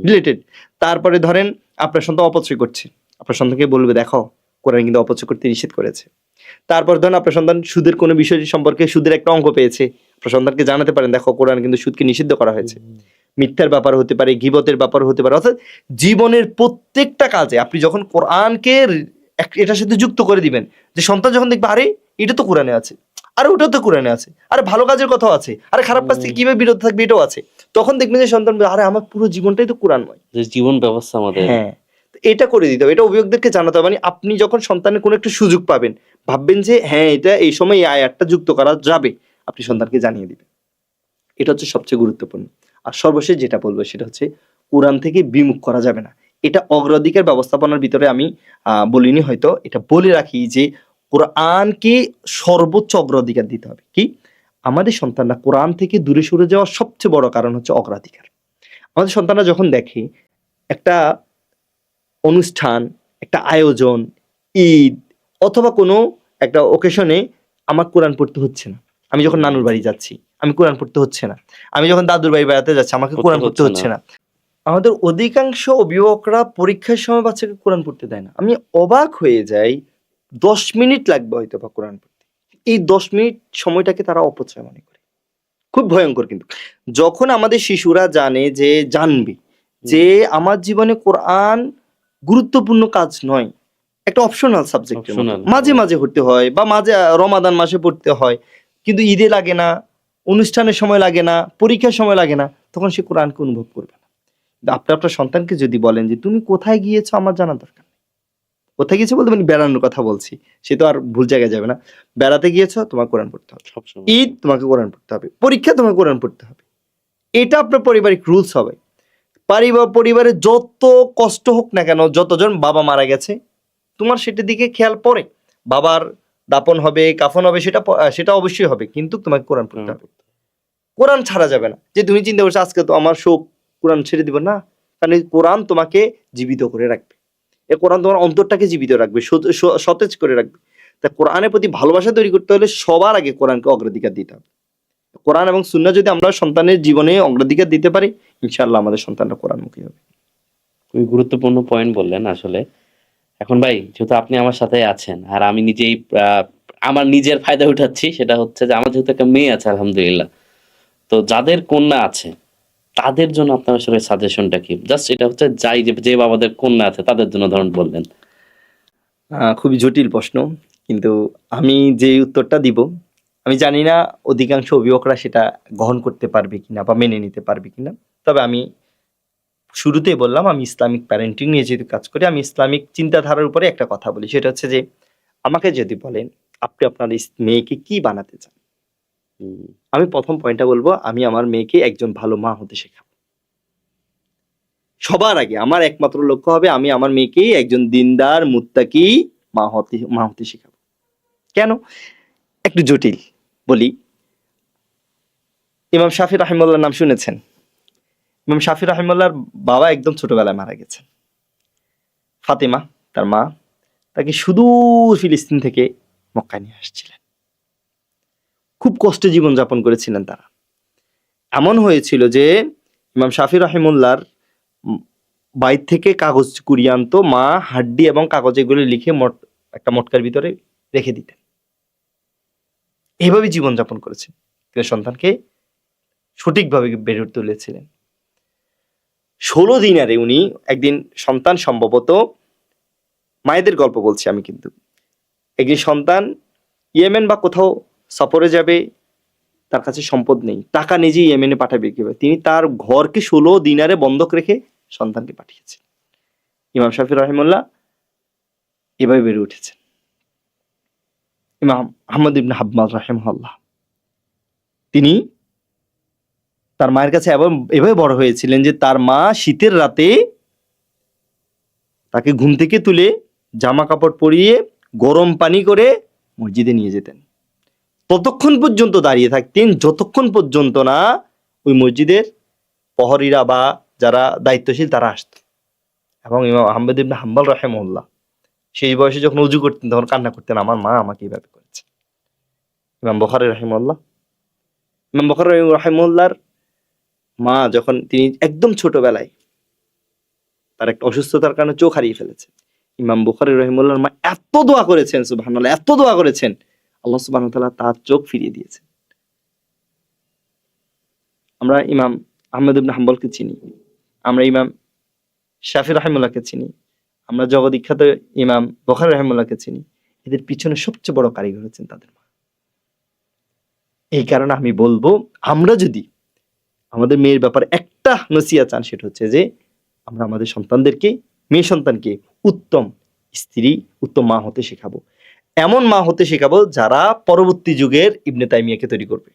রিলেটেড। তারপরে ধরেন আপনার সন্তান অপচয় করছে, আপনার সন্তানকে বলবে, দেখো কোরআন কিন্তু অপচয় করতে নিষেধ করেছে। তারপর ধরেন আপনার সন্তান সুদের কোনো বিষয় সম্পর্কে সুদের একটা অঙ্ক পেয়েছে, আপনার সন্তানকে জানাতে পারেন, দেখো কোরআন কিন্তু সুদকে নিষিদ্ধ করা হয়েছে। মিথ্যার ব্যাপার হতে পারে, গীবতের ব্যাপার হতে পারে। অর্থাৎ জীবনের প্রত্যেকটা কাজে আপনি যখন কোরআনকে এটার সাথে যুক্ত করে দিবেন, যে সন্তান যখন দেখবে, আরে এটা তো কোরআনে আছে, আরে ওটাও তো কোরআনে আছে, আরে ভালো কাজের কথাও আছে, আরে খারাপ কাজ থেকে কিভাবে বিরত থাকবে এটাও আছে, তখন দেখবেন যে সন্তান বলবে, আরে আমার পুরো জীবনটাই তো কোরআনময়। যে জীবন ব্যবস্থা আমাদের। হ্যাঁ, তো এটা করে দিতে হবে, এটা অভিভাবকদেরকে জানাতে হবে। মানে আপনি যখন সন্তানের কোনো একটা সুযোগ পাবেন, ভাববেন যে হ্যাঁ এটা এই সময় এই আয়াতটা যুক্ত করা যাবে, আপনি সন্তানকে জানিয়ে দিবেন। এটা হচ্ছে সবচেয়ে গুরুত্বপূর্ণ। আর সর্বশেষ যেটা বলবো সেটা হচ্ছে, কোরআন থেকে বিমুখ করা যাবে না। এটা অগ্রাধিকার ব্যবস্থাপনার ভিতরে আমি বলিনি, হয়তো এটা বলে রাখি যে কোরআনকে সর্বোচ্চ অগ্রাধিকার দিতে হবে। কি, আমাদের সন্তানরা কোরআন থেকে দূরে সরে যাওয়ার সবচেয়ে বড় কারণ হচ্ছে অগ্রাধিকার। আমাদের সন্তানরা যখন দেখে একটা অনুষ্ঠান, একটা আয়োজন, ঈদ অথবা কোনো একটা ওকেশনে আমার কোরআন পড়তে হচ্ছে না, আমি যখন নানুর বাড়ি যাচ্ছি আমি কোরআন পড়তে হচ্ছে না, আমি যখন দাদুর বাড়ি বেড়াতে যাচ্ছি আমাকে কোরআন পড়তে হচ্ছে না। আমাদের অধিকাংশ অভিভাবকরা পরীক্ষার সময় বাচ্চাকে কোরআন পড়তে দেয় না। আমি অবাক হয়ে যাই, 10 মিনিট লাগবে হয়তো বা কোরআন পড়তে, এই 10 মিনিট সময়টাকে তারা অপচয় মনে করে। খুব ভয়ঙ্কর। কিন্তু যখন আমাদের শিশুরা জানবে যে আমার জীবনে কোরআন গুরুত্বপূর্ণ কাজ নয়, একটা অপশনাল সাবজেক্ট, মাঝে মাঝে পড়তে হয়, বা মাঝে রমাদান মাসে পড়তে হয়, কিন্তু ঈদে লাগে না, অনুষ্ঠানের সময় লাগে না, পরীক্ষার সময় লাগে না, তখন সে কোরআনকে অনুভব করবে না। আপনি আপনার সন্তানকে যদি বলেন যে তুমি কোথায় গিয়েছো আমার জানা দরকার নেই, কোথায় গিয়েছো বলতে মানে বেড়ানোর কথা বলছি, সে তো আর ভুল জায়গায় যাবে না, বেড়াতে গিয়েছো তোমার কোরআন পড়তে হবে, ঈদ তোমাকে কোরআন পড়তে হবে, পরীক্ষা তোমাকে কোরআন পড়তে হবে, এটা আপনার পারিবারিক রুলস হবে। পরিবারে যত কষ্ট হোক না কেন, যতজন বাবা মারা গেছে, তোমার সেটার দিকে খেয়াল পড়ে, বাবার দাপন হবে, কাফন হবে, সেটা অবশ্যই হবে, কিন্তু তোমাকে কোরআন পড়তে হবে, কোরআন ছাড়া যাবে না। যে তুমি চিন্তা করছো আজকে তো আমার শোক, কোরআন ছেড়ে দিব না, কারণ এই কোরআন তোমাকে জীবিত করে রাখবে, এই কোরআন তোমার অন্তরটাকে জীবিত রাখবে, সতেজ করে রাখবে। তা কোরআনের প্রতি ভালোবাসা তৈরি করতে হলে সবার আগে কোরআনকে অগ্রাধিকার দিতে হবে। কোরআন এবং সুন্নাহ যদি আমরা সন্তানের জীবনে অগ্রাধিকার দিতে পারি, ইনশাআল্লাহ আমাদের সন্তানরা কোরআনমুখী হবে। খুবই গুরুত্বপূর্ণ পয়েন্ট বললেন আসলে। এখন ভাই, যেহেতু আপনি আমার সাথে আছেন আর আমি নিজেই আমার নিজের ফায়দা উঠাচ্ছি, সেটা হচ্ছে যে আমার যেহেতু একটা মেয়ে আছে আলহামদুলিল্লাহ, তো যাদের কন্যা আছে তাদের জন্য আপনার আসলে সাজেশনটা কি? জাস্ট এটা হচ্ছে যে বাবাদের কন্যা আছে তাদের জন্য ধরুন বললেন। খুবই জটিল প্রশ্ন, কিন্তু আমি যে উত্তরটা দিব, আমি জানি না অধিকাংশ অভিভাবকরা সেটা গ্রহণ করতে পারবে কিনা বা মেনে নিতে পারবে কিনা। তবে আমি শুরুতেই বললাম, আমি ইসলামিক প্যারেন্টিং নিয়ে যেহেতু কাজ করি, আমি ইসলামিক চিন্তাধারার উপরে একটা কথা বলি, সেটা হচ্ছে যে আমাকে যদি বলেন আপনি আপনার মেয়েকে কি বানাতে চান, আমি প্রথম পয়েন্টটা বলবো, আমি আমার মেয়েকে একজন ভালো মা হতে শেখাবো। সবার আগে আমার একমাত্র লক্ষ্য হবে, আমি আমার মেয়েকে একজন দিনদার মুত্তাকি মা হতে শেখাবো। কেন? একটু জটিল বলি। ইমাম শাফি রাহিমাহুল্লাহর নাম শুনেছেন? ইমাম শাফি রাহিমাহুল্লাহর বাবা একদম ছোটবেলায় মারা গেছেন। ফাতেমা তার মা তাকে সুদূর ফিলিস্তিন থেকে মক্কায় নিয়ে আসছিলেন। খুব কষ্টে জীবনযাপন করেছিলেন তারা। এমন হয়েছিল যে ইমাম শাফি রাহিমাহুল্লাহর বাইর থেকে কাগজ কুড়িয়ে আনতো, মা হাড্ডি এবং কাগজ এগুলো লিখে একটা মটকার ভিতরে রেখে দিতেন। এইভাবে জীবনযাপন করেছেন, তিনি সন্তানকে সঠিকভাবে বেড়ে তুলেছিলেন। 16 দিনারে উনি একদিন সন্তান, সম্ভবত মায়েদের গল্প বলছি আমি, কিন্তু একদিন সন্তান ইয়েমেন বা কোথাও সফরে যাবে, তার কাছে সম্পদ নেই, টাকা নিজেই ইয়েমেনে পাঠাবে কিভাবে, তিনি তার ঘরকে 16 দিনারে বন্ধক রেখে সন্তানকে পাঠিয়েছেন। ইমাম শাফি রাহিমাহুল্লাহ এভাবে বেড়ে উঠেছেন। ইমাম আহমদ ইবনে হাম্বল রাহিমাহুল্লাহ, তিনি তার মায়ের কাছে এভাবে বড় হয়েছিলেন যে তার মা শীতের রাতে তাকে ঘুম থেকে তুলে জামা কাপড় পরিয়ে গরম পানি করে মসজিদে নিয়ে যেতেন, ততক্ষণ পর্যন্ত দাঁড়িয়ে থাকতেন যতক্ষণ পর্যন্ত না ওই মসজিদের প্রহরীরা বা যারা দায়িত্বশীল তারা আসত। এবং ইমাম আহমদ ইবনে হাম্বল রাহিমাহুল্লাহ সেই বয়সে যখন উজু করতেন তখন কান্না করতেন, আমার মা আমাকে এইভাবে করেছে। ইমাম বুখারী রাহিমাহুল্লাহ, ইমাম বুখারী রাহিমাহুল্লাহর মা যখন তিনি একদম ছোটবেলায় তার একটা অসুস্থতার কারণে চোখ হারিয়ে ফেলেছে, ইমাম বুখারী রাহিমাহুল্লাহর মা এত দোয়া করেছেন, সুবহানাল্লাহ, এত দোয়া করেছেন, আল্লাহ সুবহানাহু ওয়া তাআলা তার চোখ ফিরিয়ে দিয়েছেন। আমরা ইমাম আহমদ ইবনে হাম্বলকে চিনি, আমরা ইমাম শাফি রাহিমাহুল্লাহকে চিনি, আমরা জগবিখ্যাত ইমাম বুখারী রাহিমাহুল্লাহকে চিনি। এদের পিছনে সবচেয়ে বড় কারিগর হচ্ছেন তাদের মা। এই কারণে আমি বলবো, আমরা যদি আমাদের মেয়ের ব্যাপারে একটা নসিহত চান, সেটা হচ্ছে যে আমরা আমাদের সন্তানদেরকে, মেয়ে সন্তানকে উত্তম স্ত্রী, উত্তম মা হতে শেখাবো। এমন মা হতে শেখাবো যারা পরবর্তী যুগের ইবনে তাইমিয়াকে তৈরি করবে,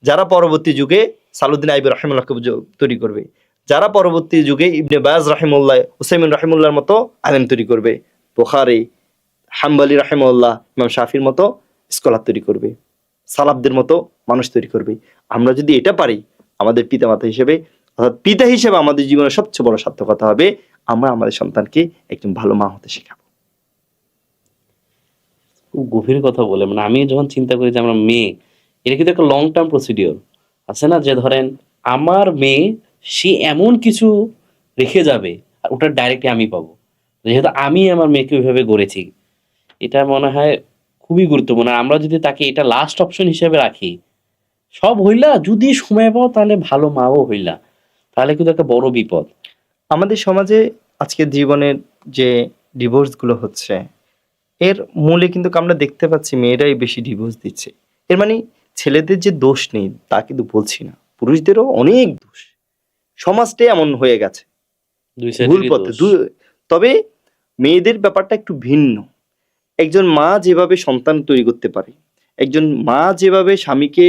যারা পরবর্তী যুগে সালাউদ্দিন আইয়ুবী রাহিমাহুল্লাহকে তৈরি করবে, যারা পরবর্তী যুগে ইবনে বাজ রাহিমাহুল্লাহ, উসাইমিন রাহিমাহুল্লাহর মতো আলেম তৈরি করবে, বুখারী, হাম্বলী রাহিমাহুল্লাহ, ইমাম শাফির মতো স্কলার তৈরি করবে, সালাফদের মতো মানুষ তৈরি করবে। আমরা যদি এটা পারি, আমাদের পিতামাতা হিসেবে, অর্থাৎ পিতা হিসেবে আমাদের জীবনের সবচেয়ে বড় সার্থকতা হবে আমরা আমাদের সন্তানকে একজন ভালো মা হতে শেখাবো। খুব গভীর কথা বলে, মানে আমি যখন চিন্তা করি যে আমরা মেয়ে, এটা কিন্তু একটা লং টার্ম প্রসিডিওর আছে না, যে ধরেন আমার মেয়ে সে এমন কিছু রেখে যাবে আর ওটা ডাইরেক্টলি আমি পাবো, যেহেতু আমি আমার মেয়েকে ওইভাবে গড়েছি। এটা মনে হয় খুবই গুরুত্বপূর্ণ। আর আমরা যদি তাকে এটা লাস্ট অপশন হিসেবে রাখি, সব হইলা যদি সময় পাও তাহলে ভালো মাও হইলা, তাহলে কিন্তু একটা বড় বিপদ। আমাদের সমাজে আজকের জীবনের যে ডিভোর্স গুলো হচ্ছে, এর মূলে কিন্তু আমরা দেখতে পাচ্ছি মেয়েরাই বেশি ডিভোর্স দিচ্ছে। এর মানে ছেলেদের যে দোষ নেই তা কিন্তু বলছি না, পুরুষদেরও অনেক দোষ। সমাজটাই এমন হয়ে গেছে, দুই ভুল সাইডেরই পথে দোষ। তবে মেয়েদের ব্যাপারটা একটু ভিন্ন। একজন মা যেভাবে সন্তান তৈরি করতে পারে, একজন মা যেভাবে স্বামীকে,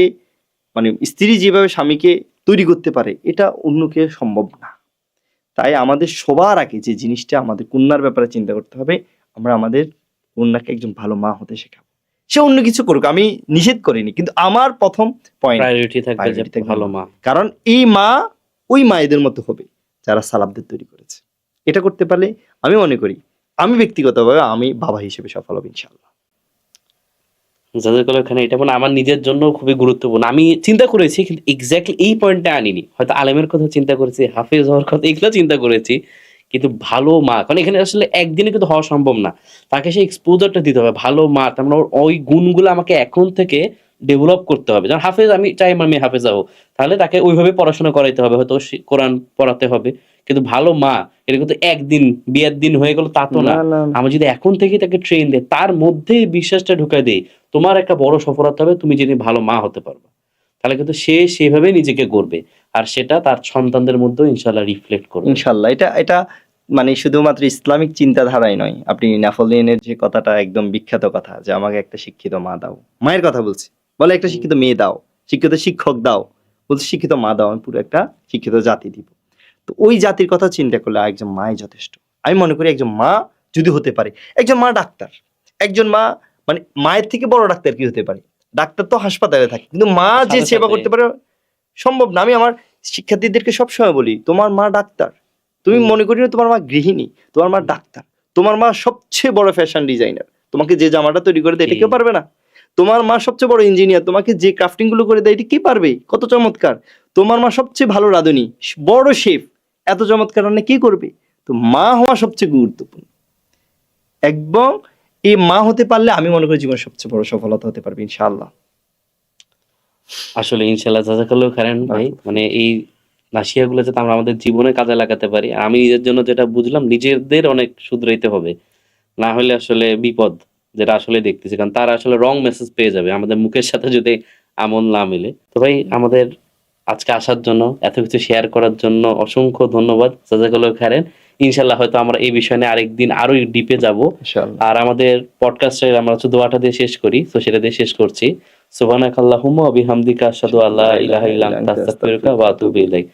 মানে স্ত্রী যেভাবে স্বামীকে তৈরি করতে পারে, এটা অন্য কেউ সম্ভব না। তাই আমাদের সবার আগে যে জিনিসটা আমাদের কন্যার ব্যাপারে চিন্তা করতে হবে, আমরা আমাদের কন্যাকে একজন ভালো মা হতে শেখাবো। সে অন্য কিছু করুক, আমি নিষেধ করিনি, কিন্তু আমার প্রথম পয়েন্ট প্রায়োরিটি থাকবে যে ভালো মা। কারণ এই মা ওই মায়েদের মতো হবে যারা সালাফদের তৈরি করেছে। এটা করতে পারলে আমি মনে করি, আমি ব্যক্তিগতভাবে আমি বাবা হিসেবে সফল হব ইনশাআল্লাহ। জাজাকাল্লাহ খান, এটা মানে আমার নিজের জন্য খুবই গুরুত্বপূর্ণ। আমি চিন্তা করেছি কিন্তু এক্স্যাক্টলি এই পয়েন্টটা আনিনি। হয়তো আলেমের কথা চিন্তা করেছি, হাফেজ হওয়ার কথা এগুলো চিন্তা করেছি, কিন্তু ভালো মা, কারণ এখানে আসলে একদিনে কিন্তু হওয়া সম্ভব না। তাকে সেই এক্সপোজারটা দিতে হবে, ভালো মা, তার মানে ওই গুণগুলো আমাকে এখন থেকে ডেভেলপ করতে হবে। যেমন হাফেজ, আমি চাই আমার মেয়ে হাফেজ হোক, তাহলে তাকে ওইভাবে পড়াশোনা করাইতে হবে, হয়তো কোরআন পড়াতে হবে। কিন্তু ভালো মা এটা কিন্তু একদিন বিয়ের দিন হয়ে গেল তা তো না। আমি যদি এখন থেকে তাকে ট্রেন দেই, তার মধ্যে বিশ্বাসটা ঢুকাই দেই, তোমার একটা বড় সফলতা হবে, তুমি যদি ভালো মা হতে পারবে, তাহলে কিন্তু সে সেভাবে নিজেকে গড়বে, আর সেটা তার সন্তানদের মধ্যেও ইনশাল্লাহ রিফ্লেক্ট করবে। ইনশাল্লাহ। এটা এটা মানে শুধুমাত্র ইসলামিক চিন্তাধারাই নয়, আপনি নেপোলিয়নের যে কথাটা একদম বিখ্যাত কথা, যে আমাকে একটা শিক্ষিত মা দাও, মায়ের কথা বলছি, বলে একটা শিক্ষিত মেয়ে দাও, শিক্ষিত শিক্ষক দাও, বলছে শিক্ষিত মা দাও, আমি পুরো একটা শিক্ষিত জাতি দিব। তো ওই জাতির কথা চিন্তা করলে একজন মাই যথেষ্ট। আমি মনে করি একজন মা যদি হতে পারে, একজন মা ডাক্তার, একজন মা, মানে মায়ের থেকে বড় ডাক্তার কি হতে পারে? ডাক্তার তো হাসপাতালে থাকে, কিন্তু মা যে সাথে সেবা সাথে করতে পারে সম্ভব না। আমি আমার শিক্ষার্থীদেরকে সবসময় বলি, তোমার মা ডাক্তার, তুমি মনে করি না তোমার মা গৃহিণী, তোমার মা ডাক্তার, তোমার মা সবচেয়ে বড় ফ্যাশন ডিজাইনার, তোমাকে যে জামাটা তৈরি করে দেয় এটা কেউ পারবে না। তোমার মা সবচেয়ে বড় ইঞ্জিনিয়ার, তোমাকে যে ক্রাফটিং গুলো করে দেয় এটা কি পারবে? কত চমৎকার। তোমার মা সবচেয়ে ভালো রাঁধুনি, বড় শেফ, এত চমৎকার রান্না কি করবে? তো মা হওয়া সবচেয়ে গুরুত্বপূর্ণ, এবং এই মা হতে পারলে আমি মনে করি জীবনের সবচেয়ে বড় সফলতা হতে পারবে ইনশাআল্লাহ। আসলে ইনশাল্লাহ, জাজাকাল্লাহ খাইরান ভাই, মানে এই নাসিহাগুলো যাতে আমরা আমাদের জীবনে কাজে লাগাতে পারি। আর আমি নিজের জন্য যেটা বুঝলাম, নিজেদের অনেক শুধরাইতে হবে, না হলে আসলে বিপদ, যেটা আসলে দেখতেছি, কারণ তারা আসলে রং মেসেজ পেয়ে যাবে আমাদের মুখের সাথে যদি আমল না মিলে। তো ভাই, আমাদের আজকে আসার জন্য, এত কিছু শেয়ার করার জন্য অসংখ্য ধন্যবাদ, জাজাকাল্লাহ খাইরান। ইনশাল্লাহ হয়তো আমরা এই বিষয় নিয়ে আরেকদিন আরো ডিপে যাব। ইনশাআল্লাহ। আর আমাদের পডকাস্টের আমরা দোয়াটা দিয়ে শেষ করি, তো সেটা দিয়ে শেষ করছি। সুবহানাকাল্লাহুম্মা ওয়া বিহামদিকা আশহাদু আল্লা ইলাহা ইল্লা আনতা আস্তাগফিরুকা ওয়া আতুবু ইলাইক।